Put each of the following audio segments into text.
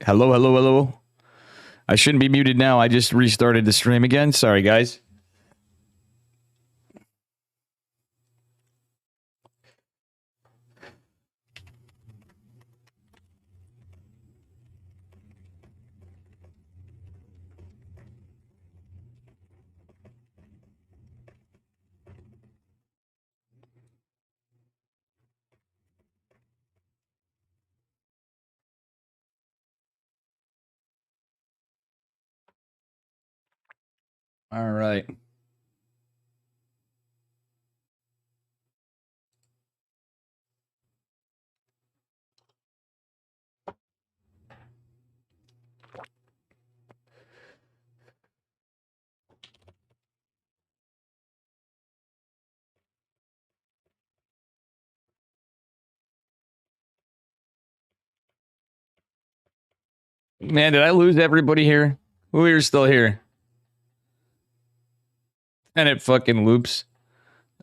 Hello, hello, hello. I shouldn't be muted now. I just restarted the stream again. Sorry, guys. All right. Man, did I lose everybody here? Who here's still here? And it fucking loops.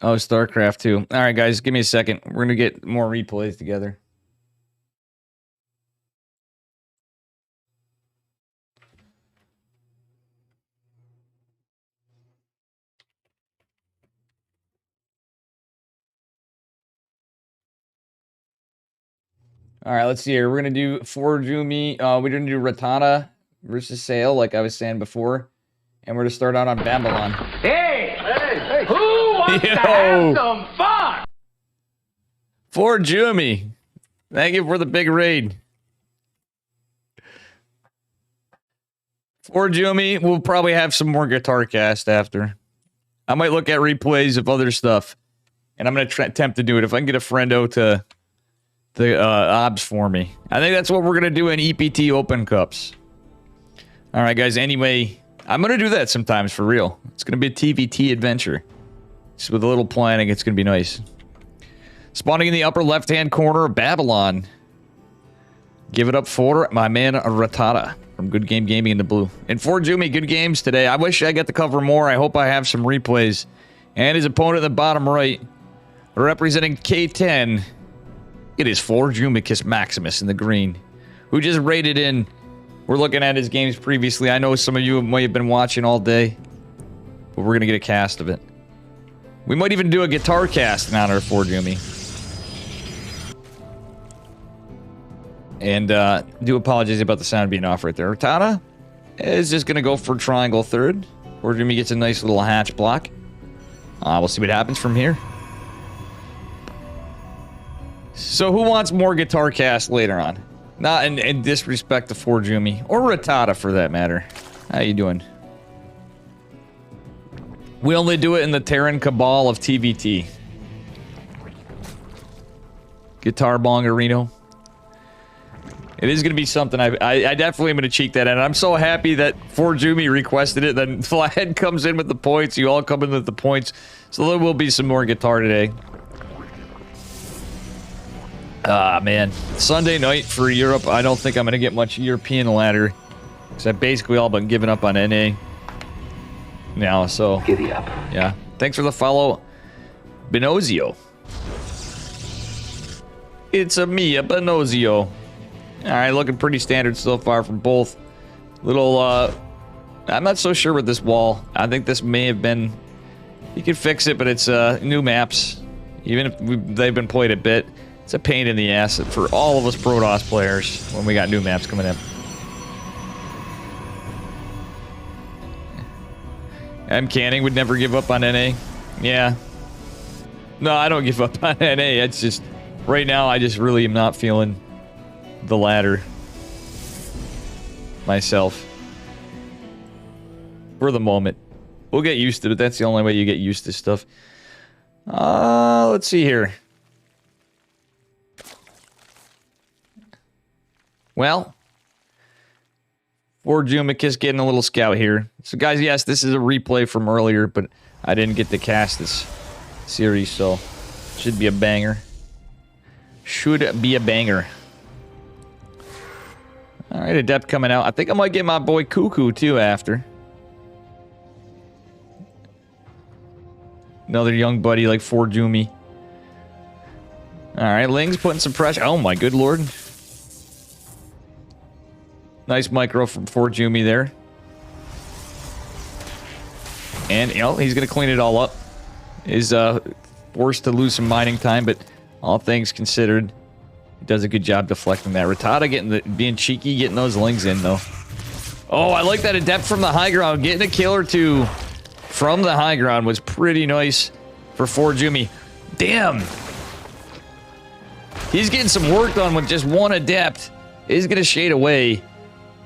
Oh, StarCraft 2. All right, guys, give me a second. We're going to get more replays together. All right, let's see here. We're going to do Forjumi. We're going to do Rattata versus SayL, like I was saying before. And we're going to start out on Babylon. Hey! Who wants to have some fun? Forjumi. Thank you for the big raid. Forjumi, we'll probably have some more Guitar Cast after. I might look at replays of other stuff. And I'm going to attempt to do it if I can get a friendo to the obs for me. I think that's what we're going to do in EPT Open Cups. All right, guys. Anyway, I'm going to do that sometimes for real. It's going to be a TVT adventure. Just with a little planning, it's going to be nice. Spawning in the upper left-hand corner of Babylon. Give it up for my man Rattata from Good Game Gaming in the blue. And for Jumi, good games today. I wish I got to cover more. I hope I have some replays. And his opponent in the bottom right, representing K10, it is Forjumicus Maximus in the green, who just raided in. We're looking at his games previously. I know some of you might have been watching all day, but we're going to get a cast of it. We might even do a guitar cast in honor of Forjumi. And do apologize about the sound being off right there. Rattata is just going to go for triangle third. Forjumi gets a nice little hatch block. We'll see what happens from here. So who wants more guitar cast later on? Not in disrespect to Forjumi, or Rattata for that matter. How you doing? We only do it in the Terran Cabal of TVT. Guitar Bongarino. It is going to be something I definitely am going to cheek that, and I'm so happy that Forjumi requested it. Then Vlad comes in with the points. You all come in with the points. So there will be some more guitar today. Ah, man. Sunday night for Europe. I don't think I'm going to get much European ladder. Because I've basically all been giving up on NA. Now, so... Giddy up. Yeah. Thanks for the follow, Benozio. It's a Mia Benozio. Alright, looking pretty standard so far from both. Little, I'm not so sure with this wall. I think this may have been... You can fix it, but it's, new maps. Even if they've been played a bit. It's a pain in the ass for all of us Protoss players when we got new maps coming in. M. Canning would never give up on NA. Yeah. No, I don't give up on NA. It's just, right now, I just really am not feeling the ladder myself. For the moment. We'll get used to it. That's the only way you get used to stuff. Let's see here. Well, Forjumicus getting a little scout here. So, guys, yes, this is a replay from earlier, but I didn't get to cast this series, so should be a banger. Should be a banger. All right, Adept coming out. I think I might get my boy Cuckoo, too, after. Another young buddy like Forjumi. All right, Ling's putting some pressure. Oh, my good lord. Nice micro from Forjumi there. And, you know, he's going to clean it all up. Is forced to lose some mining time, but all things considered, he does a good job deflecting that. Rattata being cheeky, getting those lings in, though. Oh, I like that adept from the high ground. Getting a kill or two from the high ground was pretty nice for Forjumi. Damn. He's getting some work done with just one adept. He's going to shade away.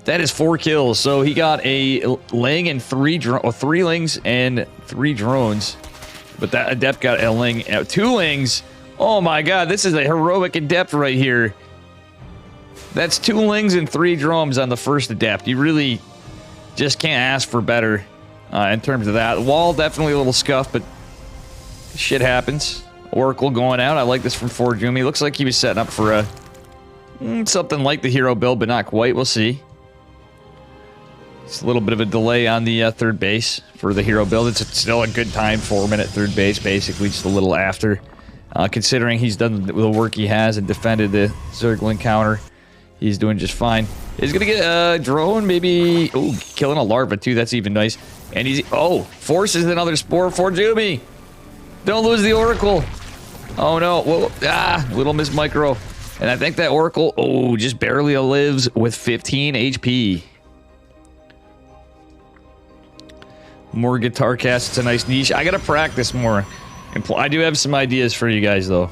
That is 4 kills. So he got a ling and 3 lings and 3 drones. But that adept got a ling, 2 lings. Oh my god, this is a heroic adept right here. That's 2 lings and 3 drones on the first adept. You really just can't ask for better in terms of that. Wall definitely a little scuffed, but shit happens. Oracle going out. I like this from Forjumi. Looks like he was setting up for a something like the hero build, but not quite. We'll see. It's a little bit of a delay on the third base for the hero build. It's still a good time, 4-minute third base, basically just a little after. Considering he's done the work he has and defended the Zergling counter, he's doing just fine. He's going to get a drone, maybe... Oh, killing a larva, too. That's even nice. And he's... Oh, forces another spore for Jumi. Don't lose the Oracle. Oh, no. Whoa. Ah, little miss micro. And I think that Oracle, oh, just barely lives with 15 HP. More guitar casts. It's a nice niche. I got to practice more. I do have some ideas for you guys, though.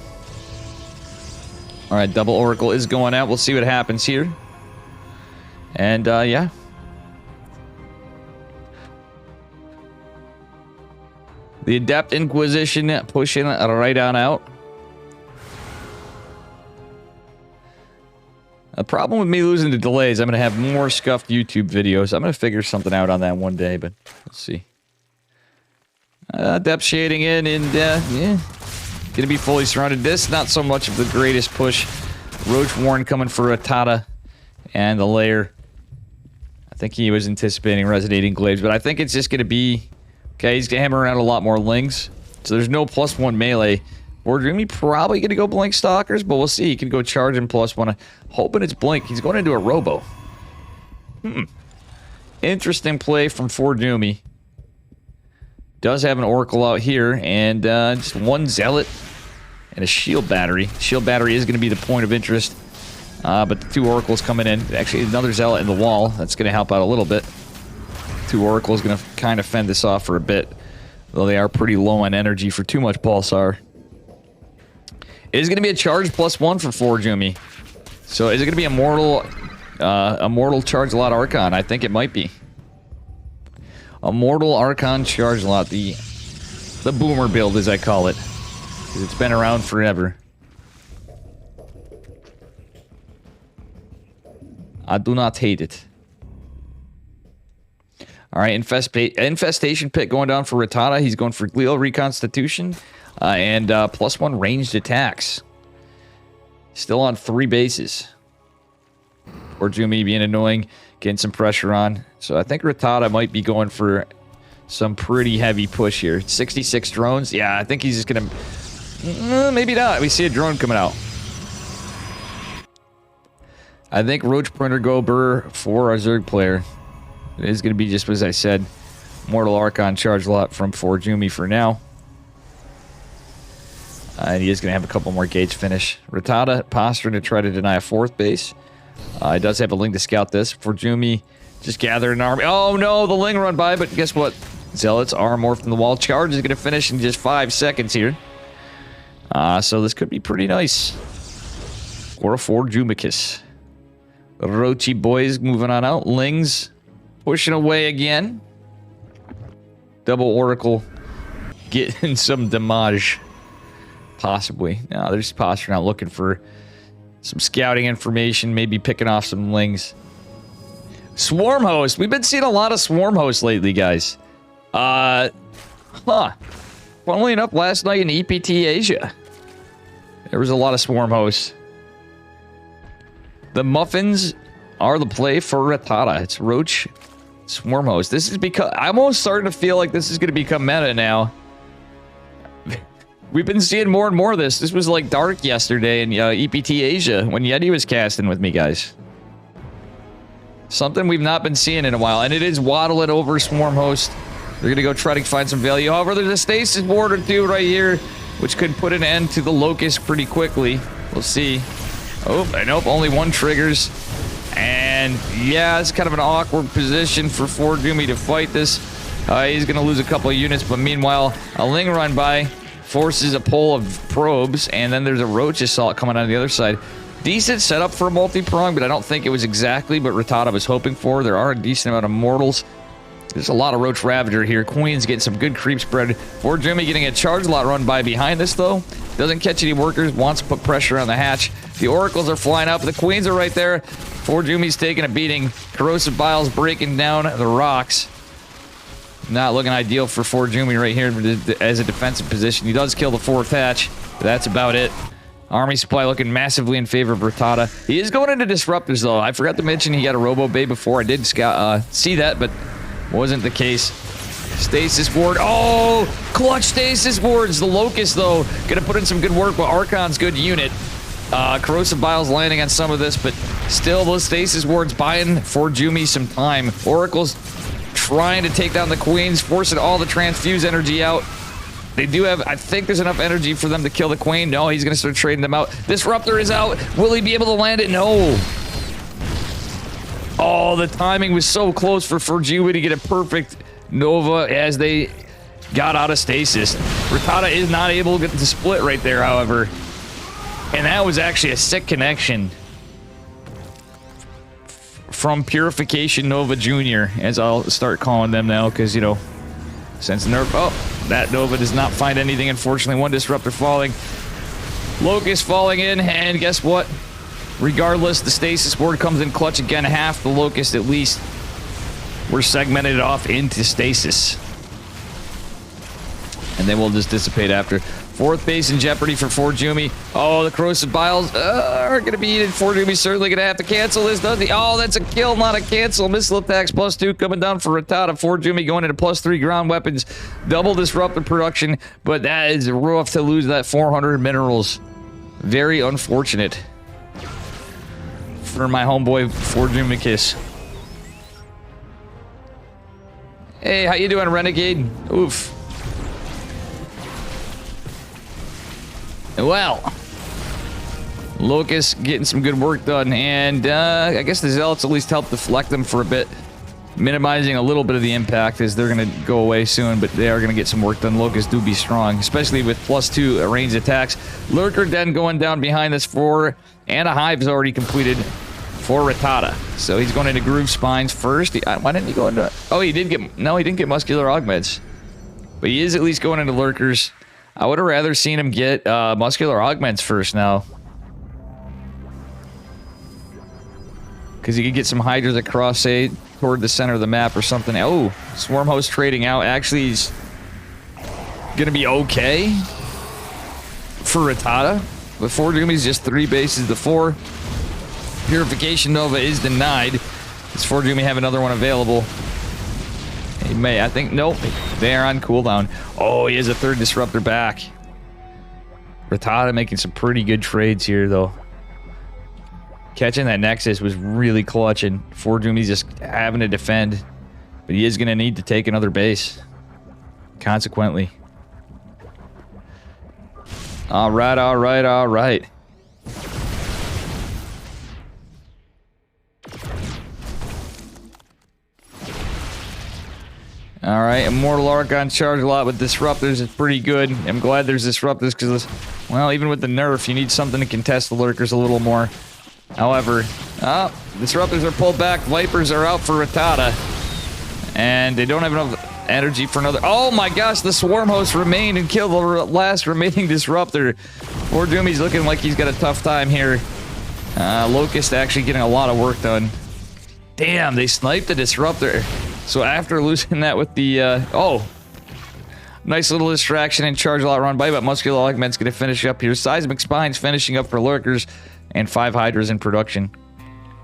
All right, double Oracle is going out. We'll see what happens here. And, yeah. The Adept Inquisition pushing right on out. The problem with me losing the delays, I'm going to have more scuffed YouTube videos. I'm going to figure something out on that one day, but let's see. Depth shading in, and yeah, gonna be fully surrounded. This not so much of the greatest push. Roach Warren coming for Rattata and the lair. I think he was anticipating Resonating Glaives, but I think it's just gonna be okay. He's gonna hammer around a lot more lings, so there's no +1 melee. Forjumi probably gonna go Blink Stalkers, but we'll see. He can go charge and +1. Hoping it's Blink. He's going into a Robo. Interesting play from Forjumi. Does have an Oracle out here, and just 1 Zealot and a Shield Battery. Shield Battery is going to be the point of interest, but the 2 Oracles coming in. Actually, another Zealot in the wall. That's going to help out a little bit. 2 Oracles going to kind of fend this off for a bit, though they are pretty low on energy for too much Pulsar. It is going to be a charge +1 for Forjumi. So is it going to be a mortal charge lot Archon? I think it might be. A Mortal Archon Charge Lot, the boomer build, as I call it. Because it's been around forever. I do not hate it. Alright, Infestation Pit going down for Rattata. He's going for Glial Reconstitution. And +1 ranged attacks. Still on 3 bases. Forjumi being annoying. Getting some pressure on. So I think Rattata might be going for some pretty heavy push here. 66 drones. Yeah, I think he's just going to... maybe not. We see a drone coming out. I think Roach Printer go Burr for our Zerg player. It is going to be just as I said. Mortal Archon charge lot from Forjumi for now. And he is going to have a couple more gates finish. Rattata posturing to try to deny a 4th base. He does have a Ling to scout this. Forjumi just gathered an army. Oh no, the Ling run by, but guess what? Zealots are morphed in the wall. Charge is going to finish in just 5 seconds here. So this could be pretty nice. Or a Forjumicus. The Roachy boys moving on out. Lings pushing away again. Double Oracle getting some damage. Possibly. No, they're just posturing out looking for some scouting information, maybe picking off some lings. Swarm Host. We've been seeing a lot of Swarm Hosts lately, guys. Funnily enough, last night in EPT Asia, there was a lot of Swarm Hosts. The Muffins are the play for Rattata. It's Roach Swarm Host. This is because I'm almost starting to feel like this is going to become meta now. We've been seeing more and more of this. This was like dark yesterday in EPT Asia when Yeti was casting with me, guys. Something we've not been seeing in a while. And it is waddling over Swarm Host. They're going to go try to find some value. However, there's a stasis ward or two right here, which could put an end to the Locust pretty quickly. We'll see. Oh, nope, only one triggers. And yeah, it's kind of an awkward position for Forjumi to fight this. He's going to lose a couple of units, but meanwhile, a Ling run by forces a pull of probes, and then there's a Roach Assault coming on the other side. Decent setup for a multi-prong, but I don't think it was exactly what Rattata was hoping for. There are a decent amount of mortals. There's a lot of Roach Ravager here. Queen's getting some good creep spread. Forjumi getting a charge lot run by behind this, though. Doesn't catch any workers. Wants to put pressure on the hatch. The Oracles are flying up. The Queens are right there. Forjumi's taking a beating. Corrosive Bile's breaking down the rocks. Not looking ideal for Forjumi right here as a defensive position. He does kill the 4th hatch, but that's about it. Army supply looking massively in favor of Rattata. He is going into disruptors, though. I forgot to mention he got a Robo Bay before. I did see that, but wasn't the case. Stasis ward. Oh, clutch stasis wards. The Locust, though, gonna put in some good work with Archon's good unit. Corrosive Bile's landing on some of this, but still those stasis wards buying Forjumi some time. Oracle's trying to take down the Queens, forcing all the transfuse energy out. They do have, I think there's enough energy for them to kill the Queen. No, he's going to start trading them out. Disruptor is out. Will he be able to land it? No. Oh, the timing was so close for Forjumi to get a perfect Nova as they got out of stasis. Rattata is not able to get the split right there, however. And that was actually a sick connection from Purification Nova Jr., as I'll start calling them now, because, you know, since nerf... Oh, that Nova does not find anything, unfortunately. One Disruptor falling. Locust falling in, and guess what? Regardless, the Stasis Ward comes in clutch again. Half the Locust, at least, were segmented off into Stasis. And then we'll just dissipate after. 4th base in jeopardy for Forjumi. Oh, the Corrosive Biles are going to be eaten. Forjumi's certainly going to have to cancel this, doesn't he? Oh, that's a kill, not a cancel. Missile attacks +2 coming down for Rattata. Forjumi going into +3 ground weapons. Double disruptive production, but that is rough to lose that 400 minerals. Very unfortunate for my homeboy Forjumicus. Hey, how you doing, Renegade? Oof. Well, Locust getting some good work done, and I guess the Zealots at least help deflect them for a bit, minimizing a little bit of the impact as they're going to go away soon, but they are going to get some work done. Locusts do be strong, especially with +2 ranged attacks. Lurker Den going down behind this 4, and a Hive's already completed for Rattata. So he's going into Groove Spines first. Why didn't he go into... Oh, he did get... No, he didn't get Muscular Augments. But he is at least going into Lurkers. I would have rather seen him get Muscular Augments first now. Because he could get some Hydras across, say, toward the center of the map or something. Oh, Swarm Host trading out. Actually, he's going to be okay for Rattata. But Forjumi's just 3 bases to 4. Purification Nova is denied. Does Forjumi have another one available? He may. I think, nope. They are on cooldown. Oh, he has a 3rd Disruptor back. Rattata making some pretty good trades here, though. Catching that Nexus was really clutching. Forjumi's just having to defend. But he is going to need to take another base. Consequently. Alright, alright, alright. Alright, Immortal Archon charge a lot with Disruptors is pretty good. I'm glad there's Disruptors because, well, even with the nerf, you need something to contest the Lurkers a little more. However, Disruptors are pulled back. Vipers are out for Rattata. And they don't have enough energy for another... Oh my gosh, the Swarm Host remained and killed the last remaining Disruptor. Forjumi's looking like he's got a tough time here. Locust actually getting a lot of work done. Damn, they sniped the Disruptor. So after losing that with the, oh, nice little distraction and charge a lot run by, but Muscular Augment's going to finish up here. Seismic Spine's finishing up for Lurkers, and 5 Hydras in production.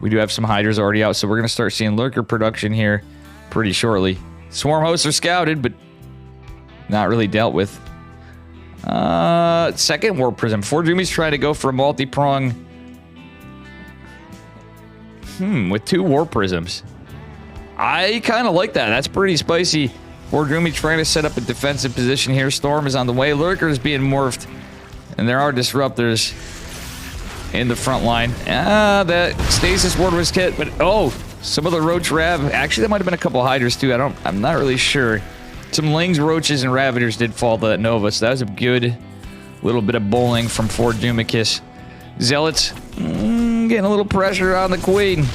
We do have some Hydras already out, so we're going to start seeing Lurker production here pretty shortly. Swarm Hosts are scouted, but not really dealt with. Second Warp Prism. Forjumi's trying to go for a multi-prong. with 2 War Prisms. I kind of like that. That's pretty spicy. Fordrumi trying to set up a defensive position here. Storm is on the way. Lurkers being morphed. And there are disruptors in the front line. That stasis ward was hit, but some of the roach rav. Actually, that might have been a couple hydras too. I'm not really sure. Some lings, roaches, and ravagers did fall to that nova, so that was a good little bit of bowling from Fordumicus. Zealots getting a little pressure on the queen.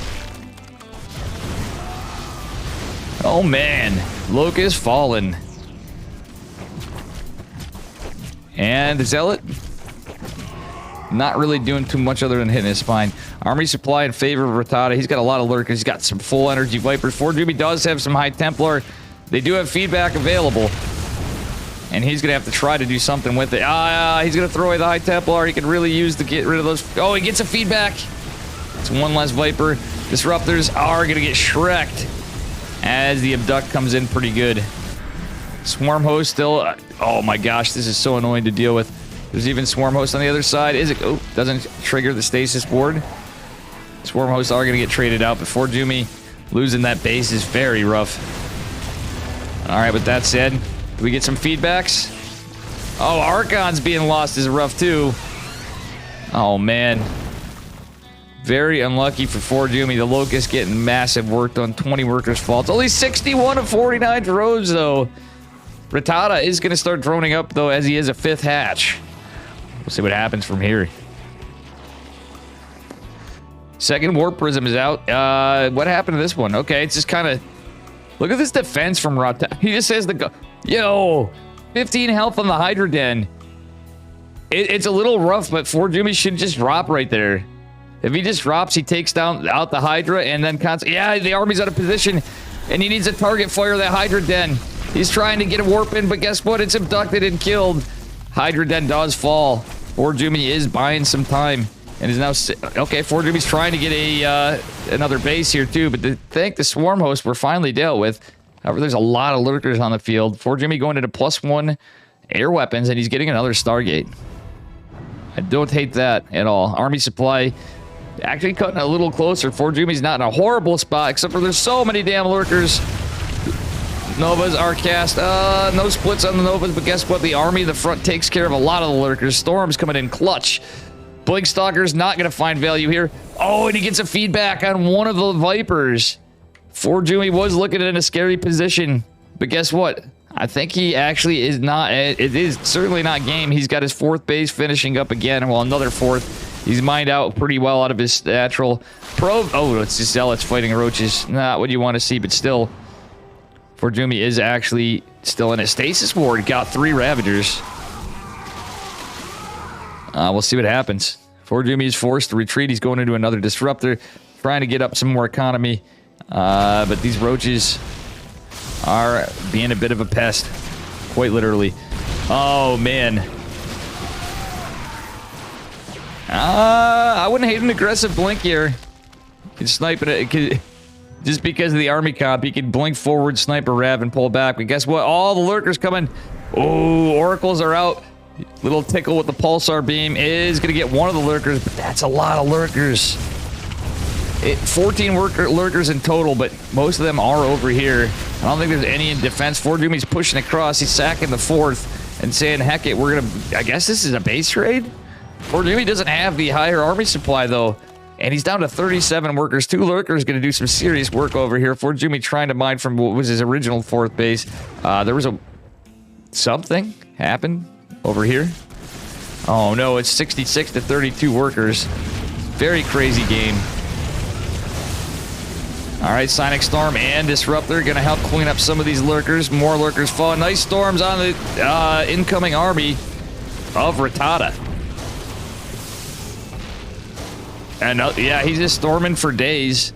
Oh man, Locust fallen. And the Zealot not really doing too much other than hitting his spine. Army supply in favor of Rattata. He's got a lot of lurkers. He's got some full energy Vipers. Fordumi does have some High Templar. They do have feedback available. And he's going to have to try to do something with it. He's going to throw away the High Templar. He could really use to get rid of those. Oh, he gets a feedback. It's one less Viper. Disruptors are going to get shreked as the Abduct comes in pretty good. Swarm Host still... oh my gosh, this is so annoying to deal with. There's even Swarm Host on the other side. Is it... oh, doesn't trigger the stasis ward. Swarm Hosts are going to get traded out, but Fordumi losing that base is very rough. Alright, with that said, do we get some feedbacks? Oh, Archon's being lost is rough too. Oh man. Very unlucky for Fordumi. The Locust getting massive work done. 20 workers fall. It's only 61 of 49 drones though. Rattata is going to start droning up though, as he is a 5th hatch. We'll see what happens from here. Second Warp Prism is out. What happened to this one? Okay, it's just kind of... look at this defense from Rattata. He just says yo, 15 health on the Hydra Den. It's a little rough, but Fordumi should just drop right there. If he just drops, he takes out the Hydra and then... yeah, the army's out of position, and he needs to target fire that Hydra Den. He's trying to get a warp in, but guess what? It's abducted and killed. Hydra Den does fall. Fordumi is buying some time. And is now... okay, Fordumi's trying to get another base here too, but the Swarm Hosts were finally dealt with. However, there's a lot of lurkers on the field. Fordumi going into +1 air weapons, and he's getting another Stargate. I don't hate that at all. Army supply actually cutting a little closer. Fordumi's not in a horrible spot, except for there's so many damn lurkers. Novas are cast. No splits on the Novas, but guess what? The army in the front takes care of a lot of the lurkers. Storm's coming in clutch. Blink Stalker's not going to find value here. Oh, and he gets a feedback on one of the Vipers. Fordumi was looking in a scary position, but guess what? I think he actually is not... it is certainly not game. He's got his 4th base finishing up again. Well, another 4th. He's mined out pretty well out of his natural probe. Oh, it's just Zealots fighting roaches. Not what you want to see, but still... Fordumi is actually still in a stasis ward. Got 3 Ravagers. We'll see what happens. Fordumi is forced to retreat. He's going into another Disruptor, trying to get up some more economy. But these roaches are being a bit of a pest. Quite literally. Oh, man. I wouldn't hate an aggressive blink here. You can snipe it. Just because of the army comp, he can blink forward, sniper Rav, and pull back. But guess what? All the lurkers coming. Oh, oracles are out. Little tickle with the pulsar beam is going to get one of the lurkers, but that's a lot of lurkers. 14 lurkers in total, but most of them are over here. I don't think there's any in defense. Fordumi's pushing across. He's sacking the 4th and saying, heck it, we're going to... I guess this is a base trade? Fordumi doesn't have the higher army supply, though. And he's down to 37 workers. 2 lurkers going to do some serious work over here. Fordumi trying to mine from what was his original 4th base. There was something happened over here. Oh no, it's 66 to 32 workers. Very crazy game. Alright, Sonic Storm and Disruptor going to help clean up some of these lurkers. More lurkers fall. Nice storms on the incoming army of Rattata. And yeah, he's just storming for days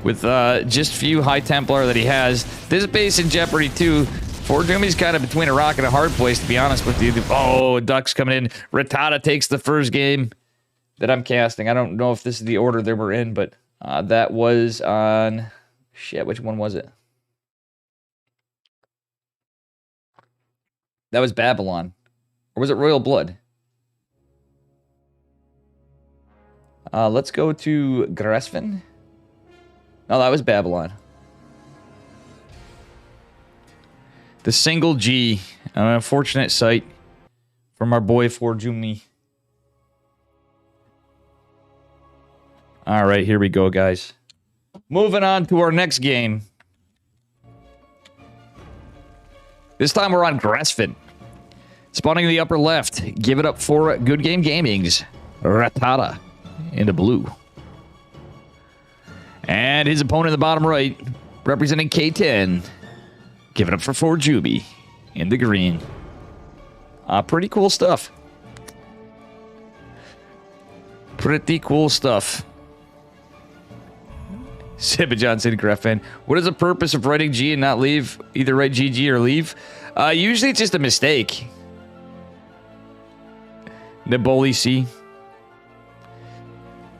with just few High Templar that he has. This base in jeopardy too. Fordumi's kind of between a rock and a hard place, to be honest with you. Oh, Ducks coming in. Rattata takes the first game that I'm casting. I don't know if this is the order that we're in, but that was on... shit, which one was it? That was Babylon. Or was it Royal Blood? Let's go to Gresvin. Oh, that was Babylon. The single G. An unfortunate sight from our boy Forjumi. All right, here we go, guys. Moving on to our next game. This time we're on Grassfin. Spawning in the upper left. Give it up for Good Game Gaming's Rattata in the blue. And his opponent in the bottom right, representing K10. Give it up for Forjumi in the green. Pretty cool stuff. Pretty cool stuff. Sibba Johnson, Graffin. What is the purpose of writing G and not leave? Either write GG or leave? Usually it's just a mistake. Niboli C.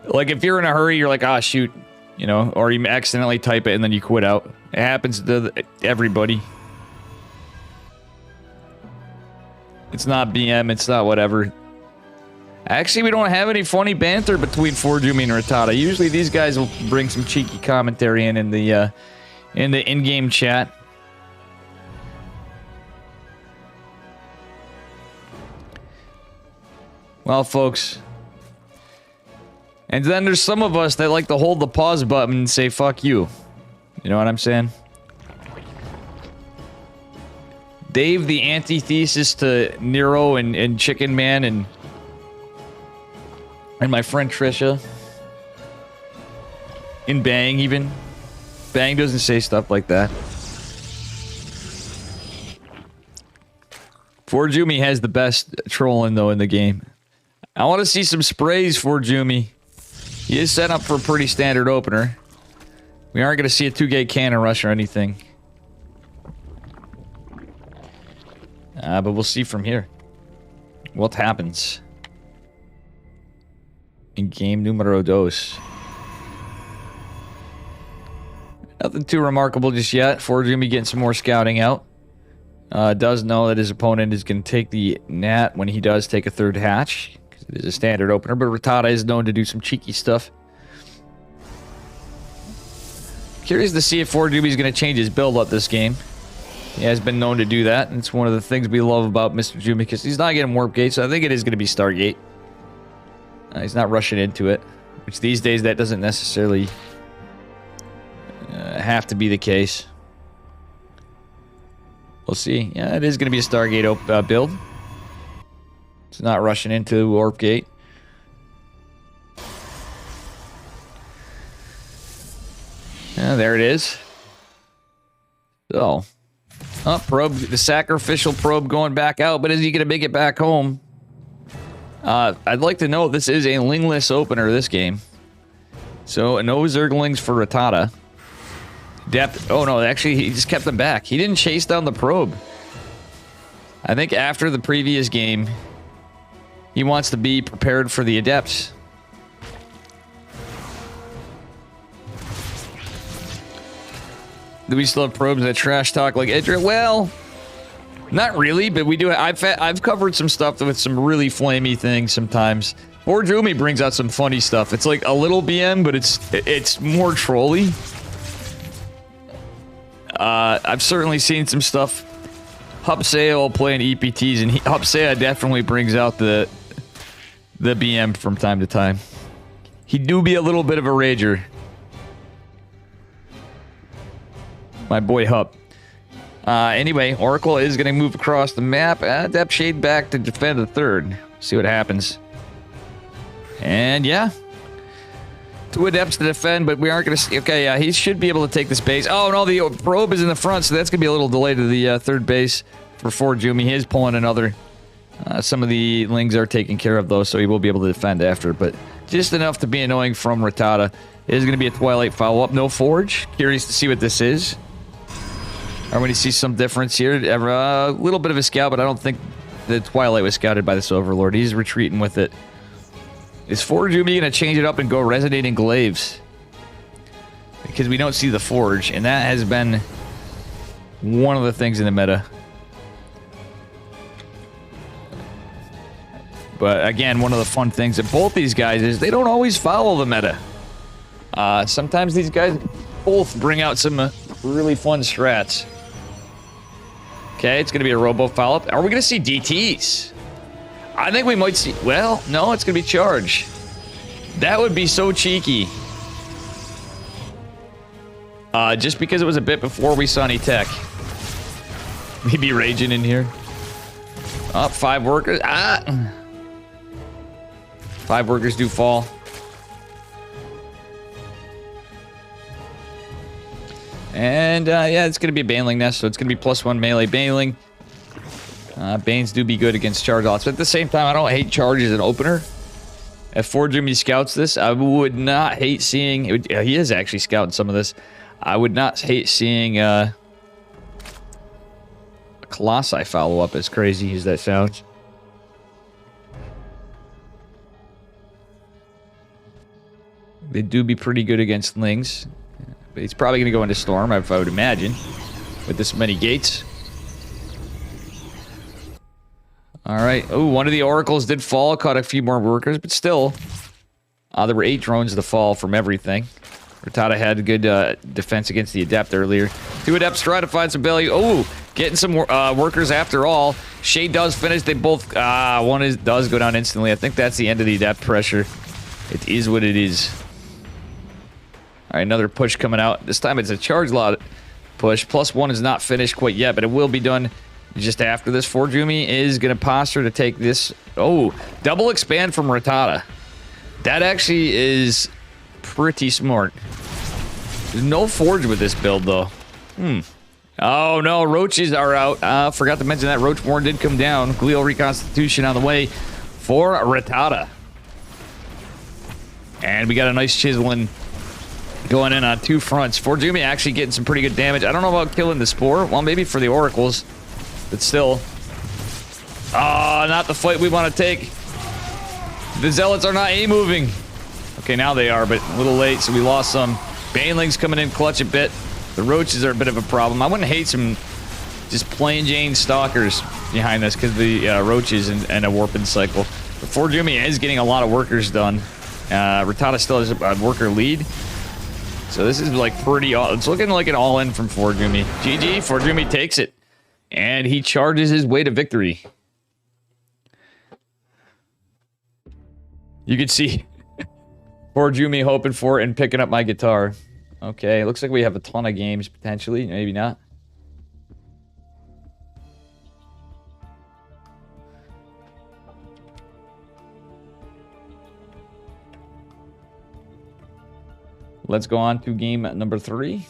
Like if you're in a hurry, you're like, ah, shoot. You know, or you accidentally type it and then you quit out. It happens to everybody. It's not BM, it's not whatever. Actually, we don't have any funny banter between Forjumi and Rattata. Usually these guys will bring some cheeky commentary in the in-game chat. Well, folks. And then there's some of us that like to hold the pause button and say, fuck you. You know what I'm saying? Dave, the antithesis to Nero and Chicken Man and my friend Trisha. In Bang, even. Bang doesn't say stuff like that. Forjumi has the best trolling, though, in the game. I want to see some sprays, Forjumi. He is set up for a pretty standard opener. We aren't going to see a 2-gate cannon rush or anything. But we'll see from here what happens in game numero dos. Nothing too remarkable just yet. Forjumi getting some more scouting out. Does know that his opponent is going to take the Nat when he does take a third hatch. Because it is a standard opener. But Rattata is known to do some cheeky stuff. Curious to see if Forjumi is going to change his build up this game. He has been known to do that. And it's one of the things we love about Mr. Jumi. Because he's not getting Warp Gate. So I think it is going to be Stargate. He's not rushing into it. Which these days that doesn't necessarily have to be the case. We'll see. Yeah, it is going to be a Stargate build. It's not rushing into Warp Gate. Yeah, there it is. So, probe, the sacrificial probe going back out, but is he going to make it back home? I'd like to know this is a lingless opener this game. So, no Zerglings for Rattata. Depth. Oh no, actually he just kept them back. He didn't chase down the probe. I think after the previous game, he wants to be prepared for the Adepts. Do we still have probes that trash talk like Edra? Well, not really, but we do. I've covered some stuff with some really flamey things sometimes. Forjumi brings out some funny stuff. It's like a little BM, but it's more trolly. I've certainly seen some stuff. SayL playing EPTs, and SayL definitely brings out the BM from time to time. He do be a little bit of a rager. My boy Hup. Anyway, Oracle is going to move across the map. Depth Shade back to defend the third. See what happens. And yeah. 2 Adepts to defend, but we aren't going to see... Okay, yeah, he should be able to take this base. Oh, no, the probe is in the front, so that's going to be a little delay to the third base for Forjumi. He is pulling another. Some of the Lings are taken care of, though, so he will be able to defend after, but just enough to be annoying from Rattata. It is going to be a Twilight follow-up. No Forge. Curious to see what this is. Are we going to see some difference here? A little bit of a scout, but I don't think the Twilight was scouted by this Overlord. He's retreating with it. Is Forjumi going to change it up and go Resonating Glaives? Because we don't see the Forge, and that has been one of the things in the meta. But again, one of the fun things of both these guys is they don't always follow the meta. Sometimes these guys both bring out some really fun strats. Okay, it's going to be a robo follow-up. Are we going to see DTs? I think we might see... Well, no, it's going to be charge. That would be so cheeky. Just because it was a bit before we saw any tech. Maybe raging in here. Oh, 5 workers. 5 workers do fall. And, yeah, it's going to be a Baneling Nest, so it's going to be +1 melee Baneling. Banes do be good against charge lots, but at the same time, I don't hate charge as an opener. If Forjumi scouts this, I would not hate seeing... he is actually scouting some of this. I would not hate seeing a Colossi follow-up, as crazy as that sounds. They do be pretty good against Lings. But he's probably going to go into Storm, if I would imagine, with this many gates. Alright. Oh, one of the Oracles did fall. Caught a few more workers, but still. There were 8 drones to fall from everything. Rattata had a good defense against the Adept earlier. 2 Adepts trying to find some value. Oh, getting some workers after all. Shade does finish. They both... one does go down instantly. I think that's the end of the Adept pressure. It is what it is. Alright, another push coming out. This time it's a charge lot push. +1 is not finished quite yet, but it will be done just after this. Forjumi is going to posture to take this. Oh, double expand from Rattata. That actually is pretty smart. There's no Forge with this build, though. Oh, no. Roaches are out. Forgot to mention that Roach Warren did come down. Glial Reconstitution on the way for Rattata. And we got a nice chiseling going in on 2 fronts. Forjumi actually getting some pretty good damage. I don't know about killing the Spore. Well, maybe for the Oracles. But still. Oh, not the fight we want to take. The Zealots are not A-moving. Okay, now they are, but a little late, so we lost some. Banelings coming in clutch a bit. The Roaches are a bit of a problem. I wouldn't hate some just plain Jane Stalkers behind this because the Roaches and a Warping Cycle. But Forjumi is getting a lot of workers done. Rattata still has a worker lead. So this is like pretty... It's looking like an all-in from Forjumi. GG, Forjumi takes it. And he charges his way to victory. You can see Forjumi hoping for it and picking up my guitar. Okay, looks like we have a ton of games, potentially. Maybe not. Let's go on to game number 3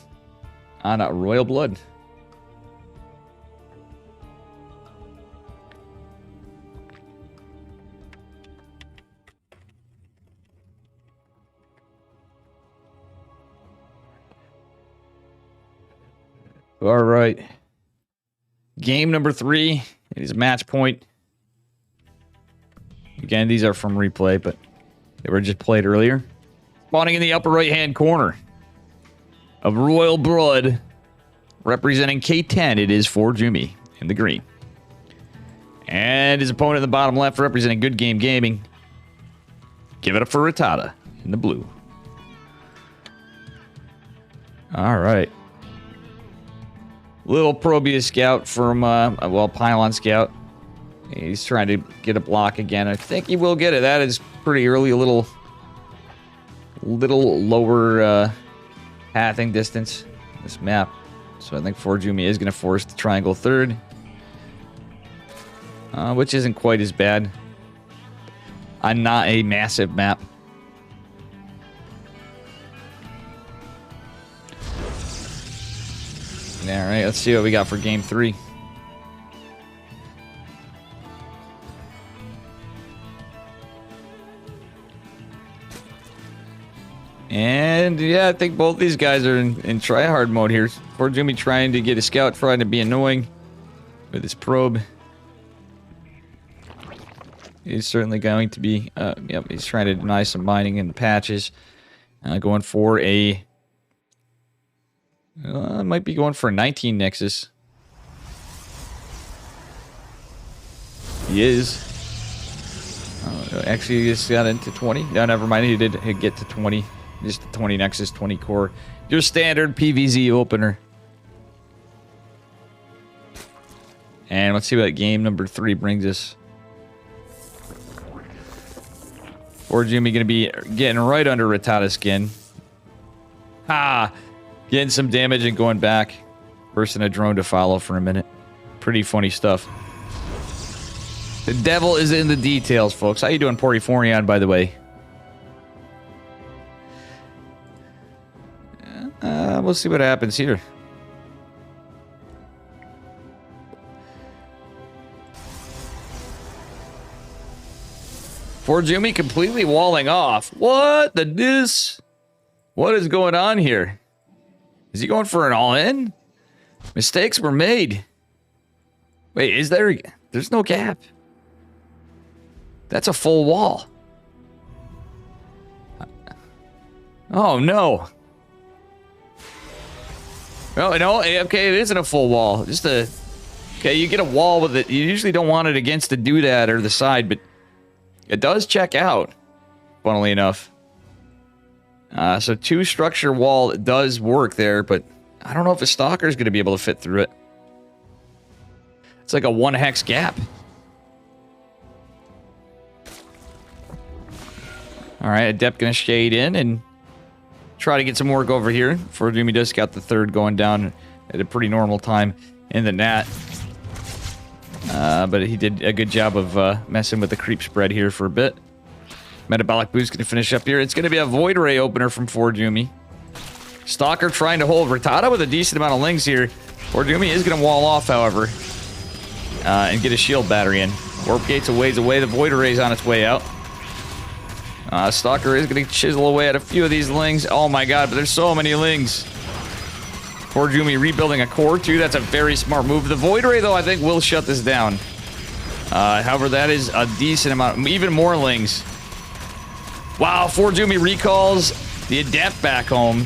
on Royal Blood. All right. Game number 3. It is match point. Again, these are from replay, but they were just played earlier. Spawning in the upper right-hand corner of Royal Blood, representing K10, it is Forjumi in the green. And his opponent in the bottom left, representing Good Game Gaming. Give it up for Rattata in the blue. All right. Little Probius Scout from, well, Pylon Scout. He's trying to get a block again. I think he will get it. That is pretty early, a little lower pathing distance in this map. So I think Forjumi is going to force the triangle third. Which isn't quite as bad on not a massive map. Alright, let's see what we got for game 3. And yeah, I think both these guys are in try-hard mode here. Forjumi trying to get a scout, trying to be annoying with his probe. He's certainly going to be, yep, he's trying to deny some mining in the patches. Going for a... might be going for a 19 Nexus. He is. Actually, he just got into 20. No, never mind. He did get to 20. Just a 20 Nexus, 20 core. Your standard PVZ opener. And let's see what game number 3 brings us. Or Jimmy going to be getting right under Rattata's skin. Ha! Getting some damage and going back. Bursting a drone to follow for a minute. Pretty funny stuff. The devil is in the details, folks. How you doing, Poriforion, by the way? We'll see what happens here. Forjumi completely walling off. What the deuce? What is going on here? Is he going for an all-in? Mistakes were made. Wait, is there... There's no gap. That's a full wall. Oh, no. Oh, no, okay, it isn't a full wall. Just a... Okay, you get a wall with it. You usually don't want it against the doodad or the side, but it does check out, funnily enough. So 2 structure wall does work there, but I don't know if a stalker is going to be able to fit through it. It's like a 1 hex gap. All right, Adept going to shade in and try to get some work over here. Forjumi does scout the 3rd going down at a pretty normal time in the Nat. But he did a good job of messing with the creep spread here for a bit. Metabolic Boost going to finish up here. It's going to be a Void Ray opener from Forjumi. Stalker trying to hold Rattata with a decent amount of lings here. Forjumi is going to wall off, however, and get a shield battery in. Warp Gate's a ways away. The Void Ray's on its way out. Stalker is going to chisel away at a few of these lings. Oh my god, but there's so many lings. Forjumi rebuilding a core too. That's a very smart move. The Void Ray, though, I think will shut this down. However, that is a decent amount. Even more lings. Wow, Forjumi recalls the Adept back home.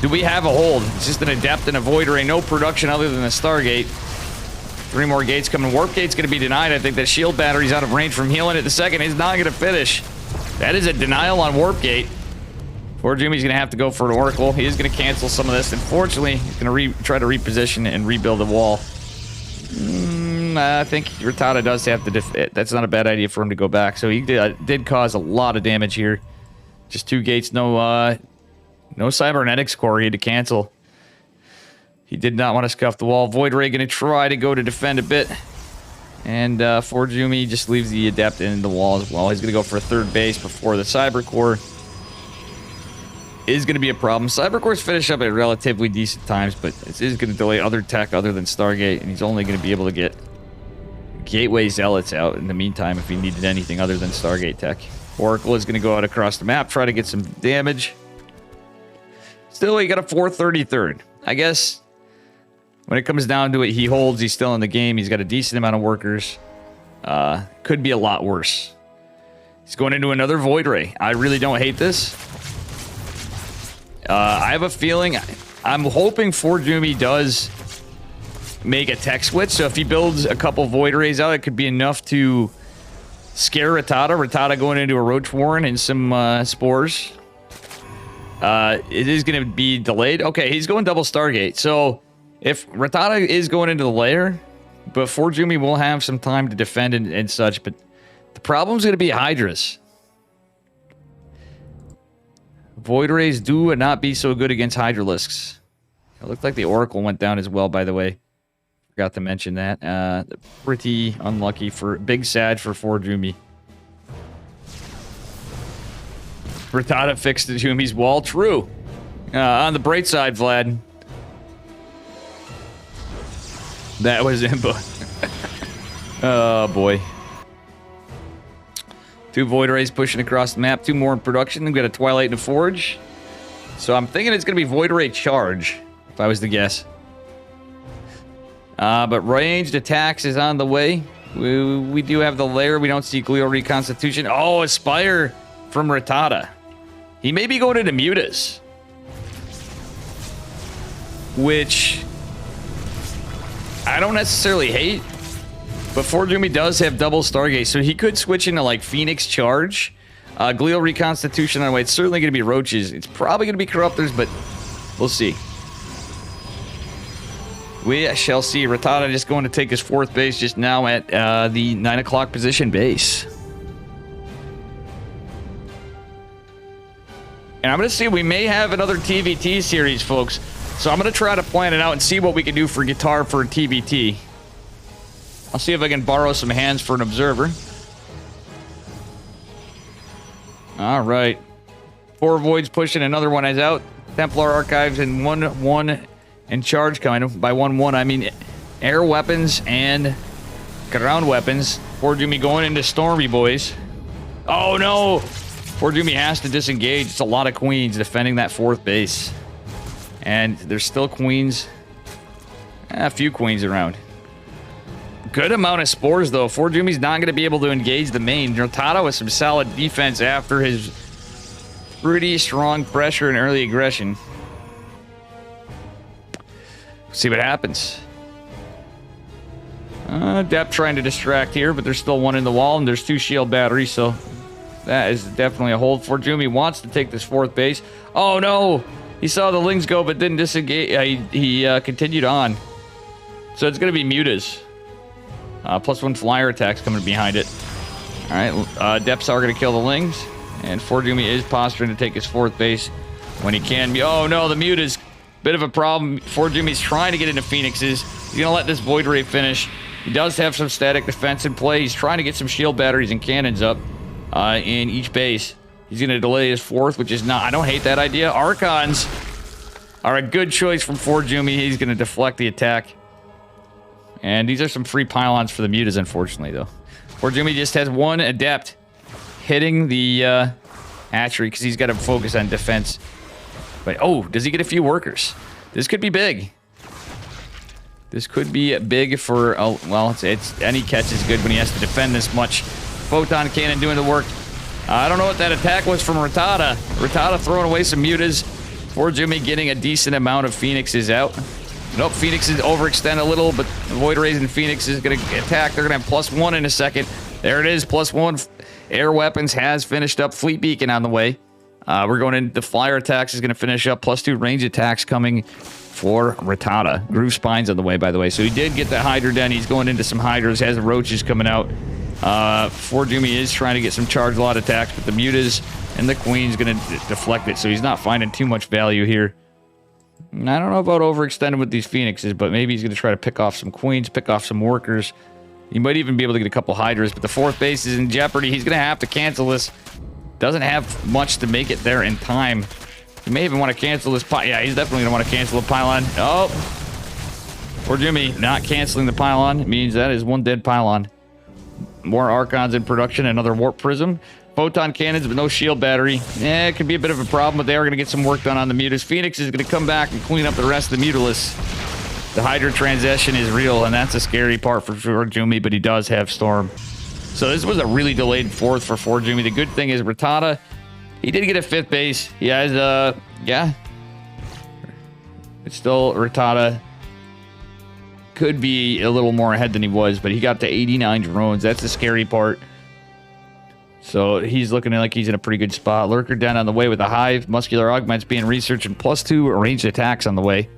Do we have a hold? It's just an Adept and a Void Ray. No production other than the Stargate. 3 more gates coming. Warp Gate's going to be denied. I think that shield battery's out of range from healing it. The second is not going to finish. That is a denial on Warp Gate. Forjumi's going to have to go for an Oracle. He is going to cancel some of this. Unfortunately, he's going to try to reposition and rebuild the wall. I think Rattata does have to that's not a bad idea for him to go back. So he did cause a lot of damage here. Just 2 gates, no cybernetics core he had to cancel. He did not want to scuff the wall. Void Ray going to try to go to defend a bit. And Forjumi just leaves the Adept in the wall as well. He's going to go for a 3rd base before the Cyber Core is going to be a problem. Cyber Cores finish up at relatively decent times, but it is going to delay other tech other than Stargate, and he's only going to be able to get Gateway Zealots out in the meantime if he needed anything other than Stargate tech. Oracle is going to go out across the map, try to get some damage. Still, he got a 433rd. I guess when it comes down to it, he holds. He's still in the game. He's got a decent amount of workers. Could be a lot worse. He's going into another Void Ray. I really don't hate this. I have a feeling... I'm hoping Forjumi does make a tech switch. So if he builds a couple Void Rays out, it could be enough to scare Rattata. Rattata going into a Roach Warren and some Spores. It is going to be delayed. Okay, he's going double Stargate. So if Rattata is going into the lair, but Forjumi will have some time to defend and such. But the problem's going to be Hydras. Void Rays do not be so good against Hydralisks. It looked like the Oracle went down as well, by the way. Forgot to mention that. Pretty unlucky for... Big sad for Forjumi. Rattata fixed the Jumi's wall. True. On the bright side, Vlad. That was Imba. Oh, boy. 2 Void Rays pushing across the map. 2 more in production. We've got a Twilight and a Forge. So I'm thinking it's going to be Void Ray Charge, if I was to guess. But ranged attacks is on the way. We do have the lair. We don't see Glio Reconstitution. Oh, Aspire from Rattata. He may be going into Mutas. Which I don't necessarily hate. But Forjumi does have double Stargate, so he could switch into like Phoenix Charge Glial reconstitution on the way. It's certainly going to be roaches. It's probably going to be corruptors, but we'll see. We shall see. Rattata just going to take his 4th base just now at the 9 o'clock position base. And I'm going to see, we may have another TVT series, folks. So I'm going to try to plan it out and see what we can do for guitar for a TVT. I'll see if I can borrow some hands for an observer. All right. 4 voids pushing, another one is out. Templar Archives and 1-1 and charge coming. By 1-1, I mean air weapons and ground weapons. Forjumi going into Stormy, boys. Oh, no. Forjumi has to disengage. It's a lot of queens defending that 4th base. And there's still queens. A few queens around. Good amount of spores, though. Forjumi's not going to be able to engage the main. Rattata with some solid defense after his pretty strong pressure and early aggression. See what happens. Depth trying to distract here, but there's still one in the wall, and there's 2 shield batteries, so that is definitely a hold. Forjumi wants to take this 4th base. Oh, no! He saw the Lings go, but didn't disengage. He continued on. So it's going to be Mutas. +1 flyer attacks coming behind it. All right, Depths are going to kill the Lings, and Forjumi is posturing to take his 4th base when he can. Oh, no, the Mutas. Bit of a problem. Forjumi's trying to get into Phoenixes. He's going to let this Void Ray finish. He does have some static defense in play. He's trying to get some shield batteries and cannons up in each base. He's going to delay his 4th, which is not... I don't hate that idea. Archons are a good choice from Forjumi. He's going to deflect the attack. And these are some free pylons for the Mutas, unfortunately, though. Forjumi just has 1 Adept hitting the hatchery because he's got to focus on defense. But, oh, does he get a few workers? This could be big. This could be big for... well, it's any catch is good when he has to defend this much. Photon Cannon doing the work. I don't know what that attack was from Rattata. Rattata throwing away some Mutas. Forjumi getting a decent amount of Phoenixes out. Nope, Phoenixes overextend a little, but Void Rays and Phoenix is going to attack. They're going to have +1 in a second. There it is, +1. Air Weapons has finished up. Fleet Beacon on the way. We're going into the Flyer Attacks is going to finish up. +2 range attacks coming for Rattata. Groove Spine's on the way, by the way. So he did get the Hydra Den. He's going into some Hydras. Has the Roaches coming out. Forjumi is trying to get some charge lot attacks, but the Mutas and the Queen's going to deflect it. So he's not finding too much value here. And I don't know about overextending with these Phoenixes, but maybe he's going to try to pick off some Queens, pick off some Workers. He might even be able to get a couple Hydras, but the 4th base is in jeopardy. He's going to have to cancel this. Doesn't have much to make it there in time. He may even want to cancel this pylon. Yeah, he's definitely going to want to cancel the pylon. Oh! Forjumi not canceling the pylon means that is 1 dead pylon. More Archons in production, another Warp Prism. Photon Cannons, but no shield battery. It could be a bit of a problem, but they are going to get some work done on the Mutas. Phoenix is going to come back and clean up the rest of the Mutalists. The Hydra transition is real, and that's a scary part for Forjumi, but he does have Storm. So this was a really delayed 4th for Forjumi. The good thing is Rattata, he did get a 5th base. He has, yeah. It's still Rattata. Could be a little more ahead than he was, but he got to 89 drones. That's the scary part. So he's looking like he's in a pretty good spot. Lurker Den on the way with a Hive. Muscular Augments being researched, and +2 ranged attacks on the way.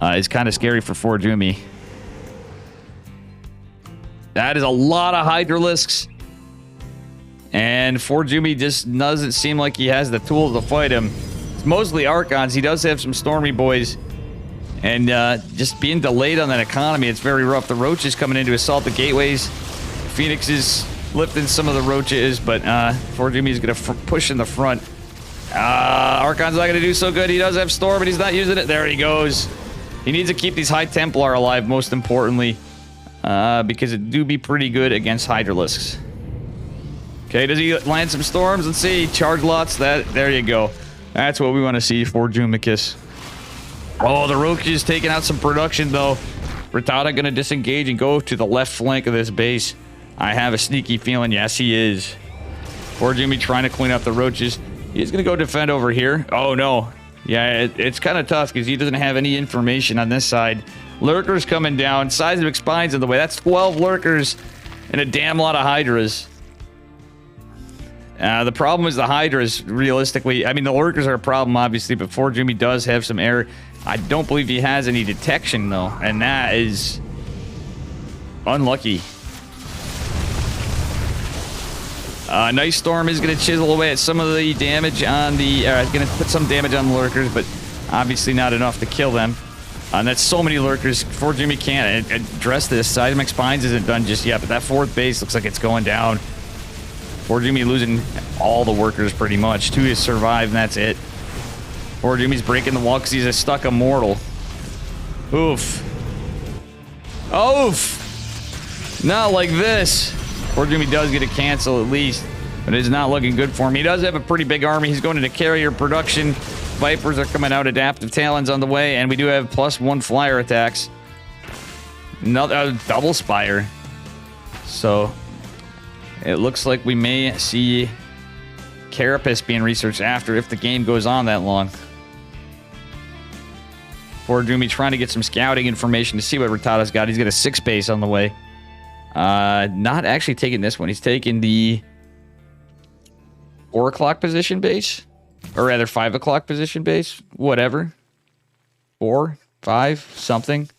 It's kind of scary for Forjumi. That is a lot of Hydralisks. And Forjumi just doesn't seem like he has the tools to fight him. It's mostly Archons. He does have some Stormy boys. And just being delayed on that economy, it's very rough. The Roaches coming in to assault the gateways. Phoenix is lifting some of the Roaches, but Forjumi is going to push in the front. Archon's not going to do so good. He does have Storm, but he's not using it. There he goes. He needs to keep these High Templar alive, most importantly, because it do be pretty good against Hydralisks. Okay, does he land some Storms? Let's see. Charge lots. There you go. That's what we want to see for Jumicus. Oh, the Roaches taking out some production, though. Rattata going to disengage and go to the left flank of this base. I have a sneaky feeling, yes, he is. Forjumi trying to clean up the Roaches. He's going to go defend over here. Oh, no. Yeah, it's kind of tough because he doesn't have any information on this side. Lurkers coming down. Seismic Spines in the way. That's 12 Lurkers and a damn lot of Hydras. The problem is the Hydras, realistically. I mean, the Lurkers are a problem, obviously, but Fort Jimmy does have some error. I don't believe he has any detection, though, and that is unlucky. Nice Storm is going to chisel away at some of the damage on the... going to put some damage on the Lurkers, but obviously not enough to kill them. And that's so many Lurkers. Fort Jimmy can't address this. Seismic Spines isn't done just yet, but that 4th base looks like it's going down. Fort Jimmy losing all the workers pretty much. 2 to survive, and that's it. Fort Jimmy's breaking the wall because he's a stuck immortal. Oof. Oof. Not like this. Fort Jimmy does get a cancel at least, but it's not looking good for him. He does have a pretty big army. He's going into carrier production. Vipers are coming out. Adaptive Talons on the way, and we do have +1 flyer attacks. Another double Spire. So it looks like we may see Carapace being researched after if the game goes on that long. Fort Jimmy trying to get some scouting information to see what Rattata's got. He's got a 6 base on the way. Not actually taking this one. He's taking the 4 o'clock position base, or rather 5 o'clock position base. Whatever. 4, 5, something.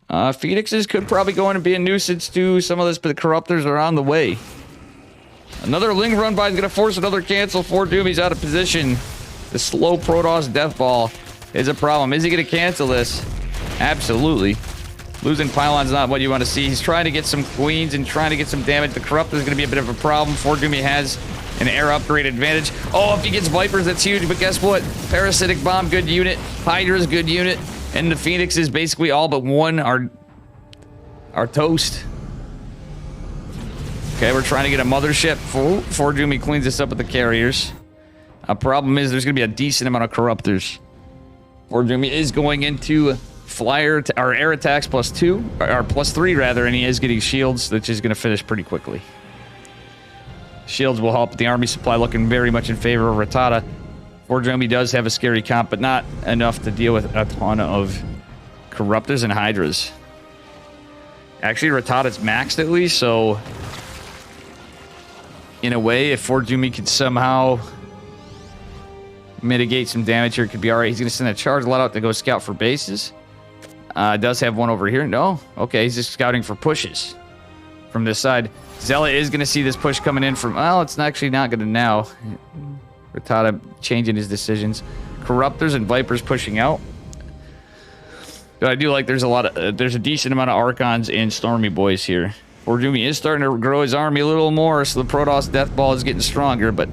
Phoenixes could probably go in and be a nuisance to some of this, but the Corruptors are on the way. Another Ling run by is going to force another cancel. Fort Jimmy's out of position. The slow Protoss Death Ball is a problem. Is he going to cancel this? Absolutely. Losing pylon's not what you want to see. He's trying to get some queens and trying to get some damage. The Corruptor is going to be a bit of a problem. Fort Jimmy has an air upgrade advantage. Oh, if he gets Vipers, that's huge. But guess what? Parasitic Bomb, good unit. Hydra's good unit. And the Phoenixes, basically all but one are toast. Okay, we're trying to get a mothership. Fort Jimmy cleans this up with the carriers. A problem is there's going to be a decent amount of Corruptors. Fort Jimmy is going into flyer or air attacks +2 or +3 rather, and he is getting shields, which is going to finish pretty quickly. Shields will help the army supply, looking very much in favor of Rattata. Fort Jimmy does have a scary comp, but not enough to deal with a ton of Corruptors and Hydras. Actually, Rattata's maxed at least, so in a way, if Fort Jimmy could somehow mitigate some damage here, it could be alright. He's going to send a charge lot out to go scout for bases. Does have one over here. No? Okay, he's just scouting for pushes from this side. Zealot is going to see this push coming in from... Well, it's actually not going to now. Rattata changing his decisions. Corruptors and Vipers pushing out. But I do like there's a decent amount of Archons and Stormy Boys here. Fort Jimmy is starting to grow his army a little more, so the Protoss Death Ball is getting stronger, but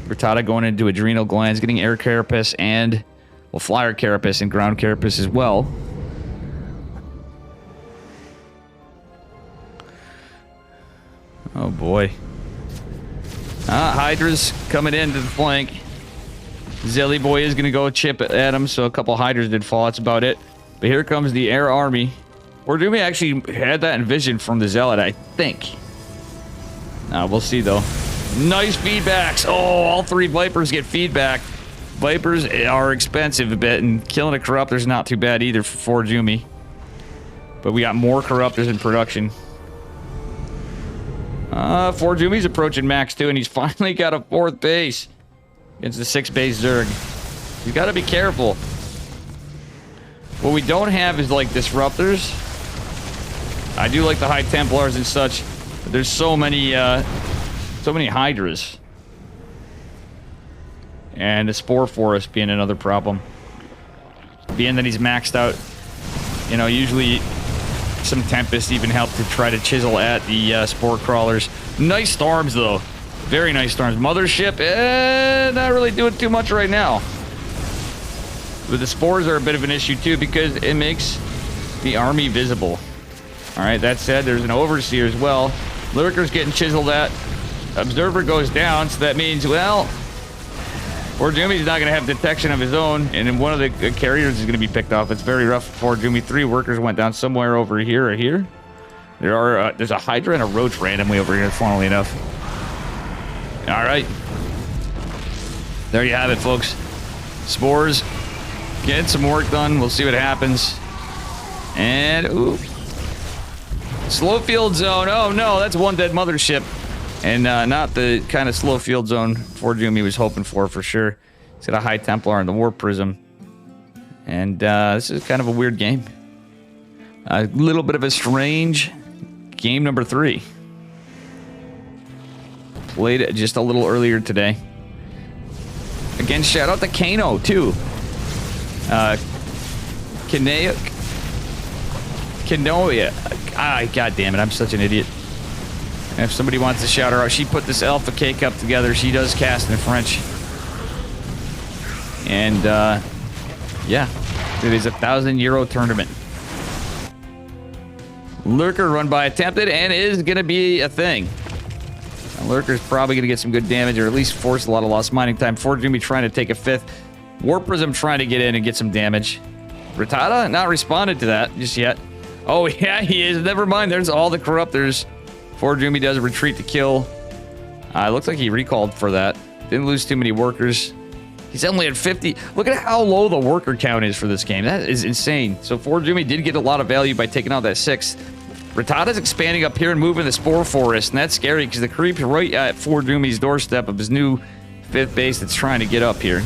Rattata going into Adrenal Glands, getting Air Carapace and... Well, Flyer Carapace and Ground Carapace as well. Oh boy. Hydra's coming into the flank. Zelly Boy is going to go chip at him, so a couple Hydras did fall. That's about it. But here comes the air army. Or do we actually had that envisioned from the Zealot, I think. We'll see, though. Nice feedbacks. Oh, all 3 Vipers get feedback. Vipers are expensive a bit, and killing a Corruptor's not too bad either for Fort Jimmy. But we got more Corruptors in production. Fort Jimmy's approaching max too, and he's finally got a 4th base against the 6 base Zerg. You got to be careful. What we don't have is like disruptors. I do like the High Templars and such, but there's so many Hydras, and the Spore Forest being another problem. Being that he's maxed out, you know, usually. Some Tempest even help to try to chisel at the Spore Crawlers. Nice Storms, though. Very nice Storms. Mothership, not really doing too much right now. But the Spores are a bit of an issue, too, because it makes the army visible. Alright, that said, there's an Overseer as well. Lurker's getting chiseled at. Observer goes down, so that means, well... Fort Jimmy's not going to have detection of his own, and then one of the carriers is going to be picked off. It's very rough for Fort Jimmy. 3 workers went down somewhere over here or here. There's a Hydra and a Roach randomly over here, funnily enough. All right. There you have it, folks. Spores. Get some work done. We'll see what happens. And, ooh. Slow field zone. Oh, no, that's one dead mothership. And not the kind of slow field zone Forjumi was hoping for sure. He's got a High Templar and the War Prism. And this is kind of a weird game. A little bit of a strange game number 3. Played it just a little earlier today. Again, shout out to Kano, too. Kanoia. God damn it, I'm such an idiot. And if somebody wants to shout her out, she put this Alpha K-Cup together. She does cast in French. And, yeah. It is a €1,000 tournament. Lurker run by attempted and is going to be a thing. Lurker's probably going to get some good damage or at least force a lot of lost mining time. Forjumi trying to take a 5th. War Prism trying to get in and get some damage. Rattata not responded to that just yet. Oh, yeah, he is. Never mind. There's all the Corruptors. Forjumi does a retreat to kill. It looks like he recalled for that. Didn't lose too many workers. He's only at 50. Look at how low the worker count is for this game. That is insane. So Forjumi did get a lot of value by taking out that 6th. Rattata's expanding up here and moving the Spore Forest, and that's scary because the creep's right at Forjumi's doorstep of his new 5th base that's trying to get up here.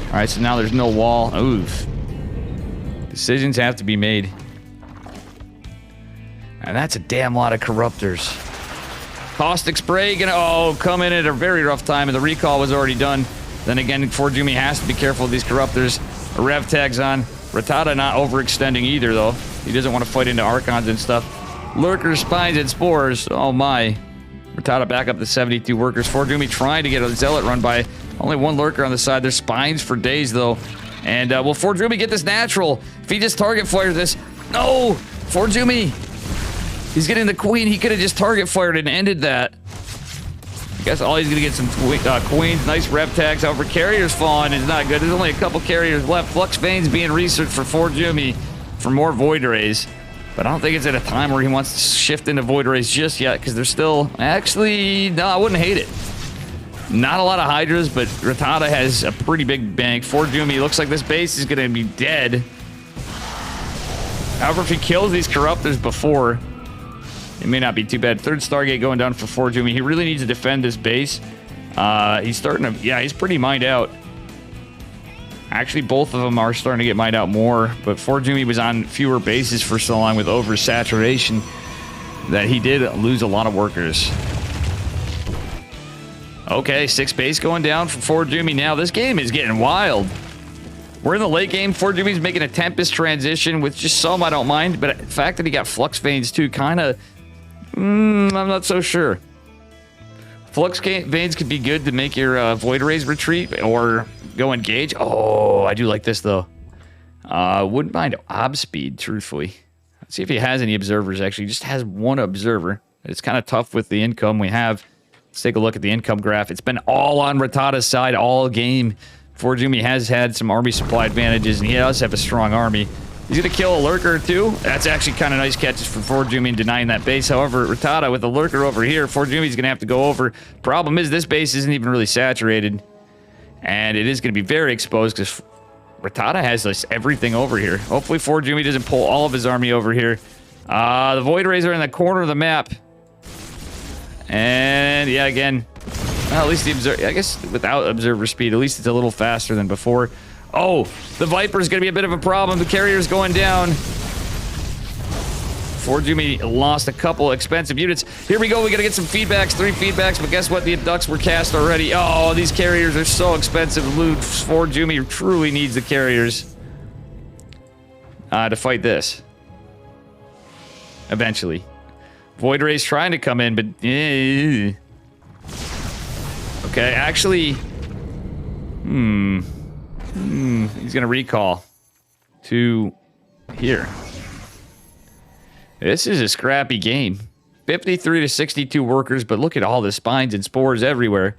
All right, so now there's no wall. Oof. Decisions have to be made. And that's a damn lot of Corruptors. Caustic Spray gonna come in at a very rough time, and the recall was already done. Then again, Forjumi has to be careful of these Corruptors. A Rev tag's on. Rattata not overextending either, though. He doesn't want to fight into Archons and stuff. Lurkers, Spines, and Spores. Oh my. Rattata back up to 72 workers. Forjumi trying to get a Zealot run by. Only 1 Lurker on the side. There's Spines for days, though. And will Forjumi get this natural? If he just target fires this. No! Forjumi! He's getting the Queen. He could have just target fired and ended that. I guess all he's going to get some Queens. Nice Rev tags. However, Carrier's falling is not good. There's only a couple Carriers left. Flux Veins being researched for Forjumi for more Void Rays. But I don't think it's at a time where he wants to shift into Void Rays just yet, because they're still... Actually, no, I wouldn't hate it. Not a lot of Hydras, but Rattata has a pretty big bank. Forjumi looks like this base is going to be dead. However, if he kills these Corruptors before... It may not be too bad. 3rd Stargate going down for Forjumi. He really needs to defend this base. He's starting to... Yeah, he's pretty mined out. Actually, both of them are starting to get mined out more. But Forjumi was on fewer bases for so long with oversaturation that he did lose a lot of workers. Okay, 6 base going down for Forjumi now. This game is getting wild. We're in the late game. Forjumi's making a Tempest transition with just some I don't mind. But the fact that he got Flux Veins too kind of... I'm not so sure. Flux Veins could be good to make your Void Rays retreat or go engage. Oh, I do like this, though. Wouldn't mind Ob Speed, truthfully. Let's see if he has any observers, actually. He just has 1 observer. It's kind of tough with the income we have. Let's take a look at the income graph. It's been all on Rattata's side all game. Forjumi has had some army supply advantages, and he does have a strong army. He's going to kill a Lurker, too. That's actually kind of nice catches for Forjumi in denying that base. However, Rattata with a Lurker over here, Forjumi's going to have to go over. Problem is, this base isn't even really saturated. And it is going to be very exposed because Rattata has this everything over here. Hopefully, Forjumi doesn't pull all of his army over here. The Void Rays are in the corner of the map. And, yeah, again... Well, at least the observer... I guess without observer speed, at least it's a little faster than before. Oh, the Viper's going to be a bit of a problem. The Carrier's going down. Forjumi lost a couple expensive units. Here we go. We got to get some feedbacks. 3 feedbacks, but guess what? The Abducts were cast already. Oh, these Carriers are so expensive to loot. Forjumi truly needs the Carriers to fight this. Eventually. Void Ray's trying to come in, but... Okay, actually... He's going to recall to here. This is a scrappy game. 53 to 62 workers, but look at all the Spines and Spores everywhere.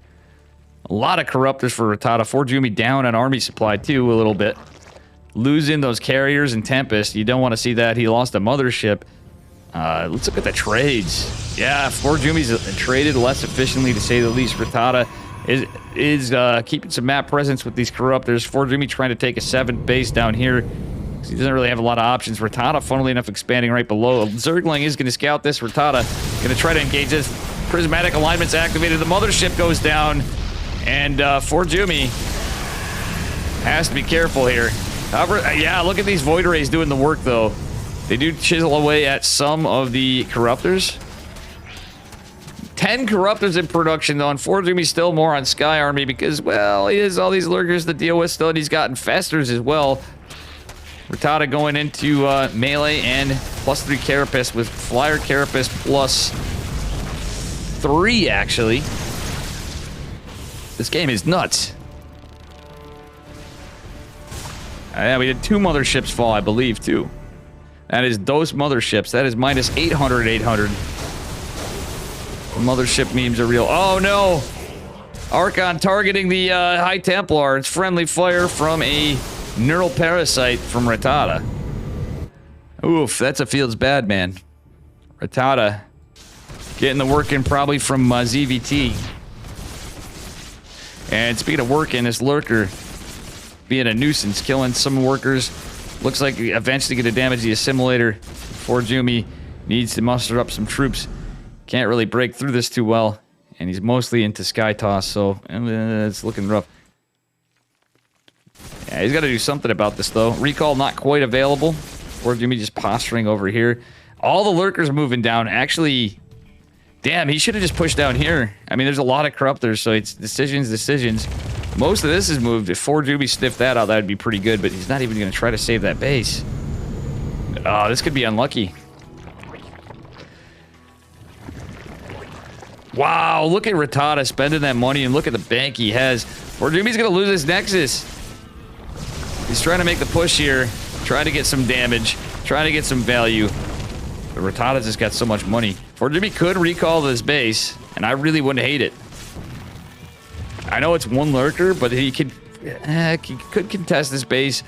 A lot of Corruptors for Rattata. Forjumi down on army supply, too, a little bit. Losing those Carriers and Tempest. You don't want to see that. He lost a Mothership. Let's look at the trades. Yeah, Forjumi's traded less efficiently, to say the least. Rattata is keeping some map presence with these Corruptors. Forjumi trying to take a 7th base down here. He doesn't really have a lot of options. Rattata, funnily enough, expanding right below. Zergling is going to scout this. Rattata going to try to engage this. Prismatic alignment's activated. The mothership goes down. And Forjumi has to be careful here. However, yeah, look at these Void Rays doing the work, though. They do chisel away at some of the Corruptors. 10 Corruptors in production, though. Unfortunately, still more on Sky Army because, well, he has all these Lurkers to deal with still, and he's got Infestors as well. Rattata going into melee and +3 Carapace with Flyer Carapace +3, actually. This game is nuts. Yeah, we did 2 motherships fall, I believe, too. That is those motherships. That is minus 800, 800. The mothership memes are real. Oh, no! Archon targeting the High Templar. It's friendly fire from a neural parasite from Rattata. Oof, that's a feels bad, man. Rattata getting the work in probably from ZVT. And speaking of working, this Lurker being a nuisance, killing some workers. Looks like eventually going to damage the assimilator. Forjumi needs to muster up some troops. Can't really break through this too well. And he's mostly into Sky Toss, so it's looking rough. Yeah, he's got to do something about this, though. Recall not quite available. Forjumi just posturing over here. All the Lurkers moving down. Actually, damn, he should have just pushed down here. I mean, there's a lot of Corruptors, so it's decisions. Most of this is moved. If Forjumi sniffed that out, that would be pretty good, but he's not even going to try to save that base. Oh, this could be unlucky. Wow, look at Rattata spending that money, and look at the bank he has. Forjumi's going to lose his Nexus. He's trying to make the push here, trying to get some damage, trying to get some value. But Rattata's just got so much money. Forjumi could recall this base, and I really wouldn't hate it. I know it's one Lurker, but he could contest this base.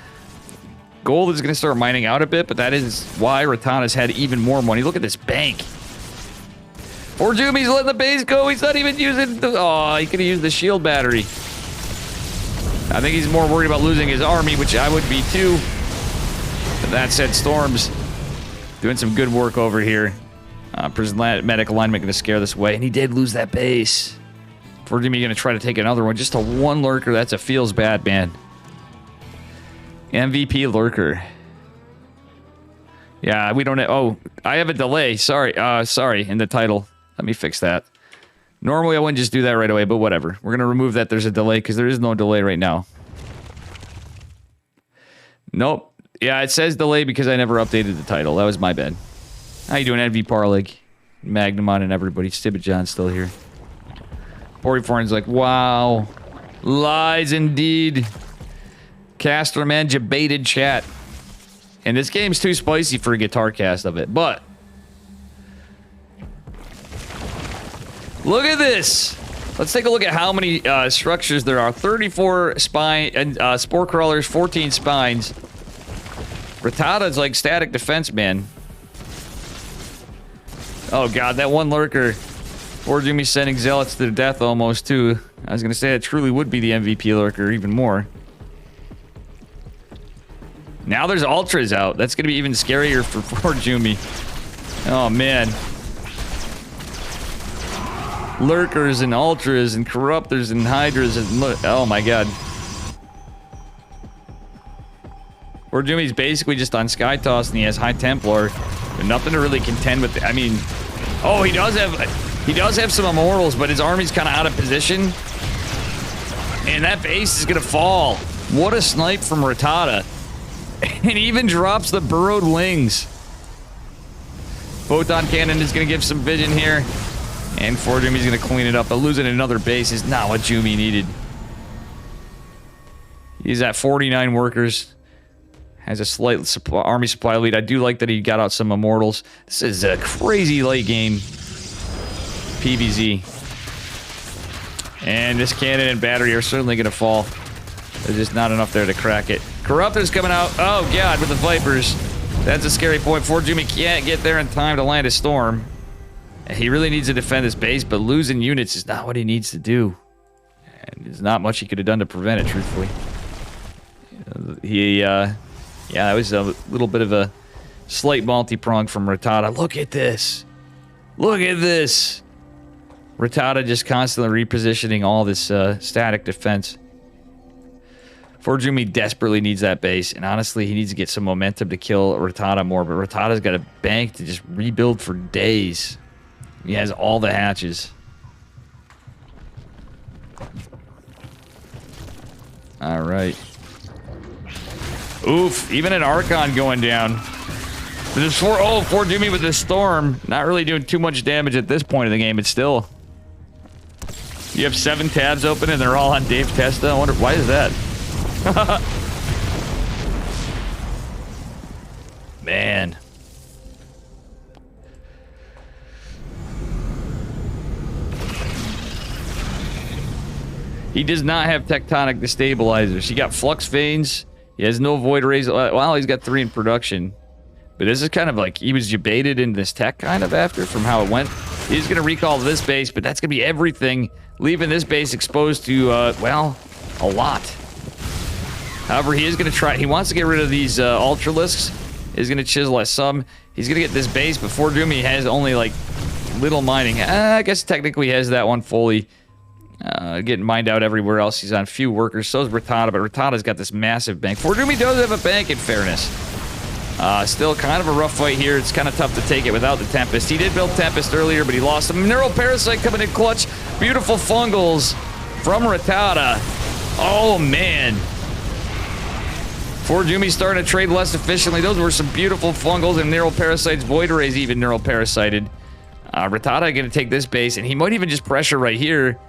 Gold is going to start mining out a bit, but that is why Rattata's had even more money. Look at this bank. Forjumi's letting the base go. He's not even using the... Oh, he could have used the shield battery. I think he's more worried about losing his army, which I would be too. But that said, Storm's doing some good work over here. Prismatic alignment going to scare this away, and he did lose that base. Forjumi going to try to take another one. Just a one Lurker. That's a feels bad, man. MVP Lurker. Yeah, we don't... Oh, I have a delay. Sorry, in the title. Let me fix that. Normally, I wouldn't just do that right away, but whatever. We're going to remove that there's a delay, because there is no delay right now. Nope. Yeah, it says delay because I never updated the title. That was my bad. How you doing, NV Parlig? Magnamon and everybody. Stibbit John's still here. Poriforn's like, wow. Lies indeed. Casterman debated chat. And this game's too spicy for a guitar cast of it, but... Look at this! Let's take a look at how many structures there are. 34 spine and spore crawlers, 14 spines. Rattata's like static defense, man. Oh god, that one Lurker. Forjumi sending zealots to their death almost, too. I was gonna say it truly would be the MVP Lurker, even more. Now there's Ultras out. That's gonna be even scarier for Forjumi. Oh, man. Lurkers and Ultras and Corruptors and Hydras and... Oh, my god. Forjumi's basically just on Sky Toss and he has High Templar. But nothing to really contend with. I mean... Oh, he does have some Immortals, but his army's kind of out of position. And that base is gonna fall. What a snipe from Rattata. And even drops the burrowed wings. Photon Cannon is going to give some vision here. And Forjumi's going to clean it up. But losing another base is not what Jumi needed. He's at 49 workers. Has a slight army supply lead. I do like that he got out some Immortals. This is a crazy late game PvZ. And this cannon and battery are certainly going to fall. There's just not enough there to crack it. Corruptor's coming out. Oh, God, with the Vipers. That's a scary point. Forjumi can't get there in time to land a storm. He really needs to defend this base, but losing units is not what he needs to do. And there's not much he could have done to prevent it, truthfully. Yeah, that was a little bit of a slight multi-prong from Rattata. Look at this. Look at this. Rattata just constantly repositioning all this static defense. Forjumi desperately needs that base, and honestly, he needs to get some momentum to kill Rattata more, but Rattata's got a bank to just rebuild for days. He has all the hatches. All right. Oof, even an Archon going down. There's Forjumi with the Storm. Not really doing too much damage at this point of the game, but still. You have 7 tabs open and they're all on Dave Testa. I wonder, why is that? Man. He does not have tectonic destabilizers. He got flux veins. He has no void rays. Well, he's got 3 in production. But this is kind of like he was debated in this tech kind of after from how it went. He's going to recall this base, but that's going to be everything, leaving this base exposed to, well, a lot. However, he is going to try. He wants to get rid of these Ultralisks. He's going to chisel at some. He's going to get this base, but Forjumi has only, like, little mining. I guess technically he has that one fully. Getting mined out everywhere else. He's on few workers. So is Rattata, but Rattata's got this massive bank. Forjumi does have a bank, in fairness. Still kind of a rough fight here. It's kind of tough to take it without the Tempest. He did build Tempest earlier, but he lost him. Mineral Parasite coming in clutch. Beautiful fungals from Rattata. Oh, man. Forjumi starting to trade less efficiently. Those were some beautiful fungals and Neural Parasites. Void Arrays even Neural Parasited. Rattata going to take this base, and he might even just pressure right here.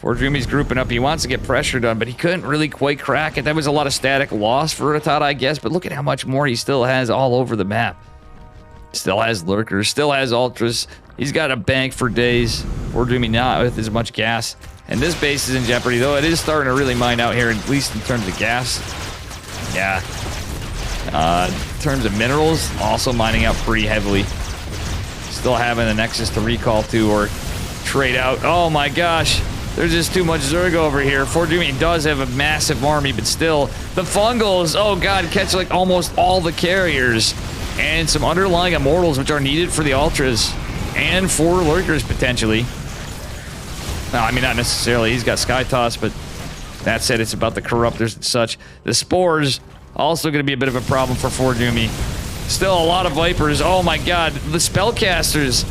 Forjumi's grouping up. He wants to get pressure done, but he couldn't really quite crack it. That was a lot of static loss for Rattata, I guess, but look at how much more he still has all over the map. Still has lurkers, still has ultras. He's got a bank for days. Forjumi not with as much gas. And this base is in jeopardy, though it is starting to really mine out here, at least in terms of gas. Yeah. In terms of minerals, also mining out pretty heavily. Still having the Nexus to recall to or trade out. Oh my gosh. There's just too much Zerg over here. Forjumi does have a massive army, but still, the fungals, oh god, catch like almost all the carriers. And some underlying immortals, which are needed for the ultras. And for lurkers, potentially. No, I mean, not necessarily. He's got Sky Toss, but that said, it's about the corruptors and such. The spores, also going to be a bit of a problem for Forjumi. Still a lot of Vipers. Oh my god, the spellcasters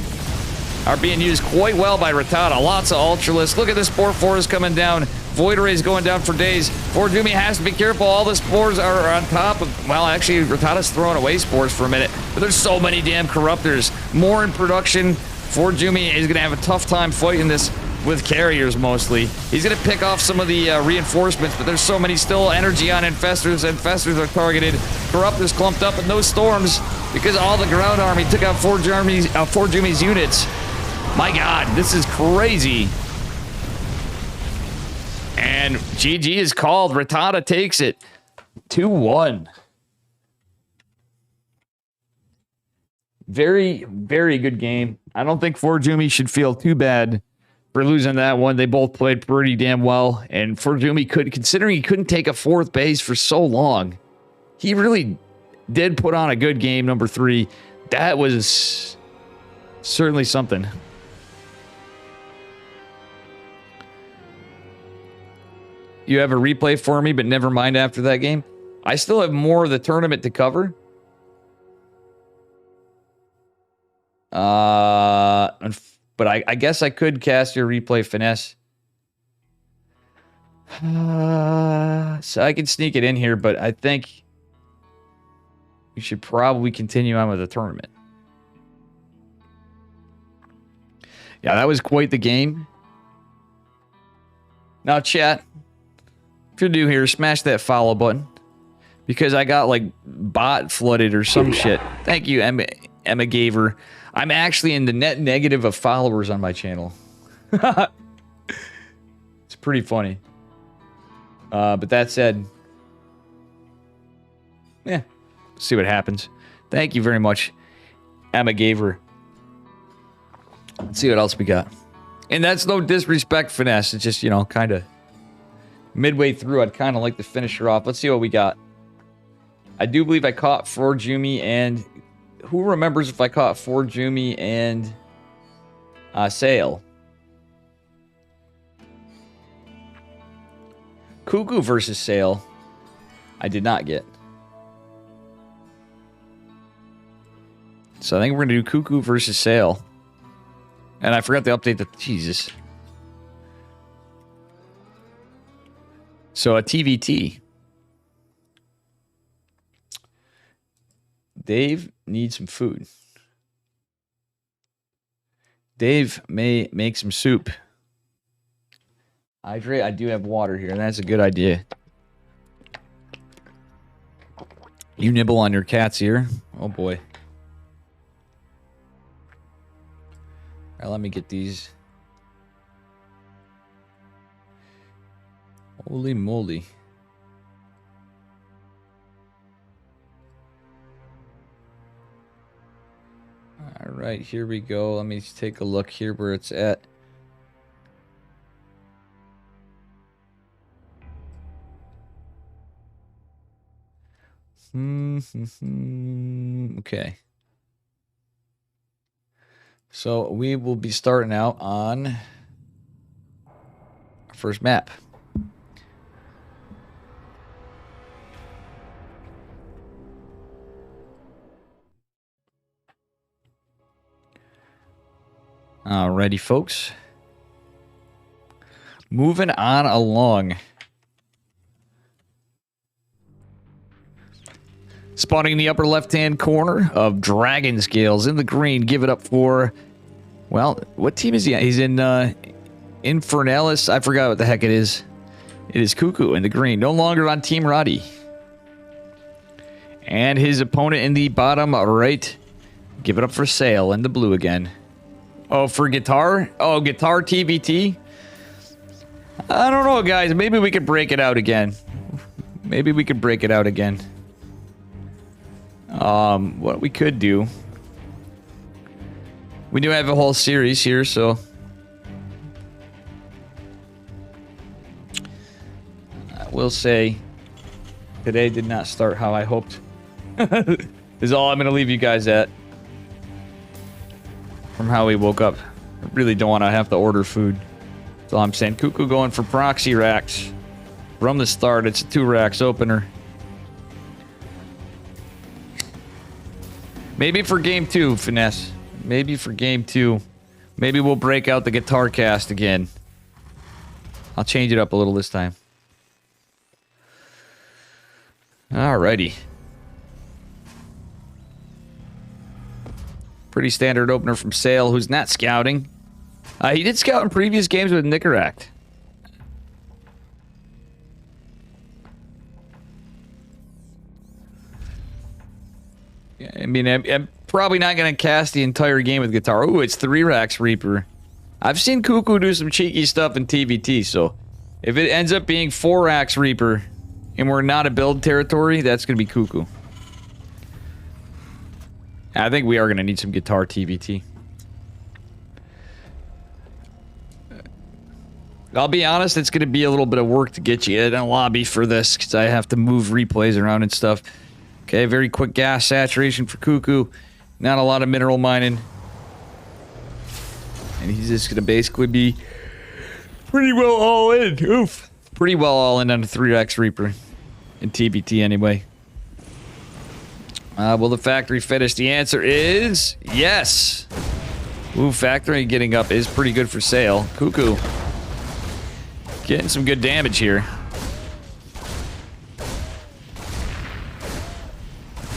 are being used quite well by Rattata. Lots of Ultralisks. Look at the Spore Forest coming down. Void Arrays going down for days. Forjumi has to be careful. All the spores are on top of... Well, actually, Rattata's throwing away spores for a minute. But there's so many damn Corruptors. More in production. Forjumi is going to have a tough time fighting this with carriers, mostly. He's going to pick off some of the reinforcements, but there's so many still. Energy on Infestors. Infestors are targeted. Corruptors clumped up in those storms because all the ground army took out Forjumi's units. My god, this is crazy. And GG is called. Rattata takes it. 2-1. Very, very good game. I don't think Forjumi should feel too bad for losing that one. They both played pretty damn well. And Forjumi could, considering he couldn't take a 4th base for so long, he really did put on a good game, number 3. That was certainly something. You have a replay for me, but never mind after that game. I still have more of the tournament to cover. But I guess I could cast your replay finesse. So I can sneak it in here, but I think we should probably continue on with the tournament. Yeah, that was quite the game. Now, chat. If you're new here, smash that follow button. Because I got, like, bot flooded or some shit. Thank you, Emma Gaver. I'm actually in the net negative of followers on my channel. It's pretty funny. But that said... Yeah. See what happens. Thank you very much, Emma Gaver. Let's see what else we got. And that's no disrespect, Finesse. It's just, you know, kind of... Midway through, I'd kind of like to finish her off. Let's see what we got. I do believe I caught Forjumi and... Who remembers if I caught Forjumi and SayL? Cuckoo versus SayL. I did not get. So I think we're going to do Cuckoo versus SayL. And I forgot to update the... Jesus. So a TVT. Dave needs some food. Dave may make some soup. Hydrate. I do have water here, and that's a good idea. You nibble on your cat's ear. Oh boy. All right, let me get these. Holy moly. All right, here we go. Let me take a look here where it's at. Okay. So we will be starting out on our first map. Alrighty, folks. Moving on along. Spawning in the upper left-hand corner of Dragon Scales in the green. Give it up for, well, what team is he on? He's in Infernalis. I forgot what the heck it is. It is Cuckoo in the green. No longer on Team Roddy. And his opponent in the bottom right. Give it up for SayL in the blue again. Oh, for guitar? Oh, guitar TVT? I don't know, guys. Maybe we could break it out again. Maybe we could break it out again. What we could do... We do have a whole series here, so... I will say... Today did not start how I hoped. Is all I'm going to leave you guys at. From how we woke up. I really don't want to have to order food. That's all I'm saying. Cuckoo going for proxy racks. From the start, it's a 2 racks opener. Maybe for game 2, Finesse. Maybe for game 2. Maybe we'll break out the guitar cast again. I'll change it up a little this time. Alrighty. Pretty standard opener from SayL, who's not scouting. He did scout in previous games with Nicaract. Yeah, I mean, I'm probably not going to cast the entire game with guitar. Ooh, it's 3 racks Reaper. I've seen Cuckoo do some cheeky stuff in TVT, so if it ends up being 4 racks Reaper and we're not a build territory, that's going to be Cuckoo. I think we are going to need some guitar TVT. I'll be honest, it's going to be a little bit of work to get you in a lobby for this because I have to move replays around and stuff. Okay, very quick gas saturation for Cuckoo. Not a lot of mineral mining. And he's just going to basically be pretty well all in. Oof. Pretty well all in on the 3X Reaper. In TBT anyway. Will the factory finish? The answer is yes. Ooh, factory getting up is pretty good for SayL. Cuckoo getting some good damage here.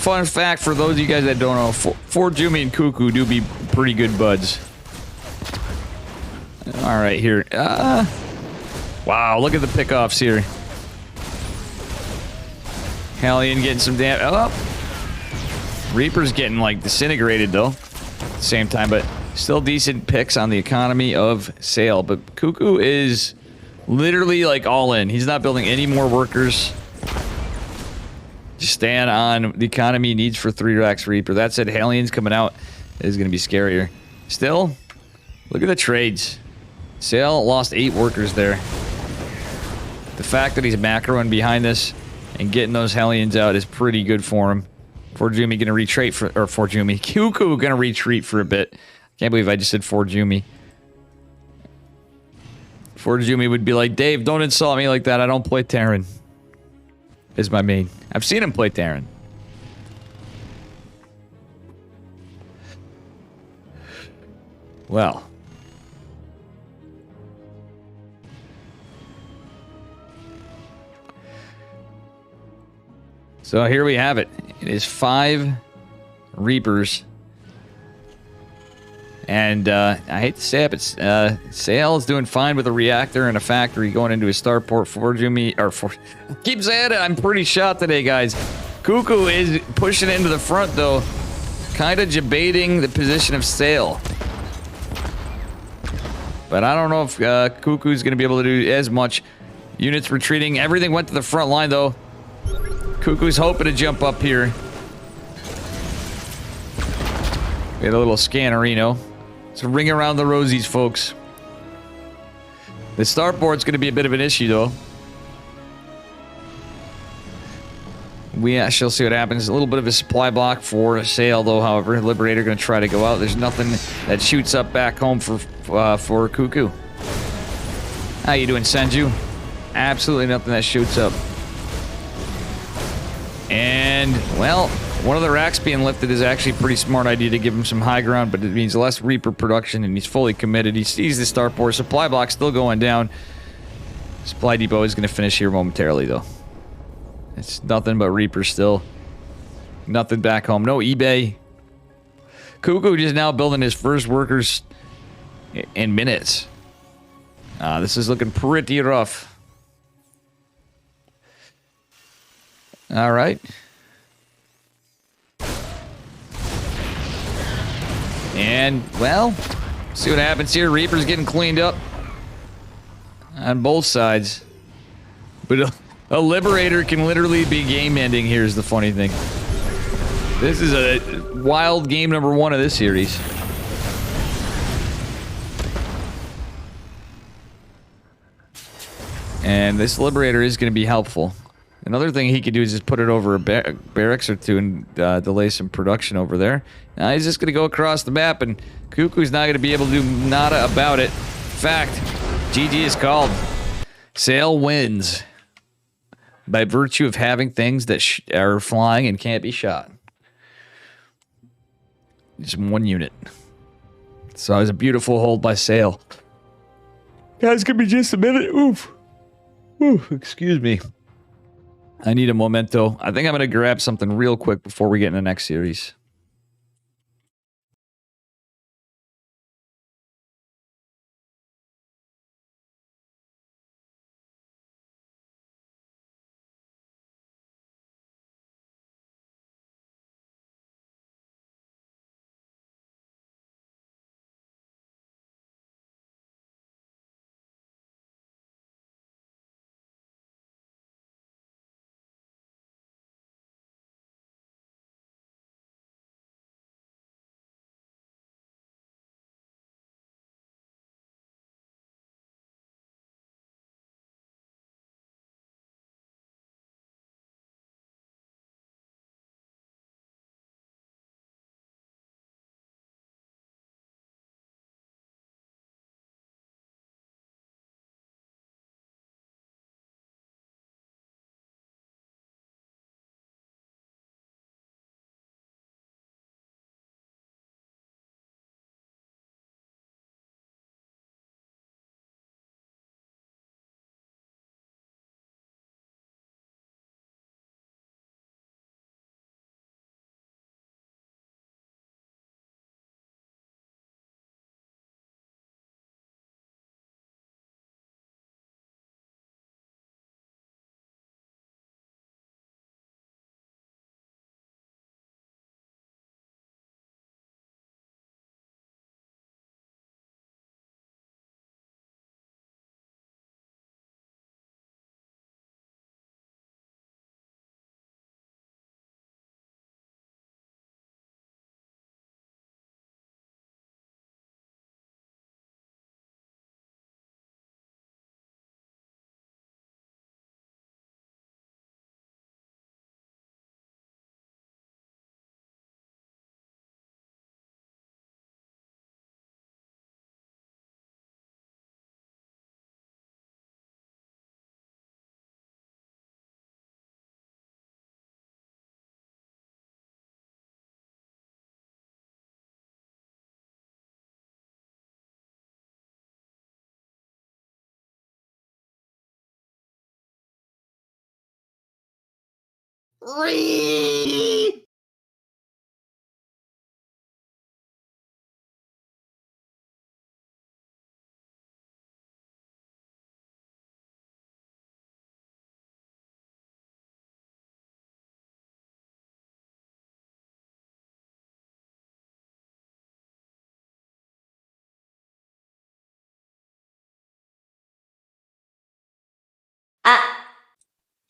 Fun fact for those of you guys that don't know, Forjumi and Cuckoo do be pretty good buds. Alright, here. Wow, look at the pickoffs here. Hellion getting some damage. Oh! Reaper's getting, like, disintegrated, though. At the same time, but still decent picks on the economy of SayL. But Cuckoo is literally, like, all in. He's not building any more workers. Just staying on the economy needs for 3 racks Reaper. That said, Hellion's coming out is going to be scarier. Still, look at the trades. SayL lost 8 workers there. The fact that he's macroing behind this and getting those Hellions out is pretty good for him. Forjumi gonna retreat for, or Forjumi. Cuckoo gonna retreat for a bit. Can't believe I just said Forjumi. Jumi would be like, Dave, don't insult me like that. I don't play Terran. Is my main. I've seen him play Terran. Well. So here we have it. It is 5 Reapers. And I hate to say it, but SayL is doing fine with a reactor and a factory going into his starport. Keep saying it, I'm pretty shot today, guys. Cuckoo is pushing into the front, though. Kind of debating the position of SayL. But I don't know if Cuckoo's going to be able to do as much. Units retreating. Everything went to the front line, though. Cuckoo's hoping to jump up here. We had a little scannerino. So ring around the rosies, folks. The starport's going to be a bit of an issue, though. We shall see what happens. A little bit of a supply block for SayL, though, however. Liberator going to try to go out. There's nothing that shoots up back home for Cuckoo. How you doing, Senju? Absolutely nothing that shoots up. And, well, one of the racks being lifted is actually a pretty smart idea to give him some high ground, but it means less Reaper production, and he's fully committed. He sees the starport. Supply block still going down. Supply depot is going to finish here momentarily, though. It's nothing but Reaper still. Nothing back home. No eBay. Cuckoo just now building his first workers in minutes. This is looking pretty rough. All right. And, well, see what happens here. Reaper's getting cleaned up on both sides. But a Liberator can literally be game ending. Here's the funny thing. This is a wild game number 1 of this series. And this Liberator is going to be helpful. Another thing he could do is just put it over a barracks or two and delay some production over there. Now he's just going to go across the map, and Cuckoo's not going to be able to do nada about it. In fact, GG is called. SayL wins by virtue of having things that are flying and can't be shot. Just 1 unit. So it was a beautiful hold by SayL. Guys, give me just a minute. Oof. Oof, excuse me. I need a memento. I think I'm going to grab something real quick before we get in the next series.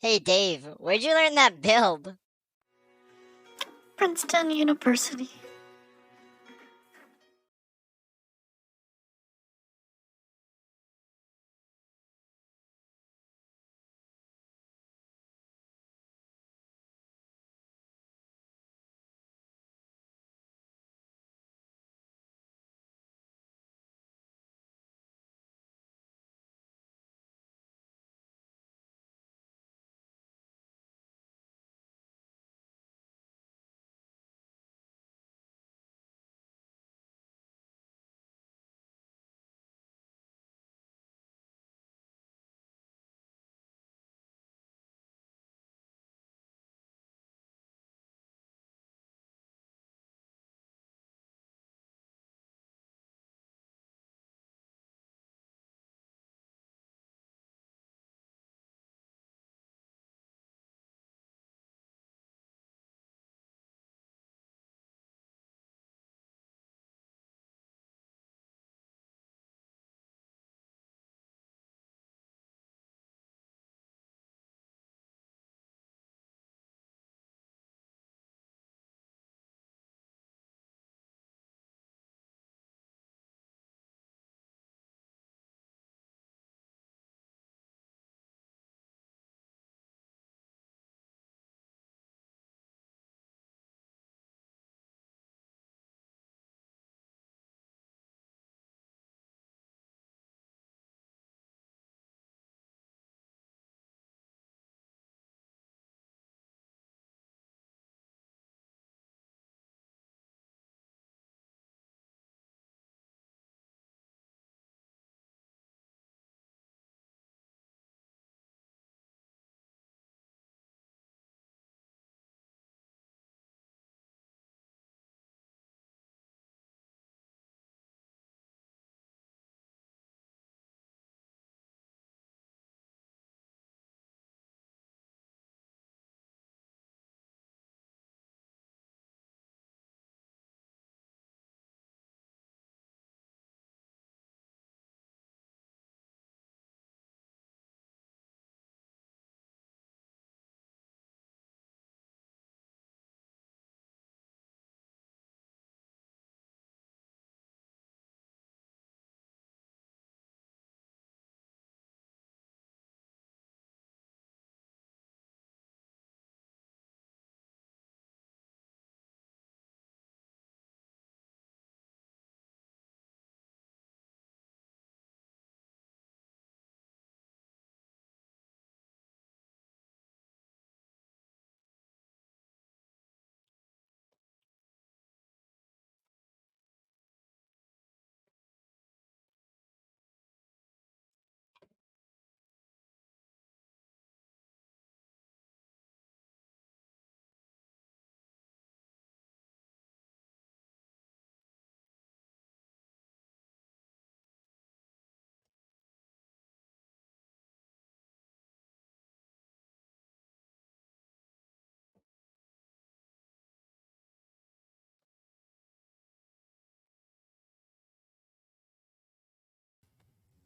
Hey Dave, where'd you learn that build? Princeton University.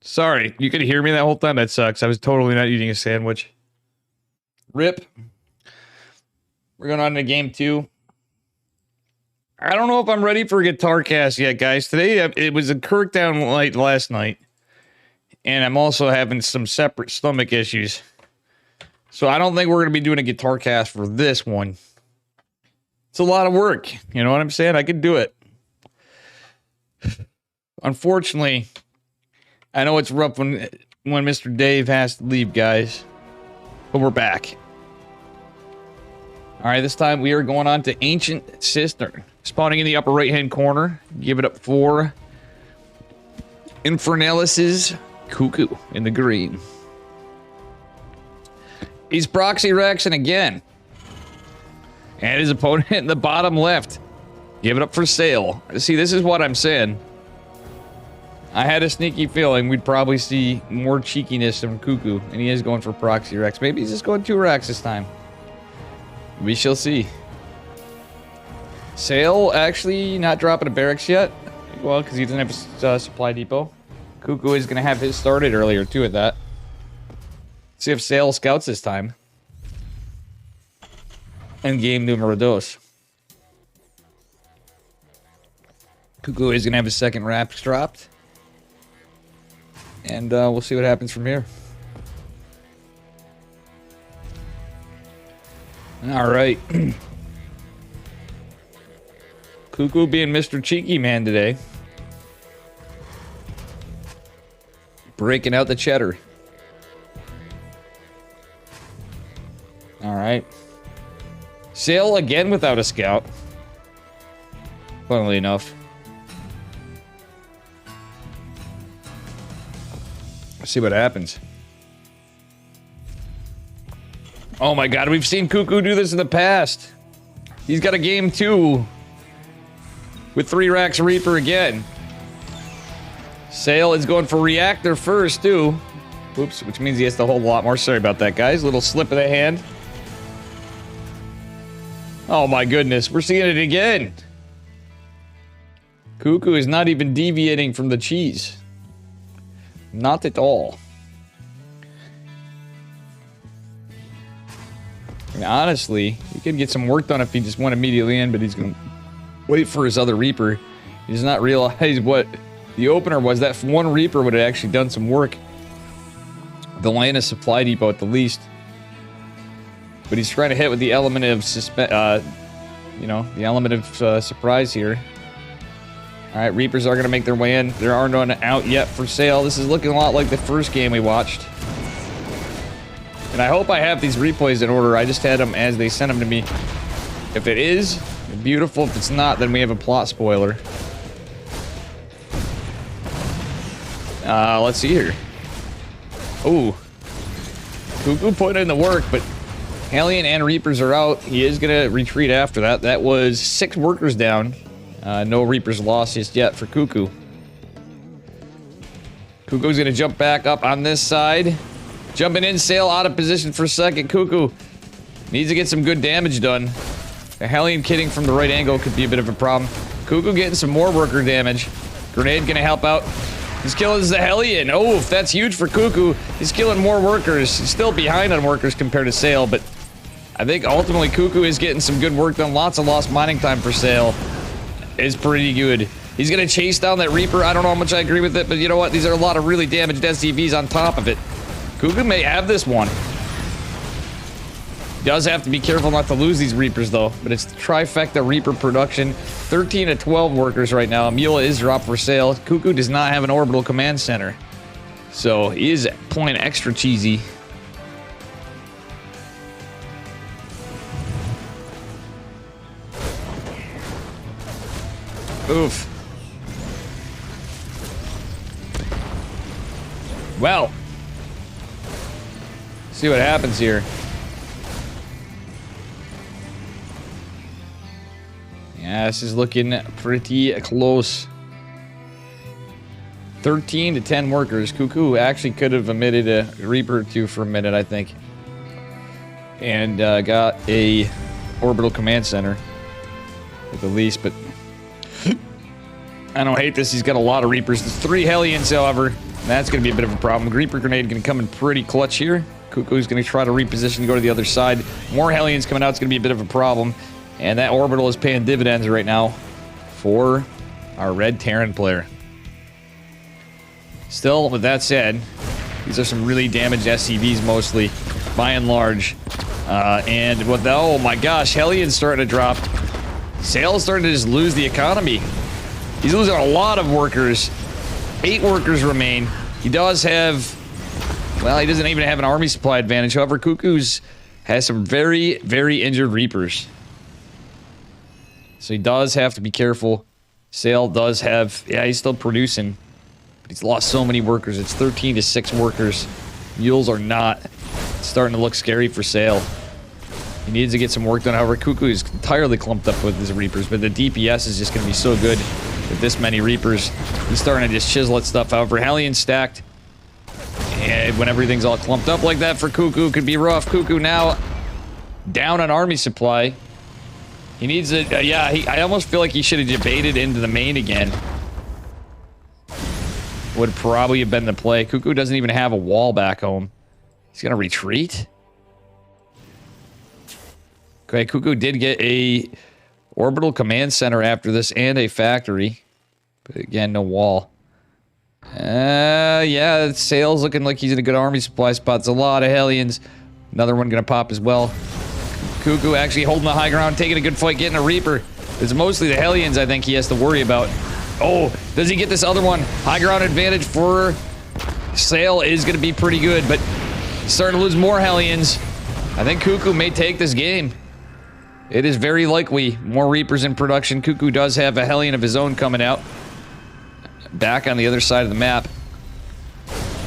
Sorry, you could hear me that whole time? That sucks. I was totally not eating a sandwich. Rip. We're going on to game 2. I don't know if I'm ready for a guitar cast yet, guys. Today, it was a Kirk down light last night. And I'm also having some separate stomach issues. So I don't think we're going to be doing a guitar cast for this one. It's a lot of work. You know what I'm saying? I could do it. Unfortunately, I know it's rough when Mr. Dave has to leave, guys. But we're back. All right, this time we are going on to Ancient Cistern. Spawning in the upper right-hand corner. Give it up for Infernalis' Cuckoo in the green. He's Proxy Rexing again. And his opponent in the bottom left. Give it up for SayL. See, this is what I'm saying. I had a sneaky feeling we'd probably see more cheekiness from Cuckoo, and he is going for Proxy Rex. Maybe he's just going 2 Rex this time. We shall see. SayL actually not dropping a barracks yet. Well, because he doesn't have a supply depot. Cuckoo is going to have his started earlier, too, at that. See if SayL scouts this time. And game numero dos. Cuckoo is going to have his second Raps dropped. And we'll see what happens from here. All right. Cuckoo being Mr. Cheeky Man today. Breaking out the cheddar. All right. SayL again without a scout. Funnily enough. Let's see what happens. Oh my god, we've seen Cuckoo do this in the past. He's got a game 2 with 3 racks Reaper again. SayL is going for Reactor first, too. Oops, which means he has to hold a lot more. Sorry about that, guys. Little slip of the hand. Oh my goodness, we're seeing it again. Cuckoo is not even deviating from the cheese. Not at all. And honestly, he could get some work done if he just went immediately in, but he's going to wait for his other Reaper. He does not realize what the opener was. That one Reaper would have actually done some work. The land is supply depot at the least. But he's trying to hit with the element of the element of surprise here. All right, Reapers are going to make their way in. There are none out yet for SayL. This is looking a lot like the first game we watched. And I hope I have these replays in order. I just had them as they sent them to me. If it is, beautiful. If it's not, then we have a plot spoiler. Let's see here. Ooh. Cuckoo put in the work, but Hellion and Reapers are out. He is going to retreat after that. That was 6 workers down. No Reapers lost just yet for Cuckoo. Cuckoo's going to jump back up on this side. Jumping in, SayL out of position for a second. Cuckoo needs to get some good damage done. A Hellion kitting from the right angle could be a bit of a problem. Cuckoo getting some more worker damage. Grenade going to help out. He's killing the Hellion. Oh, that's huge for Cuckoo. He's killing more workers. He's still behind on workers compared to SayL, but I think ultimately Cuckoo is getting some good work done. Lots of lost mining time for SayL. It's pretty good. He's going to chase down that Reaper. I don't know how much I agree with it, but you know what? These are a lot of really damaged SCVs on top of it. Cuckoo may have this one. Does have to be careful not to lose these Reapers, though. But it's the trifecta Reaper production. 13 to 12 workers right now. Mula is dropped for SayL. Cuckoo does not have an orbital command center. So he is playing extra cheesy. Oof. Well. See what happens here. Yeah, this is looking pretty close. 13 to 10 workers. Cuckoo actually could have emitted a Reaper or 2 for a minute, I think. And got a orbital command center. At the least, but I don't hate this. He's got a lot of Reapers. There's 3 Hellions, however. That's going to be a bit of a problem. Reaper Grenade going to come in pretty clutch here. Cuckoo's going to try to reposition to go to the other side. More Hellions coming out. It's going to be a bit of a problem. And that orbital is paying dividends right now for our Red Terran player. Still, with that said, these are some really damaged SCVs mostly, by and large. And with oh my gosh, Hellion's starting to drop. SayL's starting to just lose the economy. He's losing a lot of workers. 8 workers remain. He does have... Well, he doesn't even have an army supply advantage. However, Cuckoo's has some very, very injured Reapers. So he does have to be careful. SayL does have... Yeah, he's still producing. But he's lost so many workers. It's 13 to 6 workers. Mules are not. It's starting to look scary for SayL. He needs to get some work done. However, Cuckoo is entirely clumped up with his Reapers, but the DPS is just going to be so good with this many Reapers. He's starting to just chisel at stuff. However, Hellion stacked. And when everything's all clumped up like that for Cuckoo, could be rough. Cuckoo now down on army supply. He needs a... I almost feel like he should have debated into the main again. Would probably have been the play. Cuckoo doesn't even have a wall back home. He's going to retreat? Okay, Cuckoo did get a orbital command center after this and a factory. But again, no wall. Yeah, SayL's looking like he's in a good army supply spot. It's a lot of Hellions. Another one gonna pop as well. Cuckoo actually holding the high ground, taking a good fight, getting a Reaper. It's mostly the Hellions I think he has to worry about. Oh, does he get this other one? High ground advantage for SayL is gonna be pretty good, but he's starting to lose more Hellions. I think Cuckoo may take this game. It is very likely. More Reapers in production. Cuckoo does have a Hellion of his own coming out. Back on the other side of the map.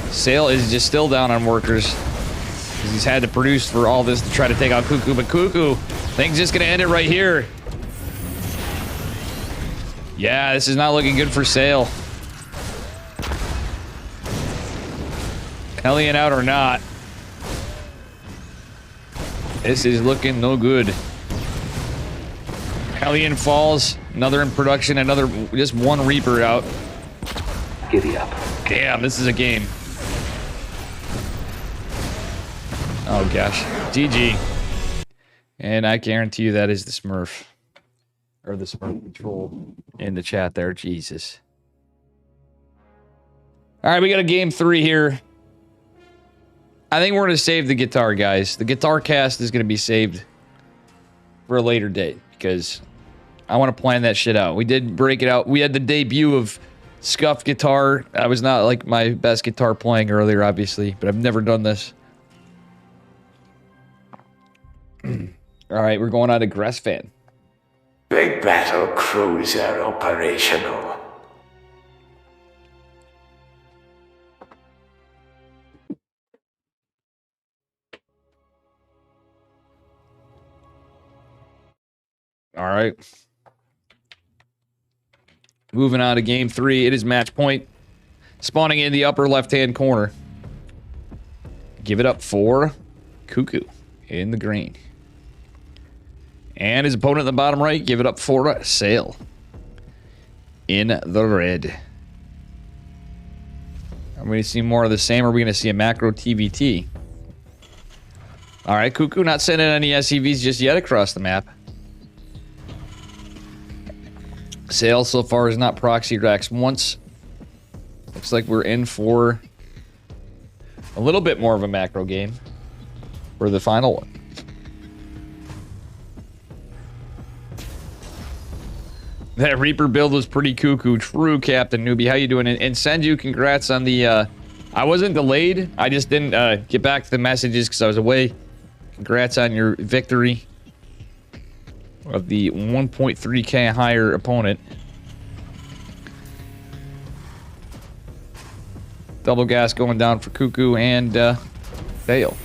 SayL is just still down on workers. Because he's had to produce for all this to try to take out Cuckoo. But Cuckoo, things just gonna end it right here. Yeah, this is not looking good for SayL. Hellion out or not. This is looking no good. Hellion falls. Another in production. Another, just one Reaper out. Giddy up. Damn, this is a game. Oh gosh. GG. And I guarantee you that is the Smurf. Or the Smurf control in the chat there. Jesus. Alright, we got a game 3 here. I think we're going to save the guitar, guys. The guitar cast is going to be saved for a later date. Because I want to plan that shit out. We did break it out. We had the debut of scuffed guitar. I was not like my best guitar playing earlier, obviously, but I've never done this. Alright, we're going on to Gressfan. Big battle cruiser operational. Alright. Moving on to game 3. It is match point. Spawning in the upper left-hand corner. Give it up for Cuckoo in the green. And his opponent in the bottom right, give it up for SayL in the red. Are we going to see more of the same, or are we going to see a macro TVT? Alright, Cuckoo not sending any SCVs just yet across the map. SayL so far has not proxied Rex once. Looks like we're in for a little bit more of a macro game for the final one. That Reaper build was pretty cuckoo. True, Captain Newbie. How you doing? And send you congrats on the... I wasn't delayed. I just didn't get back to the messages because I was away. Congrats on your victory of the 1.3k higher opponent. Double gas going down for Cuckoo and SayL.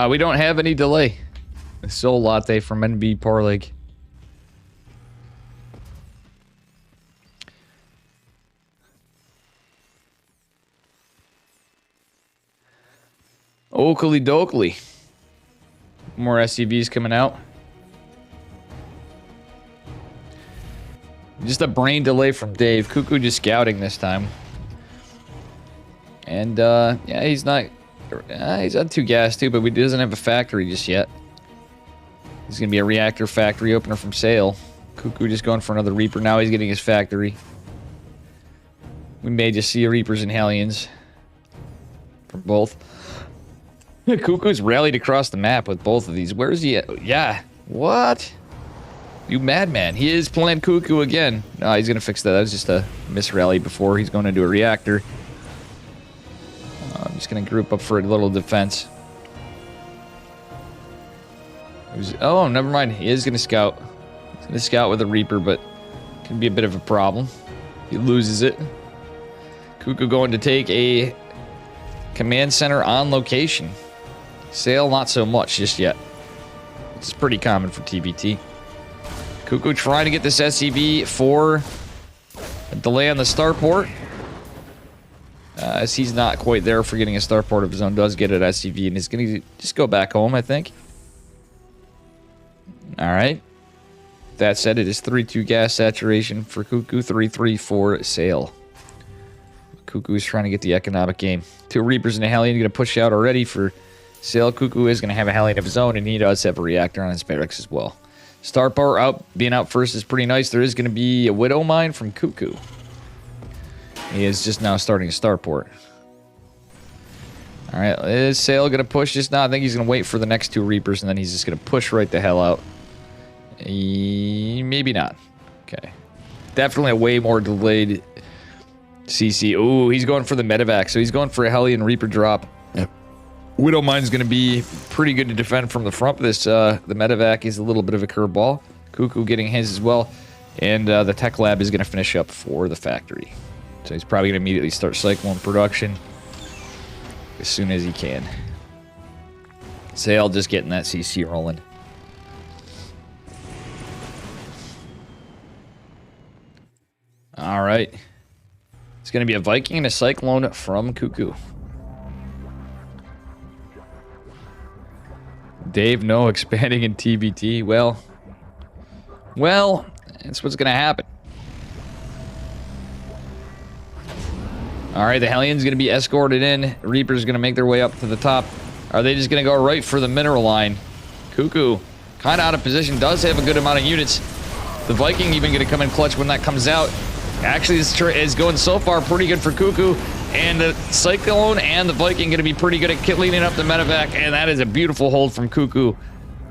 We don't have any delay. SayL Latte from NB Parleg. Oakley dokley. More SCVs coming out. Just a brain delay from Dave. Cuckoo just scouting this time. And, yeah, he's not... he's on 2 gas too, but he doesn't have a factory just yet. He's going to be a reactor factory opener from SayL. Cuckoo just going for another Reaper. Now he's getting his factory. We may just see Reapers and Hellions. For both. Cuckoo's rallied across the map with both of these. Where is he at? Yeah. What? You madman. He is playing Cuckoo again. No, he's going to fix that. That was just a misrally before. He's going into a reactor. I'm just going to group up for a little defense. Oh, never mind. He is going to scout. He's going to scout with a Reaper, but can be a bit of a problem. He loses it. Cuckoo going to take a command center on location. SayL, not so much just yet. It's pretty common for TBT. Cuckoo trying to get this SCV for a delay on the starport. As he's not quite there for getting a starport of his own, does get it SCV and is going to just go back home, I think. Alright. That said, it is 3-2 gas saturation for Cuckoo, 3-3 for SayL. Cuckoo is trying to get the economic game. 2 Reapers and a Hellion going to push out already for SayL. Cuckoo is going to have a Hellion of his own, and he does have a reactor on his barracks as well. Starport being out first is pretty nice. There is going to be a Widow Mine from Cuckoo. He is just now starting a starport. Alright, is SayL going to push just now? I think he's going to wait for the next 2 Reapers, and then he's just going to push right the hell out. Maybe not. Okay. Definitely a way more delayed CC. Ooh, he's going for the medevac, so he's going for a Hellion Reaper drop. Yep. Widow Mine's going to be pretty good to defend from the front. This the medevac is a little bit of a curveball. Cuckoo getting his as well, and the tech lab is going to finish up for the factory. So he's probably going to immediately start Cyclone production as soon as he can. SayL just getting that CC rolling. All right. It's going to be a Viking and a Cyclone from Cuckoo. Dave, no expanding in TBT. Well, that's what's going to happen. All right, the Hellion's going to be escorted in. Reaper's going to make their way up to the top. Are they just going to go right for the mineral line? Cuckoo, kind of out of position, does have a good amount of units. The Viking even going to come in clutch when that comes out. Actually, this is going so far pretty good for Cuckoo. And the Cyclone and the Viking going to be pretty good at cleaning up the medevac. And that is a beautiful hold from Cuckoo,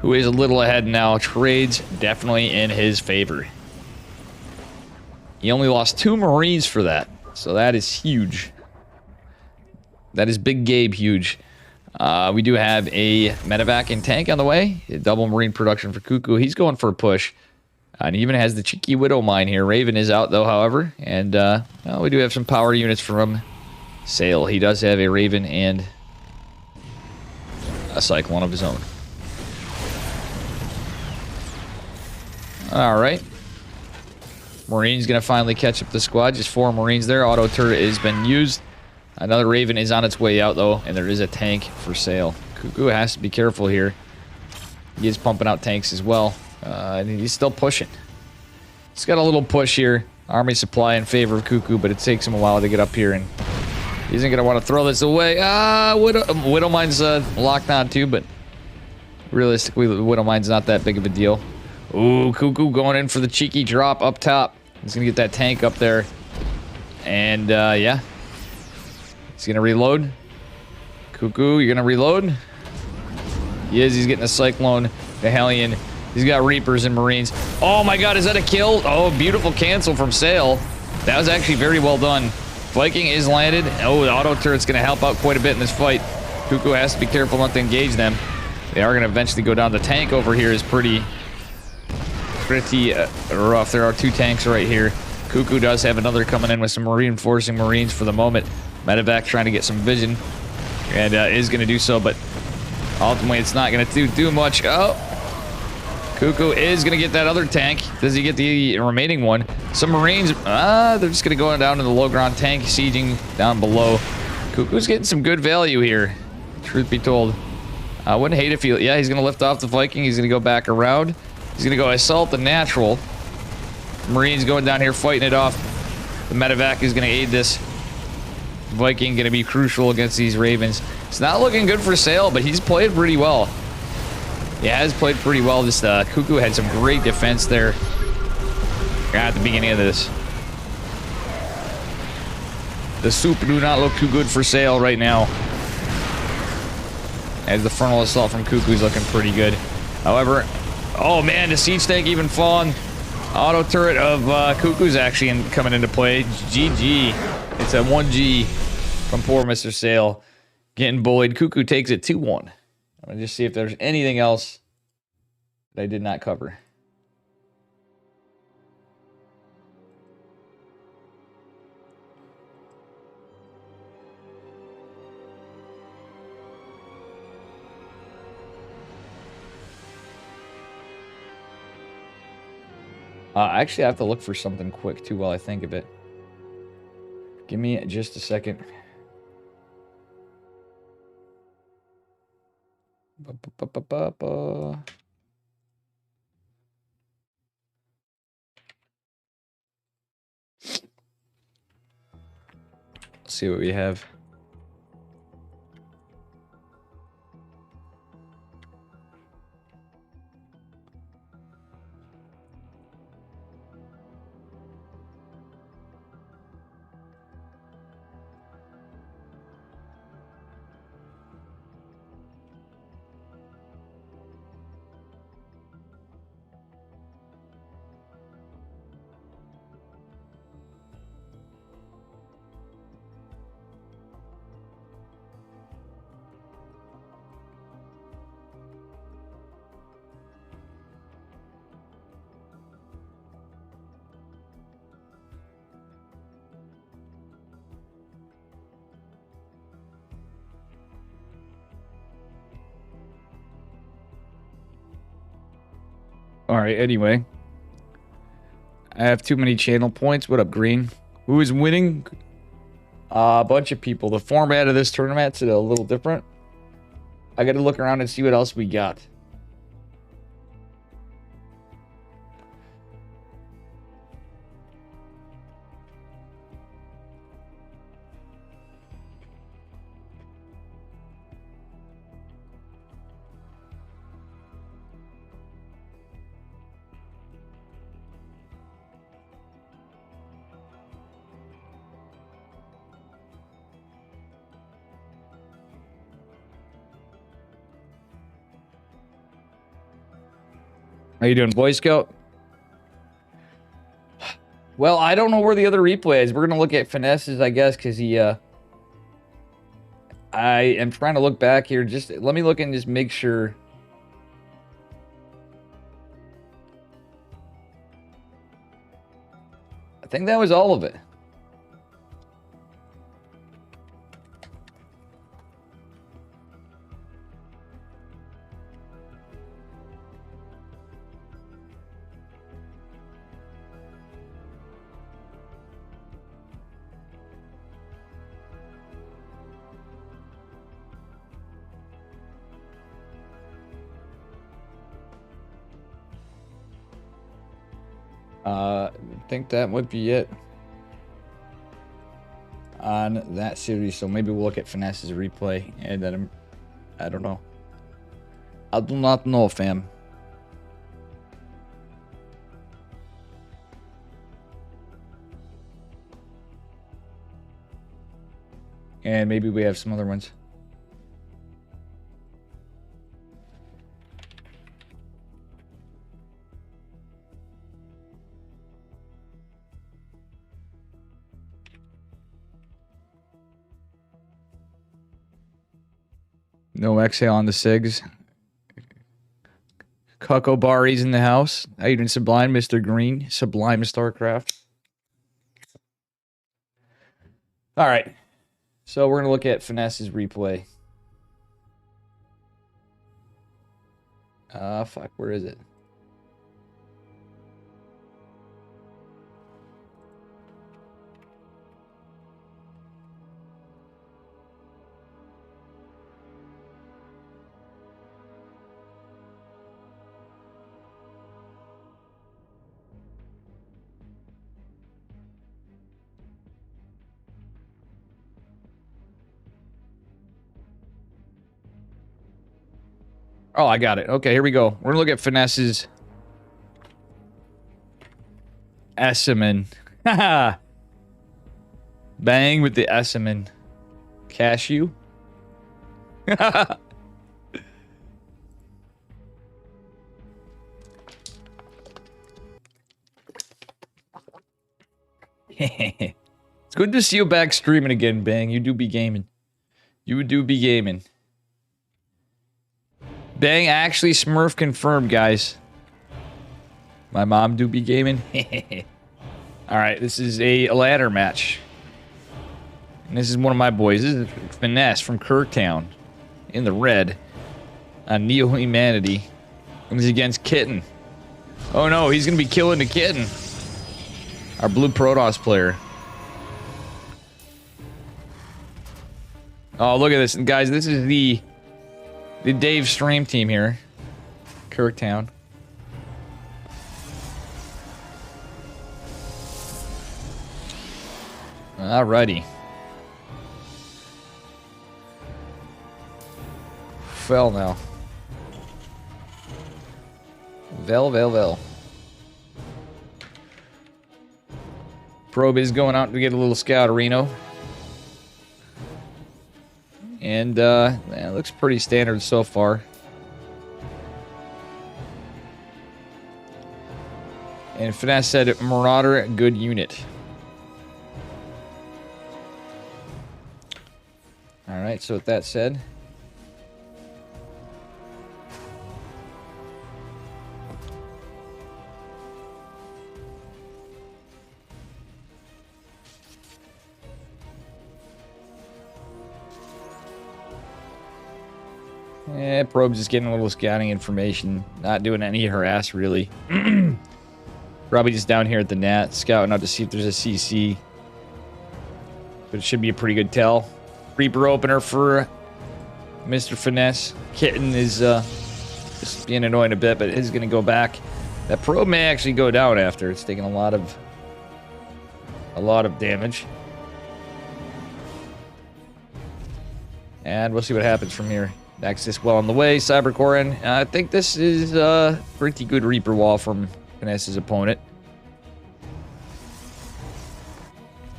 who is a little ahead now. Trades definitely in his favor. He only lost 2 Marines for that. So that is huge. That is Big Gabe huge. We do have a medevac and tank on the way. A double Marine production for Cuckoo. He's going for a push. And he even has the cheeky Widow Mine here. Raven is out, though, however. And we do have some power units from SayL. He does have a Raven and a Cyclone of his own. Alright. Marine's going to finally catch up the squad. Just 4 Marines there. Auto turret has been used. Another Raven is on its way out, though. And there is a tank for SayL. Cuckoo has to be careful here. He is pumping out tanks as well. And he's still pushing. He's got a little push here. Army supply in favor of Cuckoo, but it takes him a while to get up here, and he isn't going to want to throw this away. Widow Mine's locked on too, but realistically, Widow Mine's not that big of a deal. Ooh, Cuckoo going in for the cheeky drop up top. He's going to get that tank up there. And, yeah. He's going to reload. Cuckoo, you're going to reload? He is. He's getting a Cyclone, the Hellion. He's got Reapers and Marines. Oh my god, is that a kill? Oh, beautiful cancel from SayL. That was actually very well done. Viking is landed. Oh, the auto turret's going to help out quite a bit in this fight. Cuckoo has to be careful not to engage them. They are going to eventually go down. The tank over here is pretty rough. There are 2 tanks right here. Cuckoo does have another coming in with some reinforcing Marines for the moment. Medevac trying to get some vision. And is going to do so, but ultimately it's not going to do much. Oh! Cuckoo is going to get that other tank. Does he get the remaining one? Some Marines, they're just going to go down to the low ground tank, sieging down below. Cuckoo's getting some good value here, truth be told. I wouldn't hate if yeah, he's going to lift off the Viking. He's going to go back around. He's going to go assault the natural. Marines going down here fighting it off. The medevac is going to aid this. Viking going to be crucial against these Ravens. It's not looking good for SayL, but he's played pretty well. He has played pretty well. This Cuckoo had some great defense there at the beginning of this. The soup do not look too good for SayL right now. As the frontal assault from Cuckoo is looking pretty good. However, oh man, the siege tank even falling. Auto turret of Cuckoo's actually coming into play. GG. It's a 1G from poor Mr. SayL. Getting bullied. Cuckoo takes it 2-1. I'm going to just see if there's anything else that I did not cover. Actually, I have to look for something quick, too, while I think of it. Give me just a second. Ba-ba-ba-ba-ba. Let's see what we have. All right, anyway. I have too many channel points. What up, Green? Who is winning? A bunch of people. The format of this tournament's a little different. I got to look around and see what else we got. How you doing, Boy Scout? Well, I don't know where the other replay is. We're going to look at finesses, I guess, because he, I am trying to look back here. Just let me look and just make sure. I think that was all of it. I think that would be it on that series. So maybe we'll look at Finesse's replay, and then I don't know. I do not know, fam. And maybe we have some other ones. No exhale on the SIGs. Cucko Bari's in the house. How you doing, Sublime, Mr. Green? Sublime StarCraft. All right. So we're going to look at Finesse's replay. Fuck, where is it? Oh, I got it. Okay, here we go. We're going to look at Finesse's Esseman. Haha. Bang with the Esseman. Cashew. It's good to see you back streaming again, Bang. You do be gaming. You do be gaming. Bang, actually, Smurf confirmed, guys. My mom do be gaming. Alright, this is a ladder match. And this is one of my boys. This is Finesse from Kirktown. In the red. On Neo Humanity. And this is against Kitten. Oh no, he's gonna be killing the kitten. Our blue Protoss player. Oh, look at this, guys. This is the Dave stream team here. Kirktown. Alrighty. Fell now. Vel. Probe is going out to get a little scout Reno. And it looks pretty standard so far. And Finesse said Marauder, good unit. Alright, so with that said, Probe's just getting a little scouting information. Not doing any harass, really. Probably just down here at the Nat, scouting out to see if there's a CC. But it should be a pretty good tell. Reaper opener for Mr. Finesse. Kitten is just being annoying a bit, but it is going to go back. That probe may actually go down after. It's taking a lot of damage. And we'll see what happens from here. Nexus well on the way. Cybercore in. I think this is a pretty good Reaper wall from Finesse's opponent.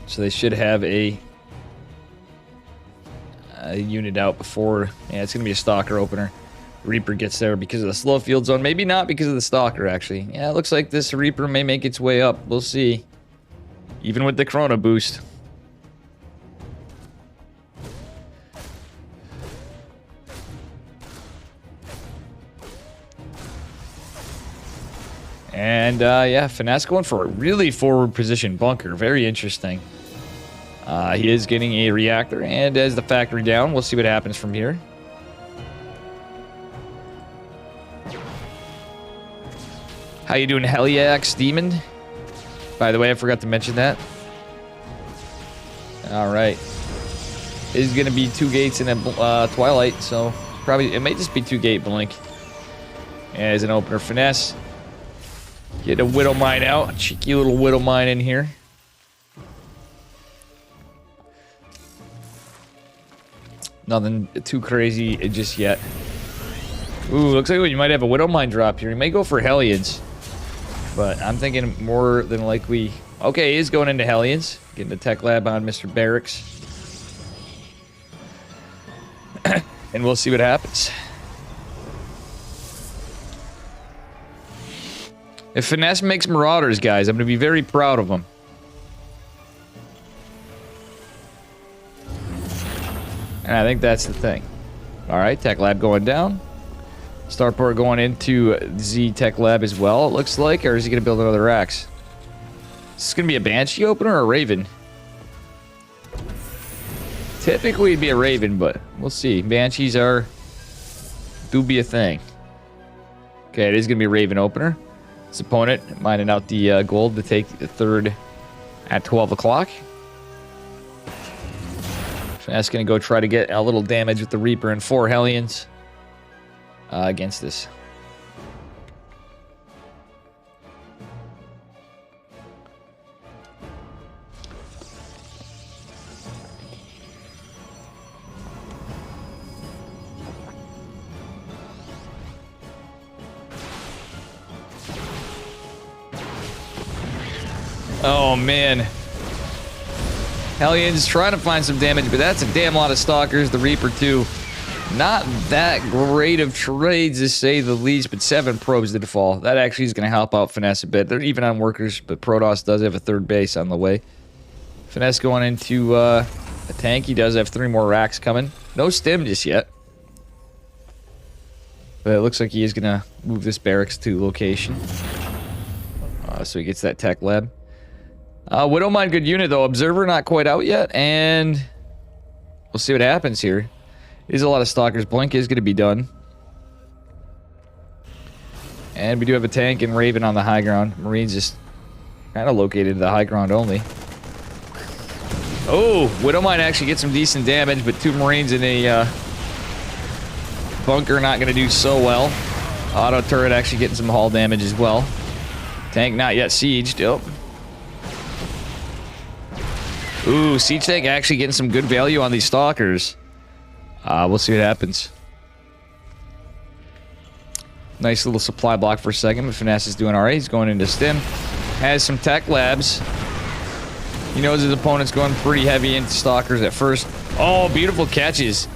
So they should have a unit out before. Yeah, it's going to be a Stalker opener. Reaper gets there because of the slow field zone. Maybe not because of the Stalker, actually. Yeah, it looks like this Reaper may make its way up. We'll see. Even with the Chrono boost. And, yeah, Finesse going for a really forward position bunker. Very interesting. He is getting a reactor, and as the factory down, we'll see what happens from here. How you doing, Heliax Demon? By the way, I forgot to mention that. Alright. Is going to be 2 gates in a Twilight, so probably, it may just be 2 gate blink. As an opener, Finesse. Get a Widow Mine out. Cheeky little Widow Mine in here. Nothing too crazy just yet. Ooh, looks like you might have a Widow Mine drop here. He may go for Hellions. But I'm thinking more than likely... Okay, he is going into Hellions. Getting the tech lab on Mr. Barracks. And we'll see what happens. If Finesse makes Marauders, guys, I'm going to be very proud of him. And I think that's the thing. Alright, Tech Lab going down. Starport going into Z Tech Lab as well, it looks like. Or is he going to build another Axe? Is this going to be a Banshee opener or a Raven? Typically it'd be a Raven, but we'll see. Banshees do be a thing. Okay, it is going to be a Raven opener. His opponent mining out the gold to take the third at 12 o'clock. That's going to go try to get a little damage with the Reaper and 4 Hellions against this. Oh, man. Hellions trying to find some damage, but that's a damn lot of Stalkers. The Reaper, too. Not that great of trades, to say the least, but 7 probes did fall. That actually is going to help out Finesse a bit. They're even on workers, but Protoss does have a 3rd base on the way. Finesse going into a tank. He does have 3 more racks coming. No stim just yet. But it looks like he is going to move this barracks to location. So he gets that tech lab. Widowmine, good unit, though. Observer not quite out yet, and we'll see what happens here. There's a lot of Stalkers. Blink is going to be done. And we do have a tank and Raven on the high ground. Marines just kind of located the high ground only. Oh, Widow might actually get some decent damage, but 2 Marines in a bunker not going to do so well. Auto turret actually getting some hull damage as well. Tank not yet sieged. Oh. Ooh, siege tank actually getting some good value on these stalkers. We'll see what happens. Nice little supply block for a second, but Finesse is doing alright. He's going into stim. Has some tech labs. He knows his opponent's going pretty heavy into stalkers at first. Oh, beautiful catches.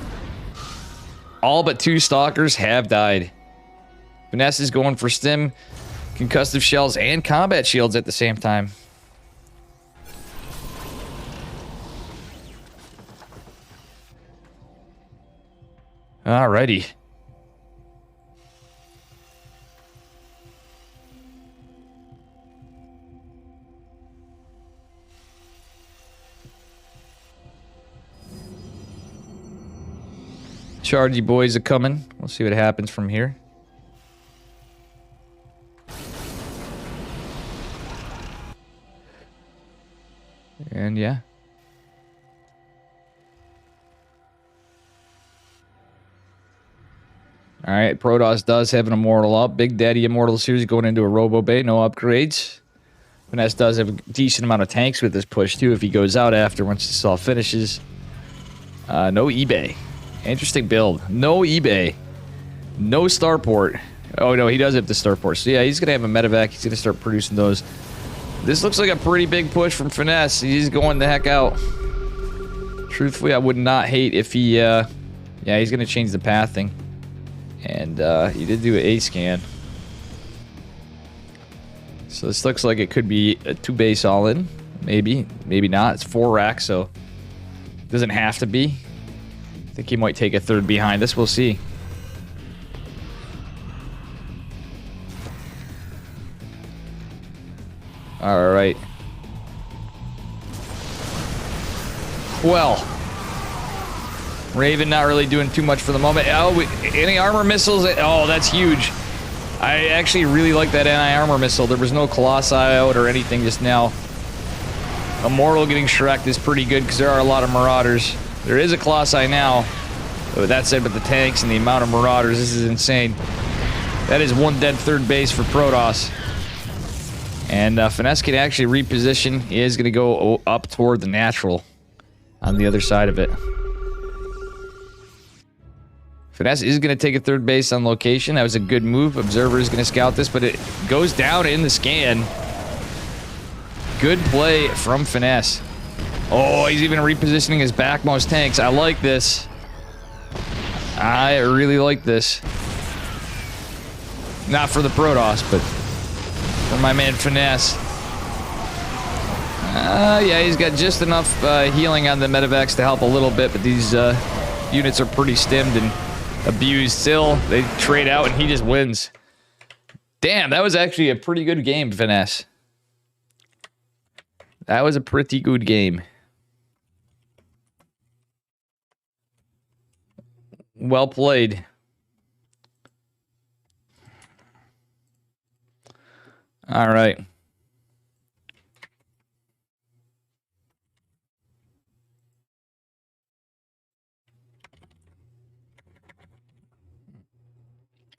All but 2 stalkers have died. Finesse is going for stim, concussive shells, and combat shields at the same time. Alrighty. Chargy boys are coming. We'll see what happens from here. And yeah. Alright, Protoss does have an Immortal up. Big Daddy Immortal series going into a Robo Bay. No upgrades. Finesse does have a decent amount of tanks with this push too if he goes out after once this all finishes. No eBay. Interesting build. No eBay. No starport. Oh no, he does have the starport. So yeah, he's going to have a medevac. He's going to start producing those. This looks like a pretty big push from Finesse. He's going the heck out. Truthfully, I would not hate if he... yeah, he's going to change the pathing. And he did do an A scan. So this looks like it could be a 2 base all in. Maybe. Maybe not. It's 4 racks, so... doesn't have to be. I think he might take a 3rd behind this. We'll see. Alright. Well. Raven not really doing too much for the moment. Oh, any armor missiles? Oh, that's huge. I actually really like that anti-armor missile. There was no Colossi out or anything just now. Immortal getting Shrek'd is pretty good because there are a lot of Marauders. There is a Colossi now. But with that said, with the tanks and the amount of Marauders, this is insane. That is 1 dead 3rd base for Protoss. And Finesse can actually reposition. He is going to go up toward the natural on the other side of it. Finesse is going to take a 3rd base on location. That was a good move. Observer is going to scout this, but it goes down in the scan. Good play from Finesse. Oh, he's even repositioning his backmost tanks. I like this. I really like this. Not for the Protoss, but for my man Finesse. Yeah, he's got just enough healing on the medevacs to help a little bit, but these units are pretty stimmed and abused still. They trade out and he just wins. Damn, that was actually a pretty good game, Finesse. That was a pretty good game. Well played. All right.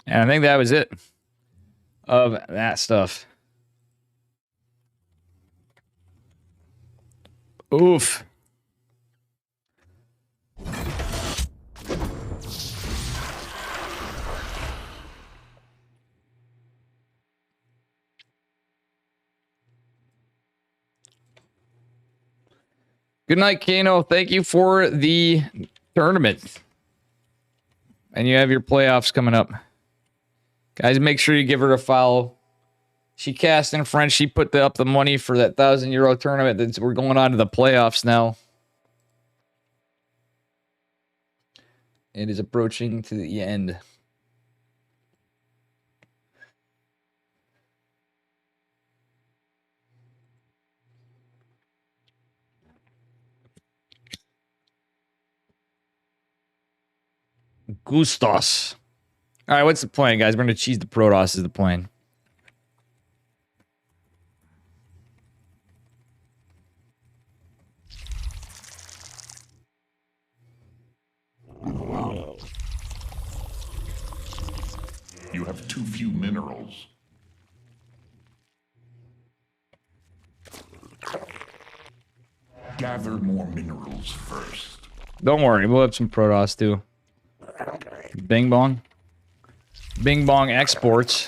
And I think that was it of that stuff. Oof. Good night, Kano. Thank you for the tournament. And you have your playoffs coming up. Guys, make sure you give her a follow. She cast in French. She put up the money for that €1,000 tournament. We're going on to the playoffs now. It is approaching to the end. Gustos. All right, what's the plan, guys? We're going to cheese the Protoss is the plan. You have too few minerals. Gather more minerals first. Don't worry, we'll have some Protoss too. Bing bong. Bing bong exports.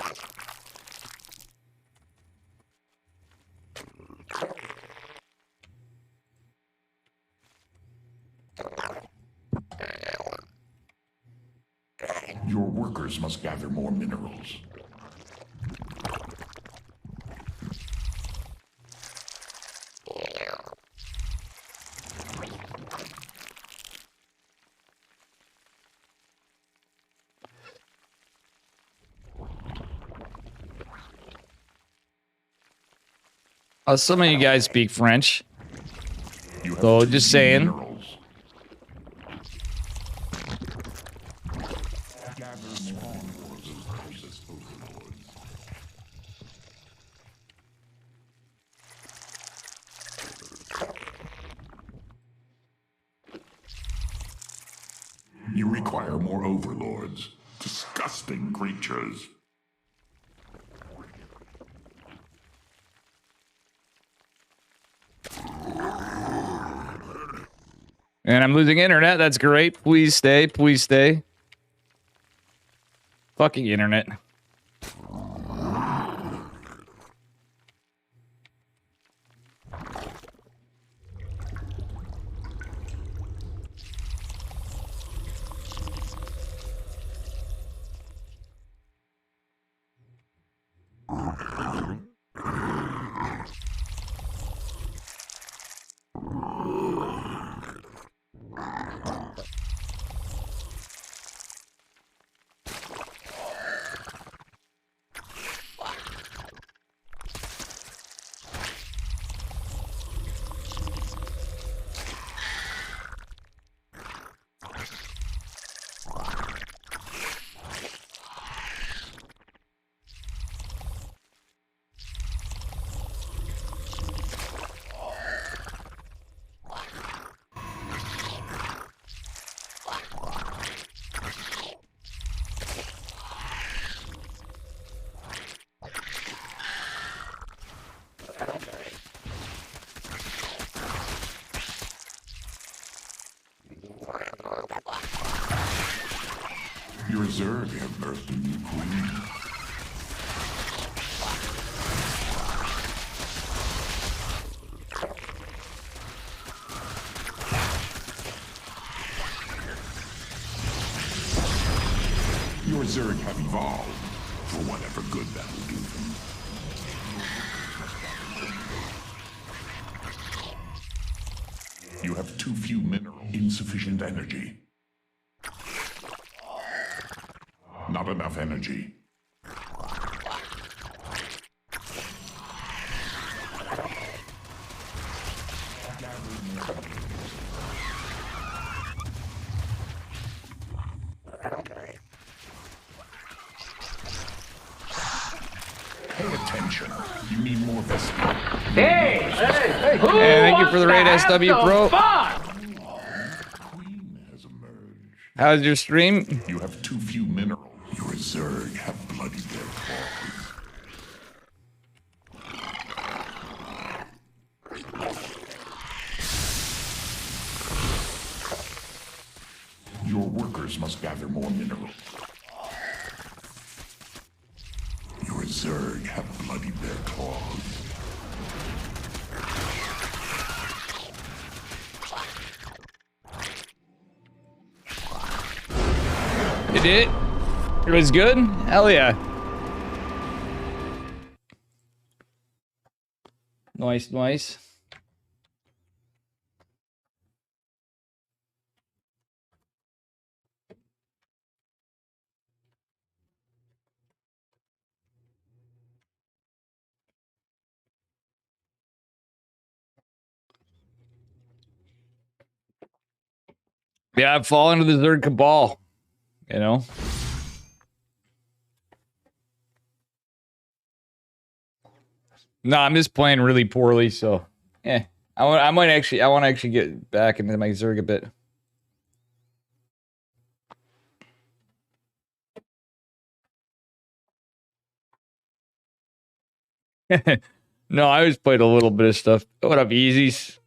Your workers must gather more minerals. Some of you guys speak French. You have So too just few saying. minerals. Gather small minerals of precious overlords. You require more overlords. Disgusting creatures. And I'm losing internet. That's great. Please stay. Please stay. Fucking internet. Your Zerg have birthed a new queen. Your Zerg have evolved, for whatever good that will do them. You have too few minerals, insufficient energy. Not enough energy. Pay attention. You need more vessels. Hey, who Hey, thank you for the raid, wants to have SW some Pro. fun? Queen has emerged. How's your stream? You have too few minerals. Your Zerg have bloodied their claws. Your workers must gather more minerals. Your Zerg have bloodied their claws. You did? It was good? Hell yeah. Nice, nice. Yeah, I've fallen into the Zerg cabal, you know? No, I'm just playing really poorly, so I want to actually get back into my Zerg a bit. No, I always played a little bit of stuff. What up, Easies?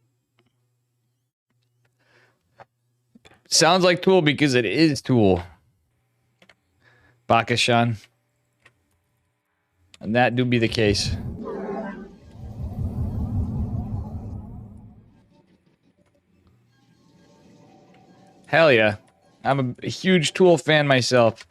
Sounds like Tool because it is Tool. Bakashan. And that do be the case. Hell yeah. I'm a huge Tool fan myself.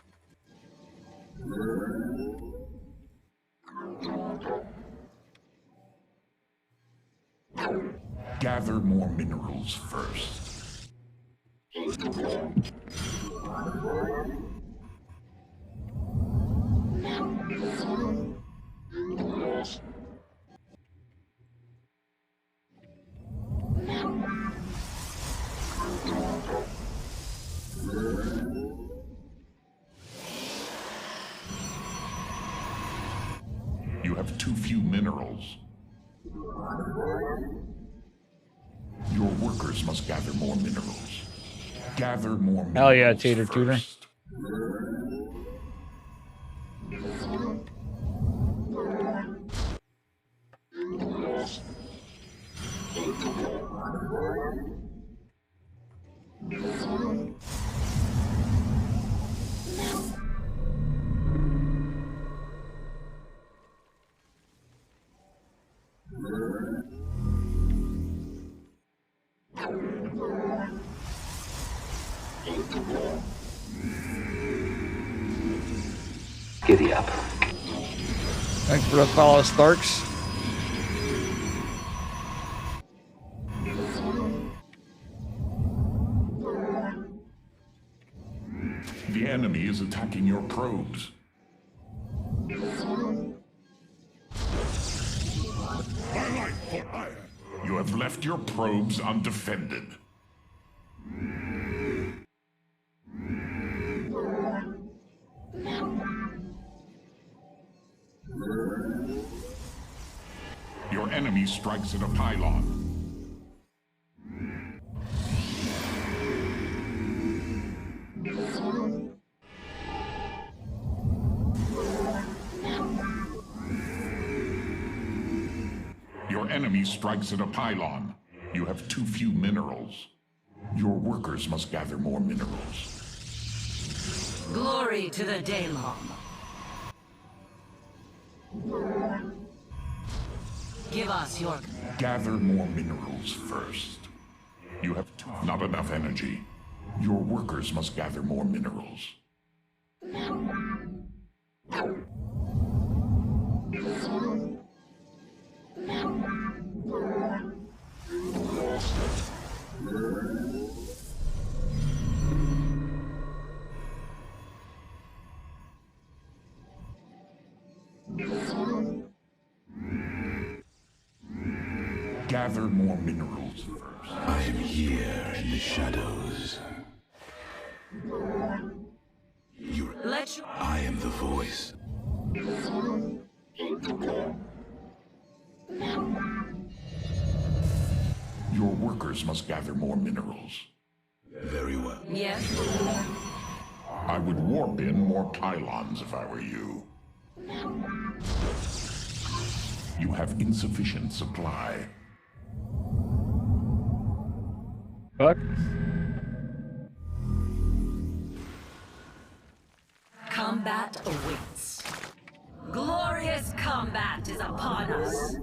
Gather more minerals first. You have too few minerals. Your workers must gather more minerals. Gather more minerals. Hell yeah, Tater Tutor. first. Giddy up. Thanks for the follow, Starks. The enemy is attacking your probes. You have left your probes undefended. Your enemy strikes at a pylon. Your enemy strikes at a pylon. You have too few minerals. Your workers must gather more minerals. Glory to the Daylong. Give us your... Gather more minerals first. You have not enough energy. Your workers must gather more minerals. Gather more minerals first. I am here in the shadows. Let you... I am the voice. Your workers must gather more minerals. Very well. Yes? I would warp in more pylons if I were you. You have insufficient supply. Fuck. Combat awaits. Glorious combat is upon us.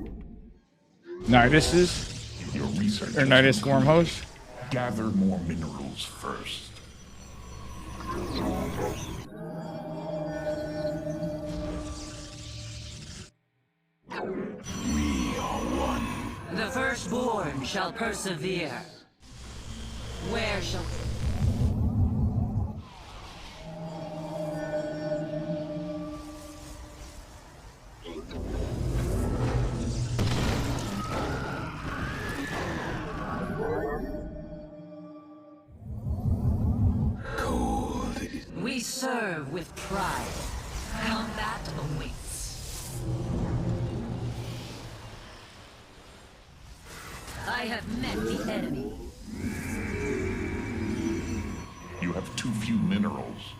Nidus's? Your research. Or Nidus Wormhost? Gather more minerals first. We are one. The firstborn shall persevere. Where shall... Cold is We serve with pride. Combat awaits. have met the enemy. You have too few minerals.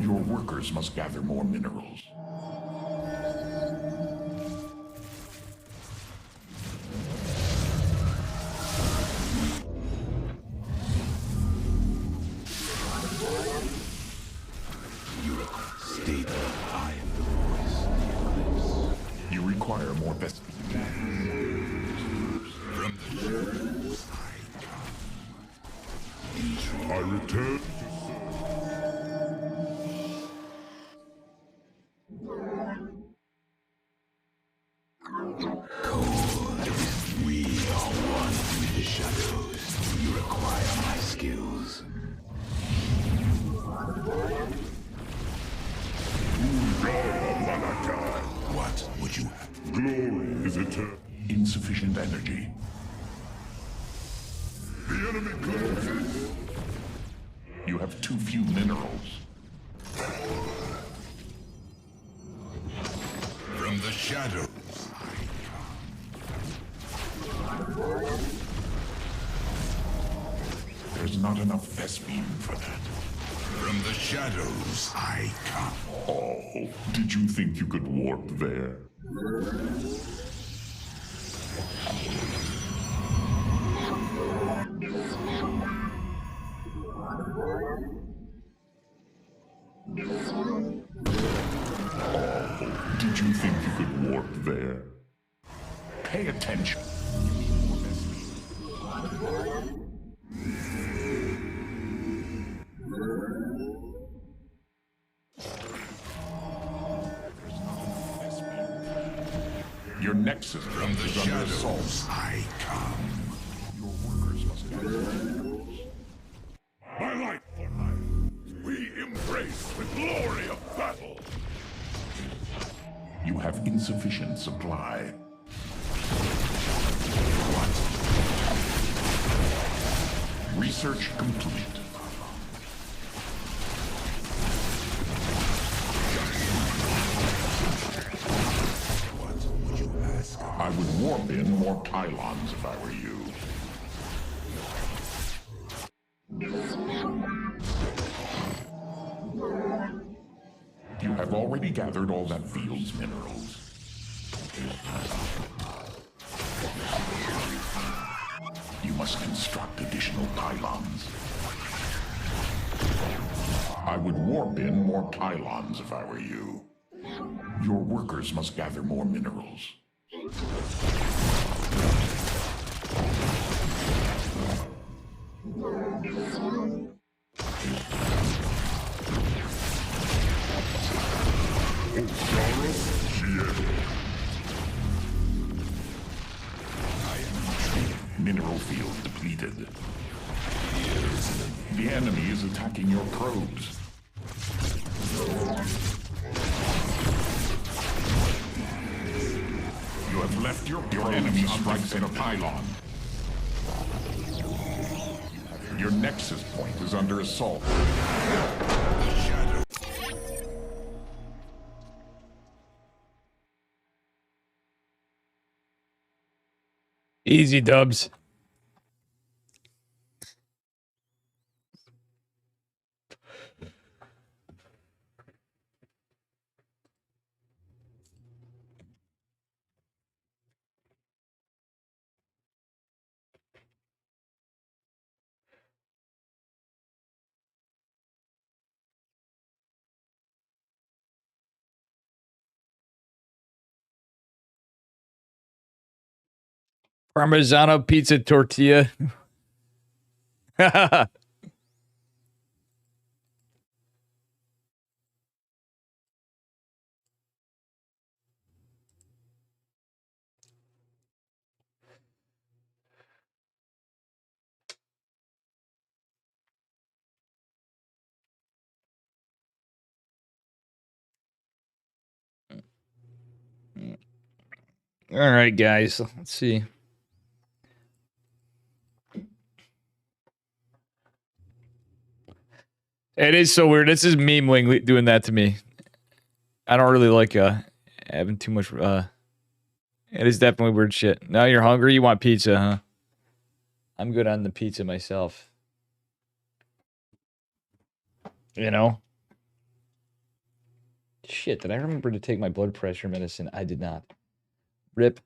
Your workers must gather more minerals. Stable. I am the voice of the eclipse. You require more best. From the shadows I come. I return. Cold. We are one with the shadows. You require my skills. What would you have? Glory is eternal. Insufficient energy. The enemy closes. You have too few minerals. From the shadows There's not enough Vespine for that. From the shadows I come. Oh, did you think you could warp there? Oh, did you think you could warp there? Pay attention. Your nexus From the is under assault. shadows I come. Your workers must gather. My light for life. We embrace the glory of battle. You have insufficient supply. What? Research complete. What would you ask? I would warp in more pylons if I were you. You have already gathered all that field's minerals. You must construct additional pylons. I would warp in more pylons if I were you. Your workers must gather more minerals. Mineral field depleted. The enemy is attacking your probes. You have left your enemy strikes at a pylon. Your nexus point is under assault. Easy dubs. Parmigiano pizza tortilla. All right, guys. Let's see. It is so weird. This is memeling doing that to me. I don't really like having too much. It is definitely weird shit. Now you're hungry. You want pizza, huh? I'm good on the pizza myself. You know? Shit, did I remember to take my blood pressure medicine? I did not. Rip.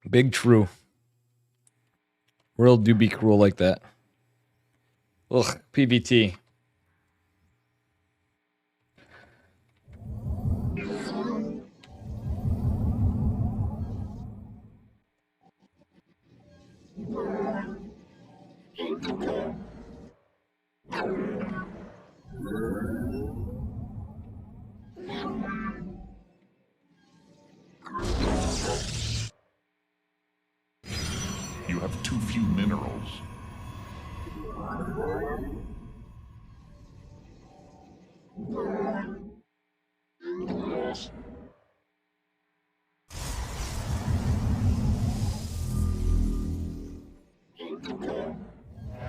Big true. World do be cruel like that. Ugh, PVT. You have too few minerals.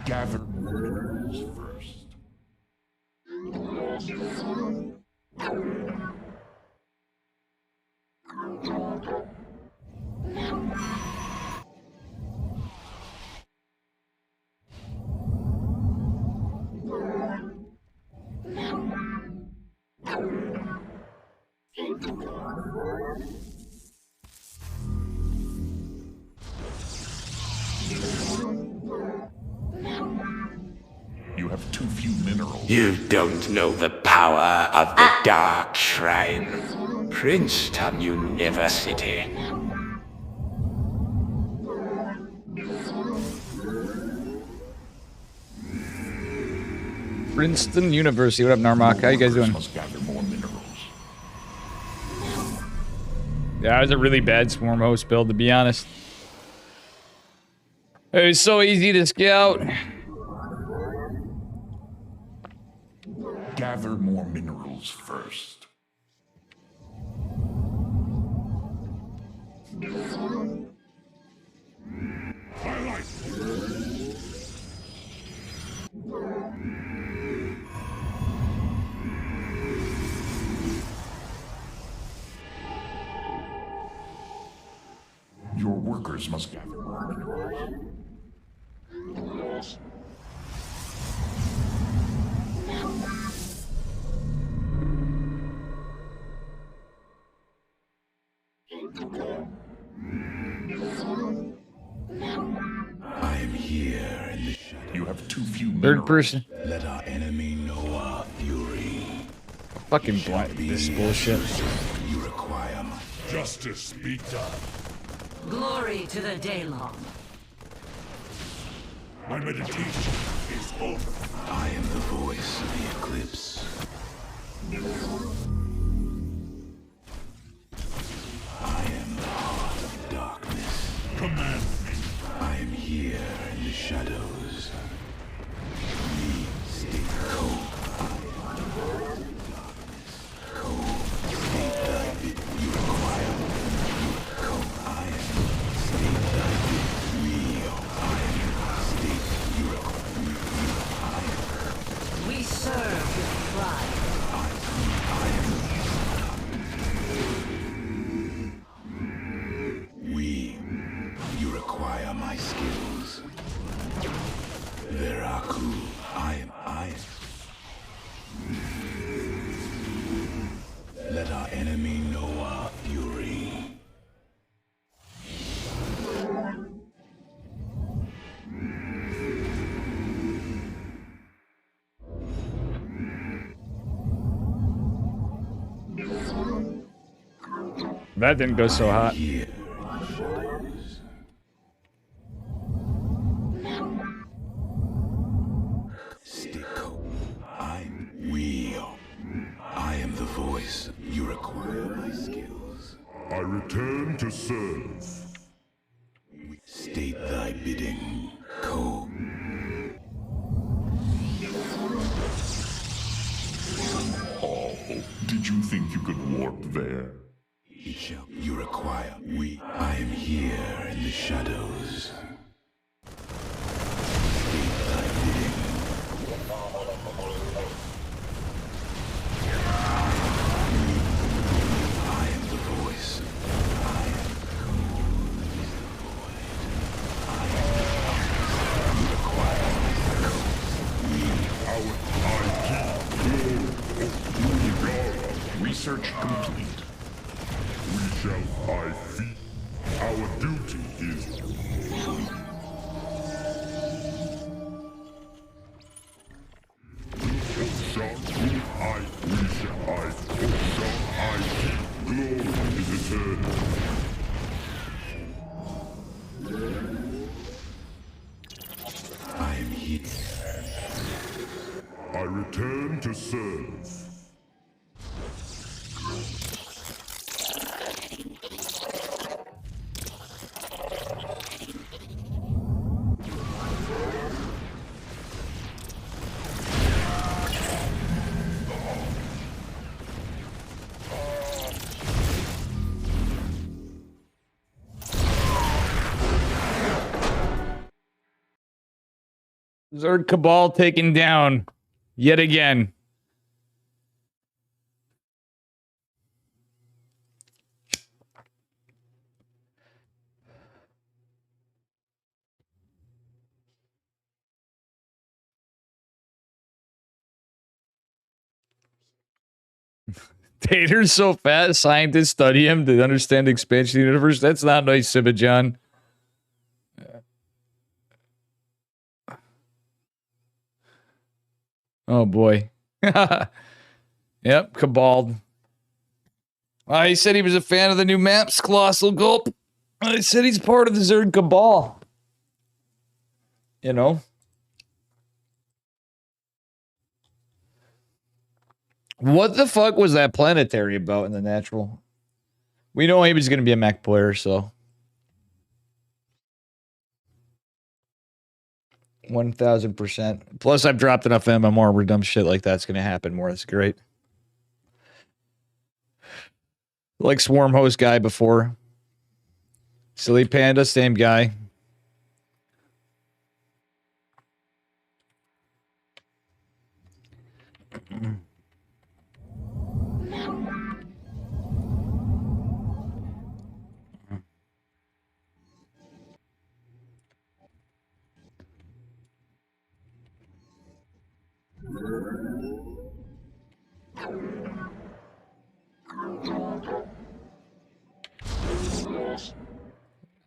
Gather minerals first. You have too few minerals. You don't know the power of the Dark Shrine. Princeton University. Princeton University. What up, Narmak? How you guys doing? Must gather more minerals. Yeah, it was a really bad Swarm host build, to be honest. It was so easy to scout. Gather more minerals first. Your workers must gather more minerals. I am here in the shadow. You have too few minerals. Third person. Let our enemy know our fury. Fucking blind. This bullshit. You require my Justice be done. Glory to the Daylong. My meditation is over. I am the voice of the eclipse. I am the heart of darkness. Command me. I am here in the shadows. We stay cold. Cold. State thy bid. You require. Cold. I am. State thy bid. Real. I am. State. You require. I am. We serve with pride. You require my skills. Veraku, I am. Let our enemy know our fury. That didn't go so hot. Here in the shadows. Stick. I'm real. I am the voice. You require my skills. I return to serve. State thy bidding, Ko. Oh, did you think you could warp there? It shall you require. I am here in the shadows. State thy bidding. I am the voice. I am Research complete. We shall fight feet. Our duty is... Glory is eternal. I am here. I return to serve. Zerg Cabal taken down yet again. Tater's so fat, scientists study him to understand the expansion of the universe. That's not nice, Sibajon. Oh boy. Yep, Cabal. He said he was a fan of the new maps, Colossal Gulp. I said he's part of the Zerg Cabal. You know? What the fuck was that planetary about in the natural? We know he was going to be a mech player, so. 1000%. Plus, I've dropped enough MMR where dumb shit like that's going to happen more. That's great. Like Swarm Host guy before. Silly Panda, same guy.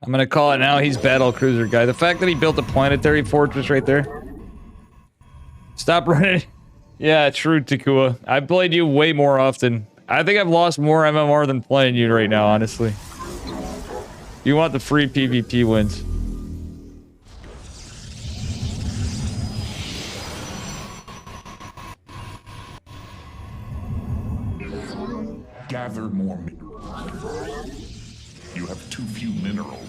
I'm gonna call it now. He's battle cruiser guy. The fact that he built a planetary fortress right there. Stop running. Yeah, true, Takua. I've played you way more often. I think I've lost more MMR than playing you right now, honestly. You want the free PvP wins. Gather more minerals. You have too few minerals.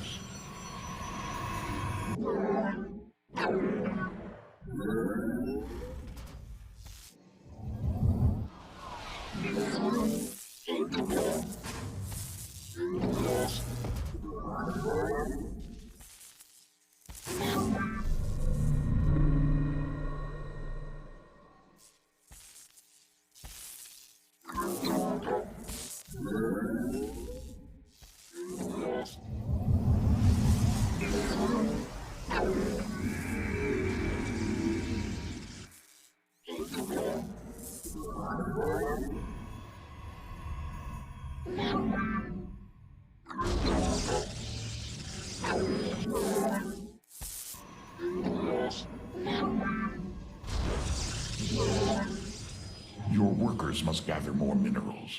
Your workers must gather more minerals.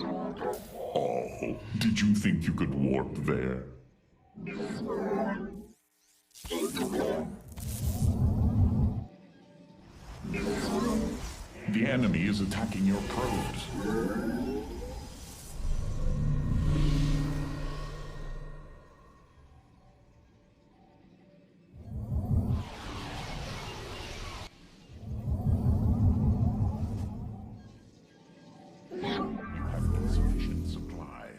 Oh, did you think you could warp there? The enemy is attacking your probes. You have insufficient supply.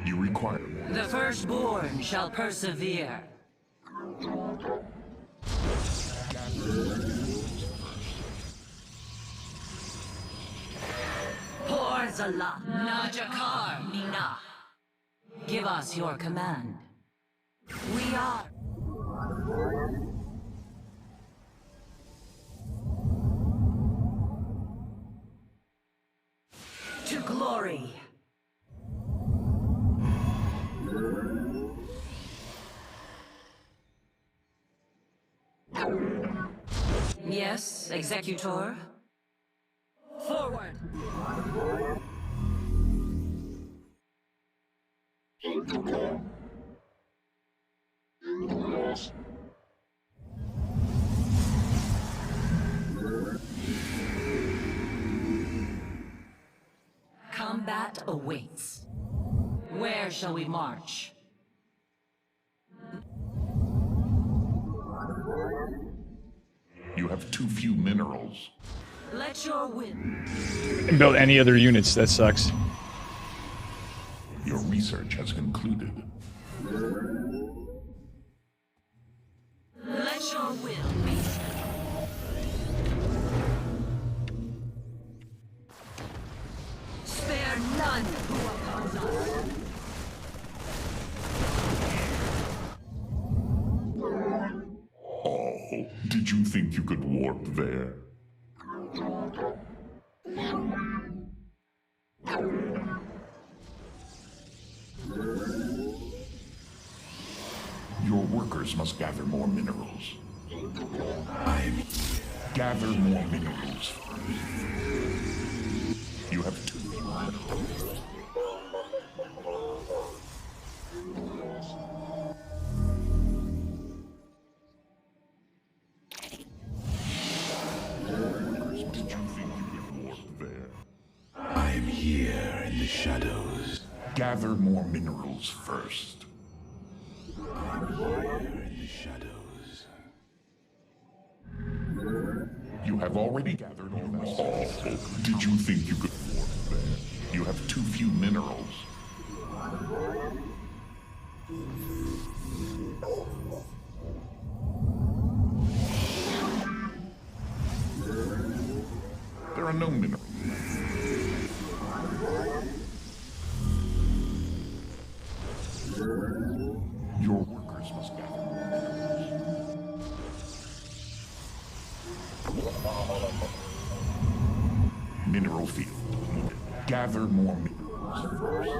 You require more. The firstborn shall persevere. Porzala Najakar Nina. Give us your command. We are. Yes, Executor? Forward! Combat awaits. Where shall we march? You have too few minerals. Let your wind. Can build any other units. That sucks. Your research has concluded. Let your will be. Spare none who oppose us. Oh, did you think you could warp there? Your workers must gather more minerals. Gather more minerals. You have two. Did you think you could warp there? I am here in the shadows. Gather more minerals first. In the shadows. You have already gathered almost all. Did you think you could warp there? You have too few minerals. There are no minerals. Your workers must gather more minerals. Mineral field. Gather more minerals first.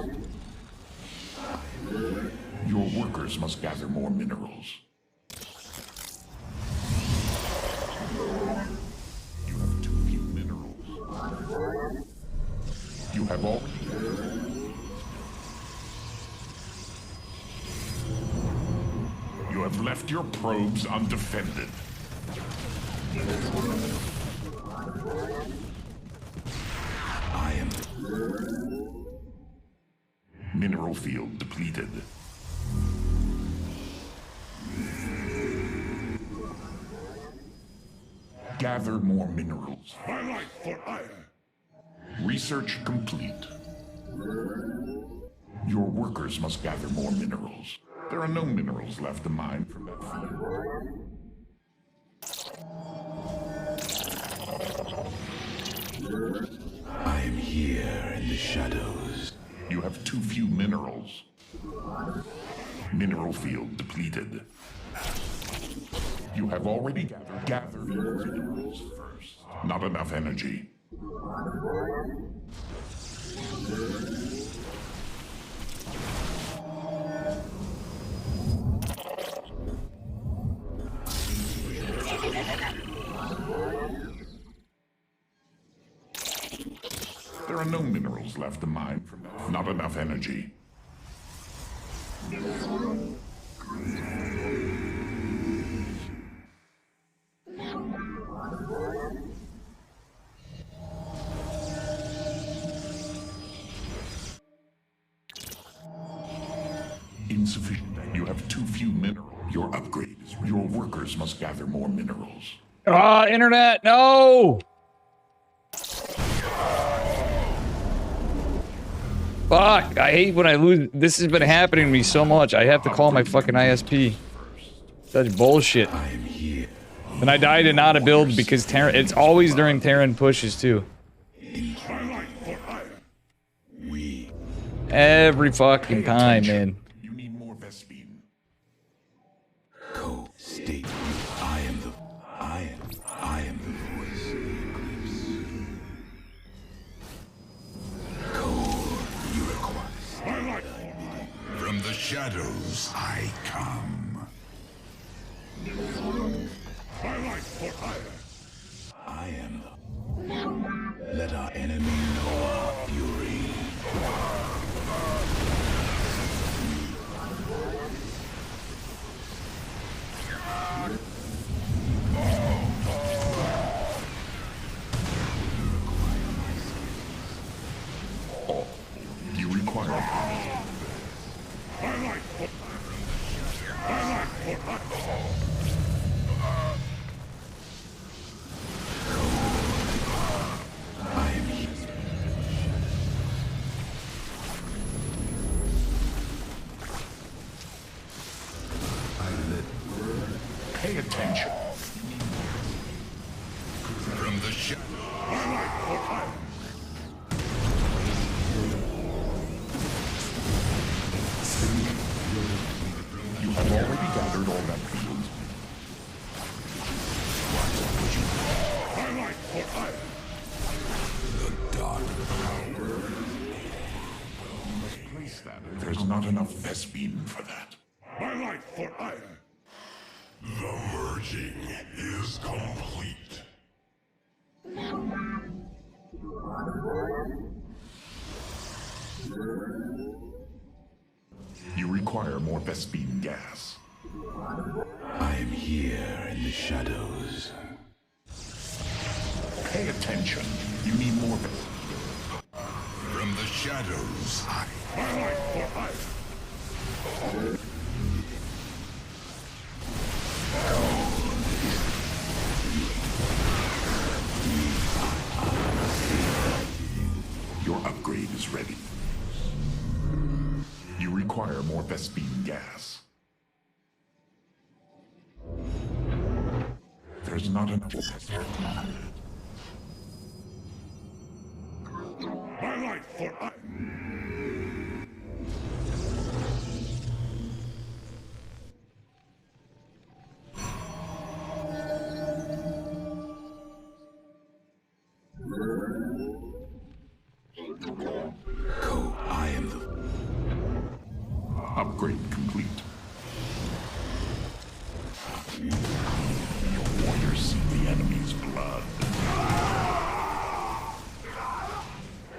Your workers must gather more minerals. You have too few minerals. You have already. You have left your probes undefended. I am. Mineral field depleted. Gather more minerals. Twilight for ire. Research complete. Your workers must gather more minerals. There are no minerals left to mine from that field. I am here in the shadows. You have too few minerals. Mineral field depleted. You have already gathered minerals first. Not enough energy. There are no minerals left to mine from that. Not enough energy. Insufficient. You have too few minerals. Your upgrade is. Your workers must gather more minerals. Ah, internet, no! Fuck, I hate when I lose. This has been happening to me so much. I have to call my fucking ISP. Such bullshit. I am here. And I died in not a build because Terran. It's always during Terran pushes too. In twilight for ire. We. Every fucking time, man. You need more Vespine. Co-state. I am the voice of the eclipse. You require. Twilight. From the shadows I come. Twilight for ire. Pay attention. From the shadow. You have already gathered all that field. The dark power. Place that. There's not enough Vespine for that. My life for ire. The merging is complete. You require more Vespine gas. I am here in the shadows. Pay attention. You need more Vespine. From the shadows, My life for ire. Your upgrade is ready. You require more Vespine gas. There's not enough Vespine. My life for ire. I am the Upgrade complete. Your warriors see the enemy's blood.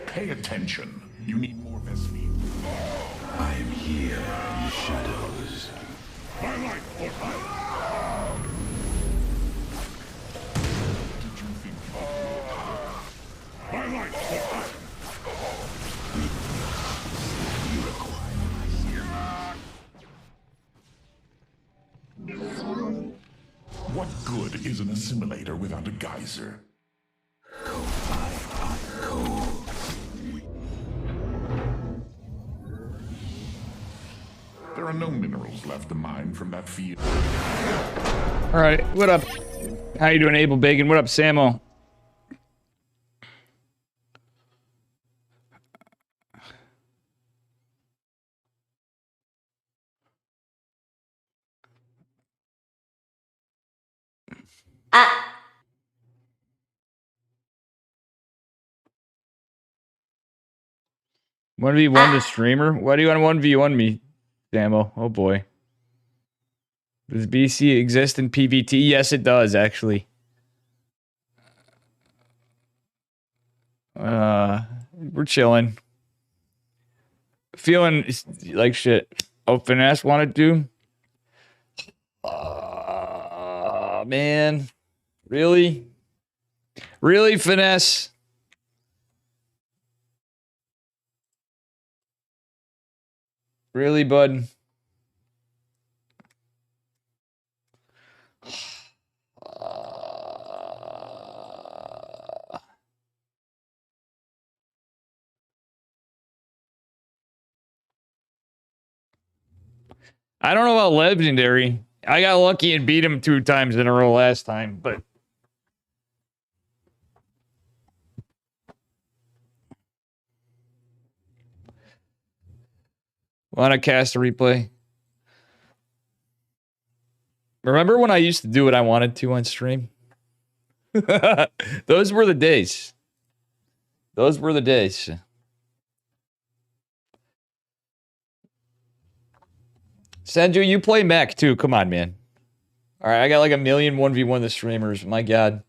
Pay attention. You need more Vespine. I am here in the shadows. My life for ire. Did you think my life for ire? What good is an assimilator without a geyser? There are no minerals left to mine from that field. All right, what up? How you doing, Abel Bacon? What up, Samo? One v one the streamer. Why do you want 1v1 me, Samo? Oh boy. Does BC exist in PvT? Yes, it does actually. We're chilling. Feeling like shit. Oh, Finesse wanted to. Man. Really? Really, Finesse? Really, bud? I don't know about Legendary. I got lucky and beat him 2 times in a row last time, but... Want to cast a replay? Remember when I used to do what I wanted to on stream? Those were the days. Those were the days. Senju, you play mech too. Come on, man. All right, I got like a million 1v1 the streamers. My God.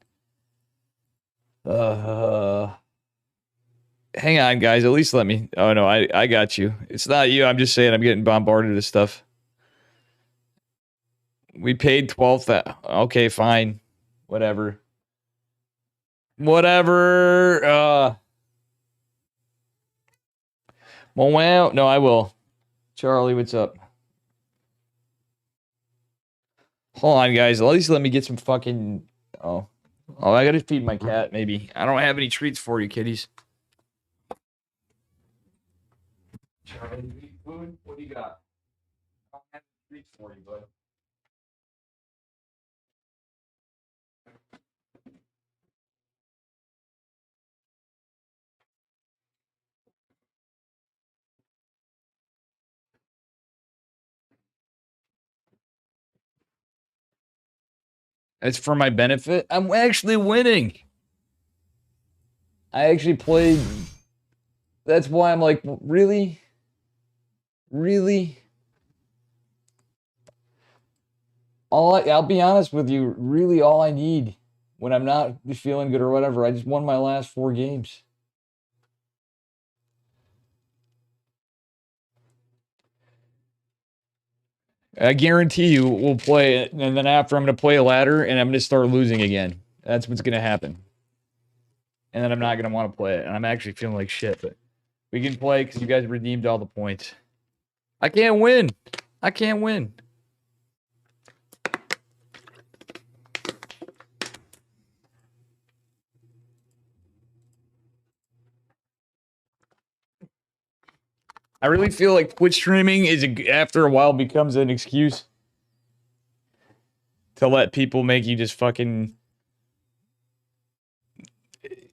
Hang on, guys. At least let me. Oh, no, I got you. It's not you. I'm just saying I'm getting bombarded with stuff. We paid 12,000. Okay, fine. Whatever. Whatever. Wow. No, I will. Charlie, what's up? Hold on, guys. At least let me get some fucking... Oh, I gotta feed my cat, maybe. I don't have any treats for you, kitties. Charlie, you eat food? What do you got? I don't have any treats for you, bud. It's for my benefit. I'm actually winning. I actually played. That's why I'm like, really? Really? I'll be honest with you, really all I need when I'm not feeling good or whatever, I just won my last 4 games. I guarantee you we'll play it, and then after I'm going to play a ladder, and I'm going to start losing again. That's what's going to happen. And then I'm not going to want to play it, and I'm actually feeling like shit, but we can play because you guys redeemed all the points. I can't win. I can't win. I really feel like Twitch streaming after a while becomes an excuse to let people make you just fucking,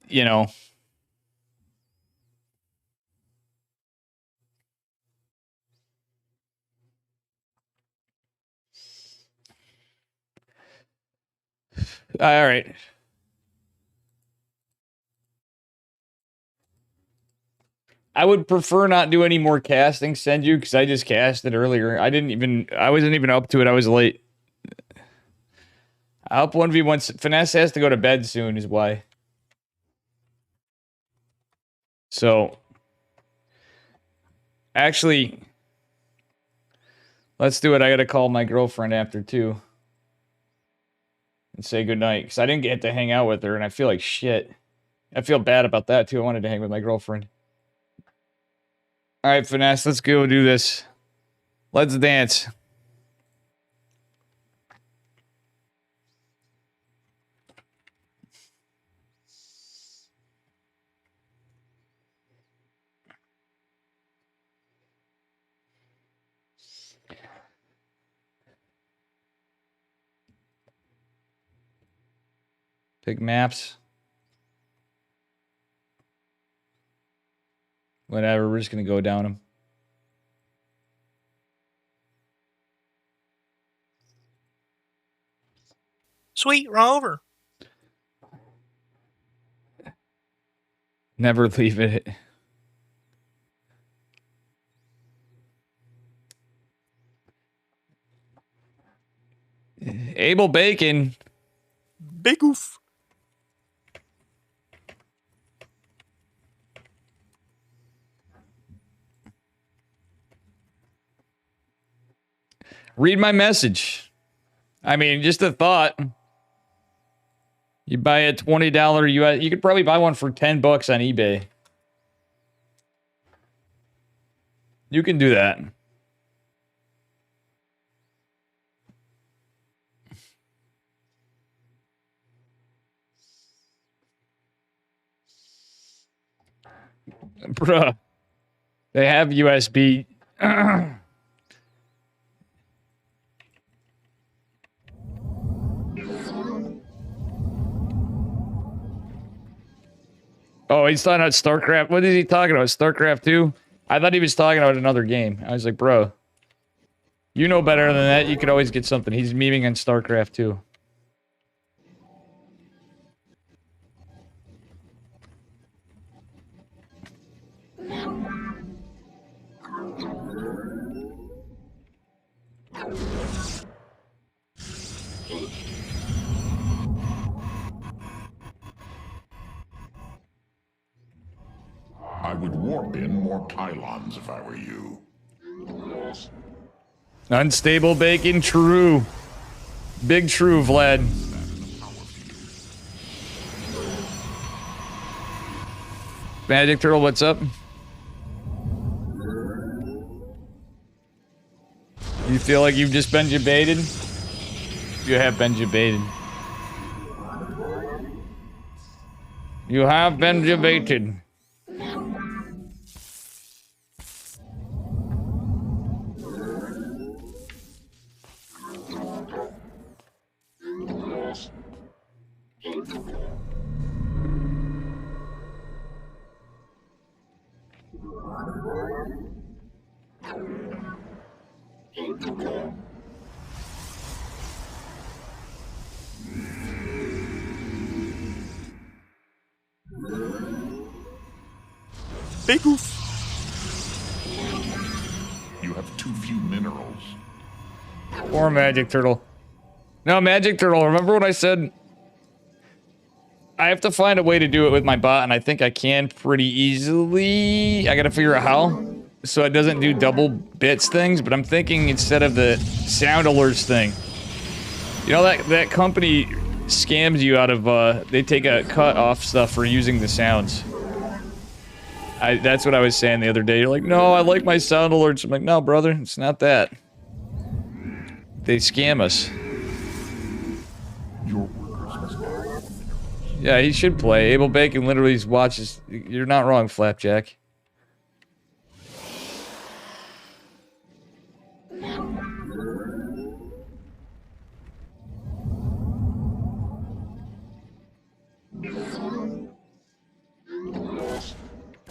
you know. All right. I would prefer not do any more casting, send you, because I just casted earlier. I wasn't even up to it. I was late. I hope 1v1. Finesse has to go to bed soon, is why. So, actually, let's do it. I gotta call my girlfriend after 2 and say goodnight, because I didn't get to hang out with her, and I feel like shit. I feel bad about that, too. I wanted to hang with my girlfriend. All right, Finesse, let's go do this. Let's dance. Pick maps. Whatever, we're just gonna go down them. Sweet, Rover. Never leave it. Abel Bacon. Big oof. Read my message. I mean, just a thought. You buy a $20 US. You could probably buy one for $10 on eBay. You can do that. Bruh. They have USB. Oh, he's talking about StarCraft. What is he talking about? StarCraft 2? I thought he was talking about another game. I was like, bro, you know better than that. You could always get something. He's memeing on StarCraft 2. I would warp in more pylons if I were you. Unstable bacon, true. Big true, Vlad. Magic Turtle, what's up? You feel like you've just been debated? You have been debated. You have been debated. Big oof. You have too few minerals. Or magic turtle. No, magic turtle. Remember when I said I have to find a way to do it with my bot, and I think I can pretty easily. I gotta figure out how. So it doesn't do double bits things, but I'm thinking instead of the sound alerts thing. You know that company scams you out of, they take a cut off stuff for using the sounds. That's what I was saying the other day. You're like, no, I like my sound alerts. I'm like, no, brother, it's not that. They scam us. Your workers must gather. Yeah, he should play. Abel Bacon literally watches. You're not wrong, Flapjack.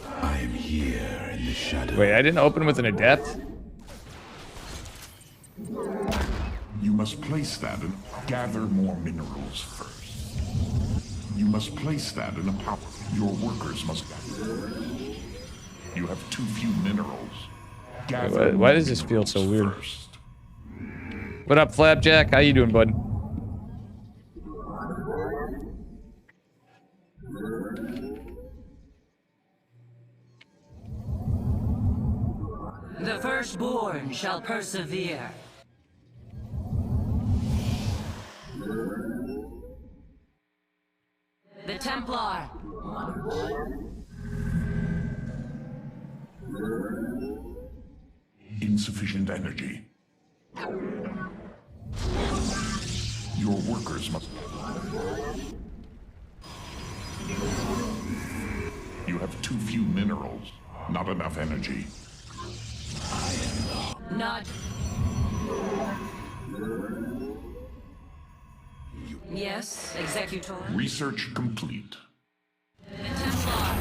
I am here in the shadow. Wait, I didn't open with an adept? You must place that and gather more minerals first. You must place that in a power. Your workers must gather. You have too few minerals. Gather Why more does this feel so minerals weird? first. What up, Flapjack? How you doing, bud? The firstborn shall persevere. The Templar. Insufficient energy. Your workers must. You have too few minerals, not enough energy. Not. Yes, Executor. Research complete. The Templar.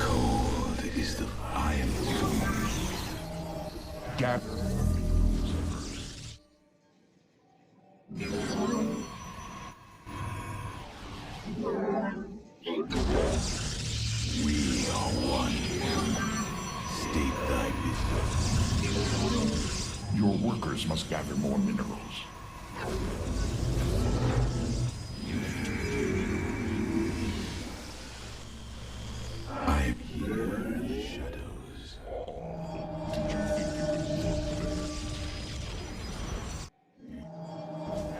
Cold is the I am Gather. We are one. State thy business. Your workers must gather more minerals. I am here in the shadows.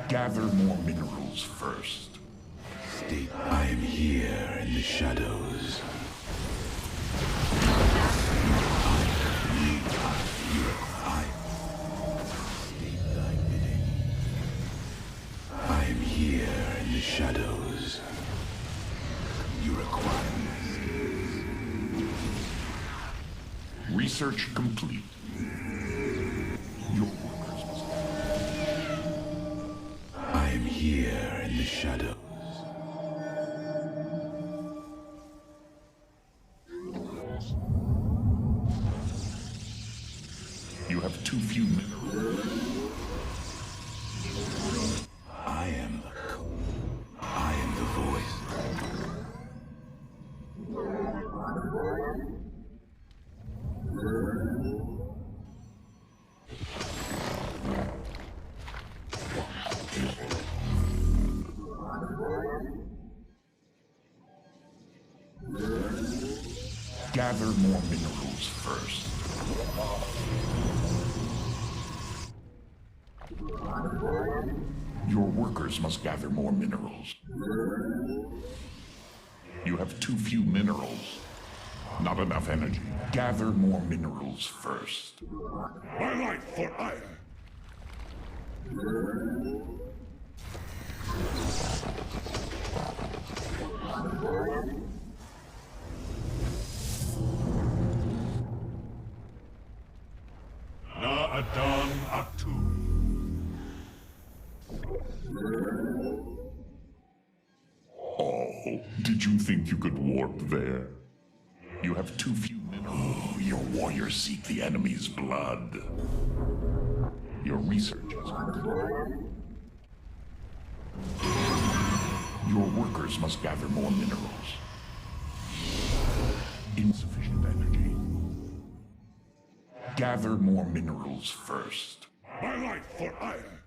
Gather more minerals first. State I am here in the shadows. State thy bidding. I am here in the shadows. You require Research complete. Your workers must. I am here in the shadows. You have too few minerals. I am the voice. Gather more minerals first. Your workers must gather more minerals. You have too few minerals. Not enough energy. Gather more minerals first. My life for iron. Na Adan Atu. Oh, did you think you could warp there? You have too few minerals. Oh, your warriors seek the enemy's blood. Your research has concluded. Your workers must gather more minerals. Insufficient energy. Gather more minerals first. My life for iron.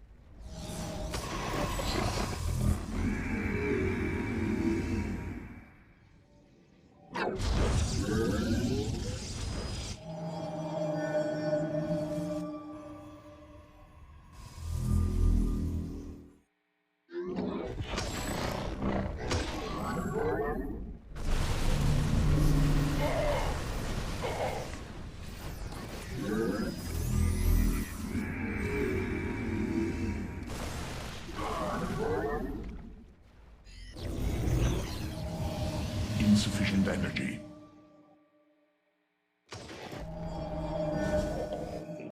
Insufficient energy.